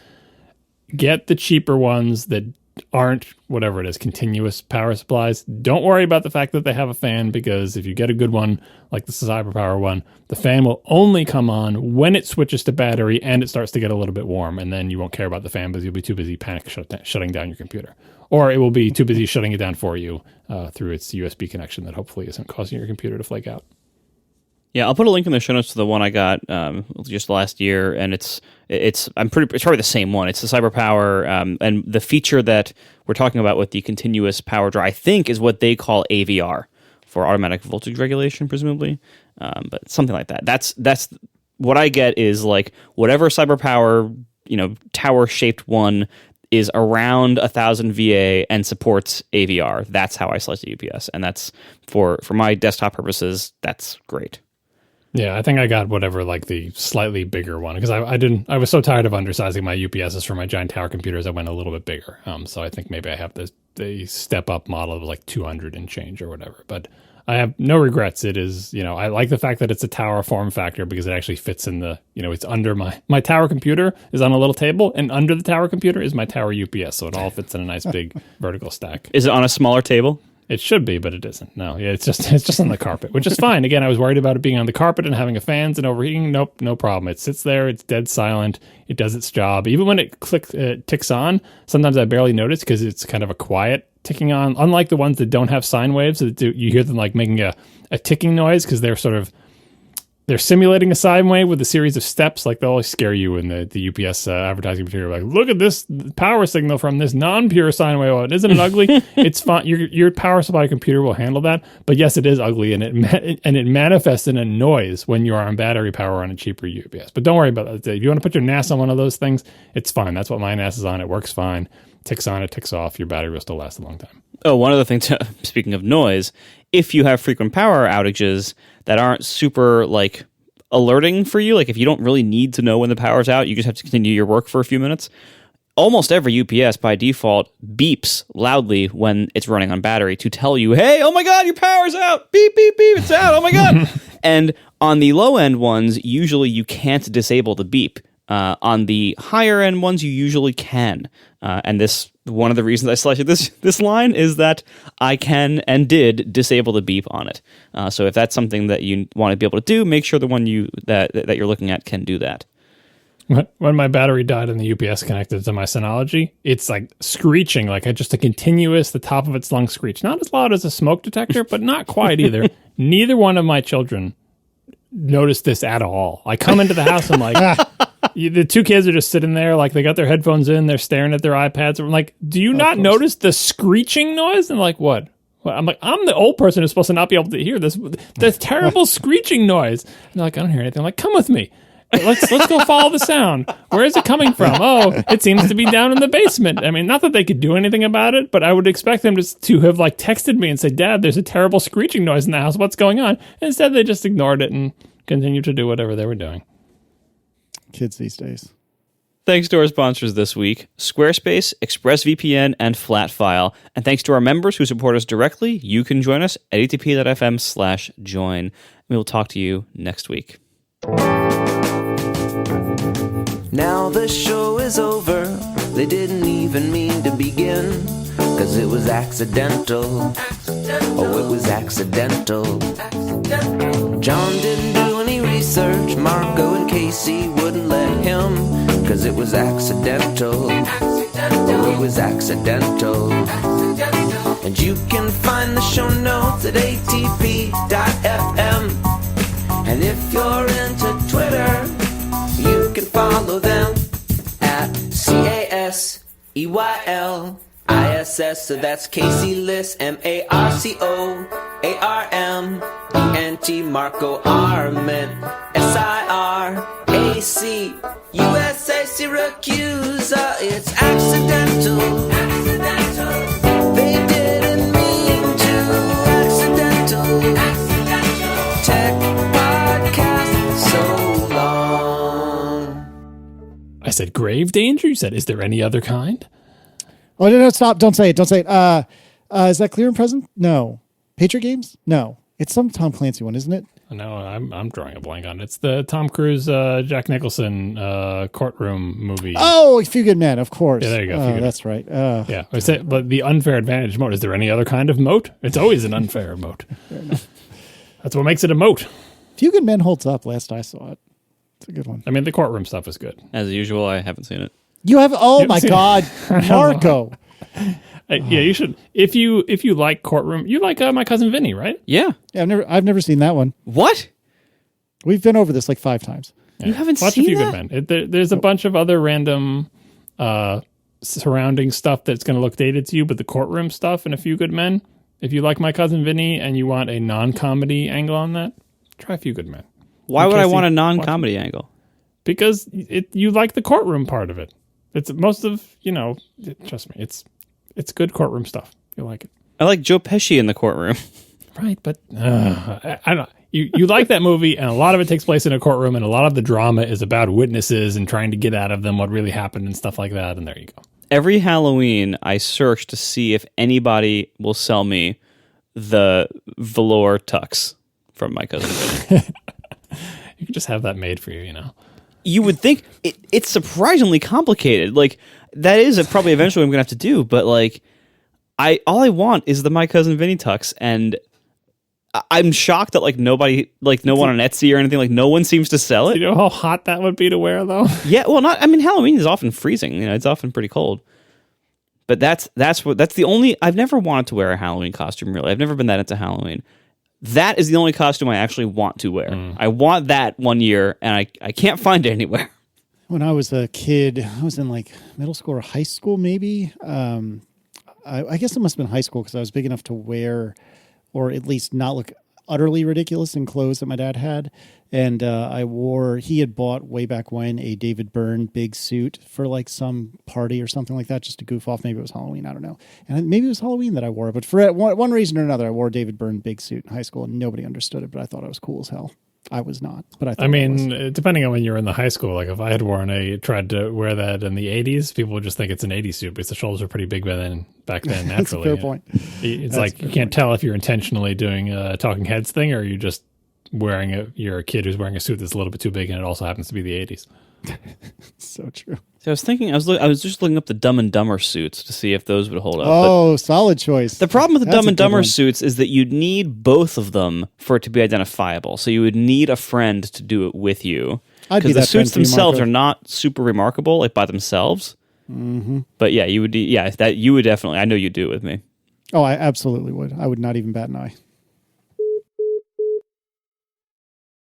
get the cheaper ones that aren't whatever it is, continuous power supplies. Don't worry about the fact that they have a fan, because if you get a good one like the CyberPower one, the fan will only come on when it switches to battery and it starts to get a little bit warm, and then you won't care about the fan because you'll be too busy shutting down your computer, or it will be too busy shutting it down for you through its USB connection that hopefully isn't causing your computer to flake out. Yeah, I'll put a link in the show notes to the one I got just last year, and it's probably the same one. It's the CyberPower, and the feature that we're talking about with the continuous power draw, I think, is what they call AVR, for automatic voltage regulation, presumably, but something like that. That's what I get is like whatever CyberPower tower shaped one is around 1,000 VA and supports AVR. That's how I slice the UPS, and that's for my desktop purposes. That's great. Yeah, I think I got whatever, like the slightly bigger one, because I was so tired of undersizing my UPSs for my giant tower computers, I went a little bit bigger. So I think maybe I have the step up model of like 200 and change or whatever. But I have no regrets. It is, I like the fact that it's a tower form factor because it actually fits in the, it's under my tower computer is on a little table, and under the tower computer is my tower UPS. So it all fits in a nice big vertical stack. Is it on a smaller table? It should be, but it isn't. No, yeah, it's just on the carpet, which is fine. Again, I was worried about it being on the carpet and having fans and overheating. Nope, no problem. It sits there. It's dead silent. It does its job. Even when it ticks on, sometimes I barely notice because it's kind of a quiet ticking on. Unlike the ones that don't have sine waves, you hear them like making a ticking noise because they're simulating a sine wave with a series of steps. Like they'll always scare you in the UPS advertising material. Like, look at this power signal from this non-pure sine wave. Oh, isn't it ugly? It's fine. Your power supply computer will handle that. But yes, it is ugly, and it manifests in a noise when you are on battery power on a cheaper UPS. But don't worry about that. If you want to put your NAS on one of those things, it's fine. That's what my NAS is on. It works fine. Ticks on, it ticks off. Your battery will still last a long time. Oh, one other thing, speaking of noise, if you have frequent power outages that aren't super, like, alerting for you, like if you don't really need to know when the power's out, you just have to continue your work for a few minutes, almost every UPS by default beeps loudly when it's running on battery to tell you, hey, oh my God, your power's out. Beep, beep, beep, it's out. Oh my God. And on the low end ones, usually you can't disable the beep. On the higher end ones, you usually can. And this One of the reasons I selected this line is that I can and did disable the beep on it. So if that's something that you want to be able to do, make sure the one that you're looking at can do that. When my battery died and the UPS connected to my Synology, it's like screeching, like just a continuous, the top of its lungs screech. Not as loud as a smoke detector, but not quite either. Neither one of my children noticed this at all. I come into the house, I'm like, the two kids are just sitting there, like they got their headphones in, they're staring at their iPads. I'm like, do you not notice the screeching noise? And like, what? I'm like, I'm the old person who's supposed to not be able to hear this terrible screeching noise. And they're like, I don't hear anything. I'm like, come with me. Let's go follow the sound. Where is it coming from? Oh, it seems to be down in the basement. I mean, not that they could do anything about it, but I would expect them to have like texted me and said, Dad, there's a terrible screeching noise in the house. What's going on? And instead, they just ignored it and continued to do whatever they were doing. Kids these days. Thanks to our sponsors this week, Squarespace, ExpressVPN, and Flatfile. And thanks to our members who support us directly, you can join us at atp.fm/join. We will talk to you next week. Now the show is over. They didn't even mean to begin, 'cause it was accidental. Oh, it was accidental. John didn't do any research. Marco and Casey wouldn't let him, 'cause it was accidental. Oh, it was accidental. And you can find the show notes at atp.fm. And if you're into Twitter, you can follow them at CASEYLISS. So that's Casey Liss, MARCOARMENT, Marco Arment, SIRAC, USA Syracuse. It's accidental. They didn't mean to. Accidental. Tech podcast so long. I said grave danger? You said, is there any other kind? Oh, no, stop. Don't say it. Don't say it. Is that Clear and Present? No. Patriot Games? No. It's some Tom Clancy one, isn't it? No, I'm drawing a blank on it. It's the Tom Cruise, Jack Nicholson courtroom movie. Oh, A Few Good Men, of course. Yeah, there you go. Oh, that's right. Yeah, but the unfair advantage moat. Is there any other kind of moat? It's always an unfair moat. That's what makes it a moat. Few Good Men holds up. Last I saw it, it's a good one. I mean, the courtroom stuff is good. As usual, I haven't seen it. You have? Oh my God, Marco. Yeah, you should. If you like courtroom, you like My Cousin Vinny, right? Yeah. Yeah, I've never seen that one. What? We've been over this like 5 times. Yeah. You haven't Watch seen A Few that? Good Men. There's a bunch of other random surrounding stuff that's going to look dated to you, but the courtroom stuff in A Few Good Men, if you like My Cousin Vinny and you want a non-comedy angle on that, try A Few Good Men. Why would I want a non-comedy angle? Because you like the courtroom part of it. It's most of, trust me, it's good courtroom stuff. You'll like it. I like Joe Pesci in the courtroom. Right, but I don't know. You like that movie, and a lot of it takes place in a courtroom, and a lot of the drama is about witnesses and trying to get out of them what really happened and stuff like that, and there you go. Every Halloween, I search to see if anybody will sell me the velour tux from My Cousin Vinny. You can just have that made for you, You would think it's surprisingly complicated. Like, that is probably eventually what I'm going to have to do, but like, all I want is the My Cousin Vinny tux, and I'm shocked that like nobody, like no one on Etsy or anything, like no one seems to sell it. You know how hot that would be to wear, though? Yeah, well, Halloween is often freezing. It's often pretty cold. But that's the only. I've never wanted to wear a Halloween costume. Really, I've never been that into Halloween. That is the only costume I actually want to wear. I want that one year, and I can't find it anywhere. When I was a kid, I was in like middle school or high school, maybe. I guess it must have been high school because I was big enough to wear, or at least not look utterly ridiculous in clothes that my dad had. And he had bought way back when a David Byrne big suit for like some party or something like that, just to goof off. Maybe it was Halloween, I don't know. And maybe it was Halloween that I wore it. But for one reason or another, I wore a David Byrne big suit in high school, and nobody understood it, but I thought I was cool as hell. I was not, but I thought depending on when you were in the high school, like if I had tried to wear that in the 80s, people would just think it's an 80s suit because the shoulders are pretty big back then naturally. That's a fair point. It's like you can't tell if you're intentionally doing a talking heads thing or you're just you're a kid who's wearing a suit that's a little bit too big and it also happens to be the 80s. So true. So I was thinking, I was just looking up the Dumb and Dumber suits to see if those would hold up. Oh, solid choice. The problem with the That's Dumb a and good Dumber one. suits is that you'd need both of them for it to be identifiable. So you would need a friend to do it with you. I'd be Because the that friend suits for you, themselves Marco. are not super remarkable, like by themselves. Mm-hmm. But yeah, you would definitely. I know you'd do it with me. Oh, I absolutely would. I would not even bat an eye.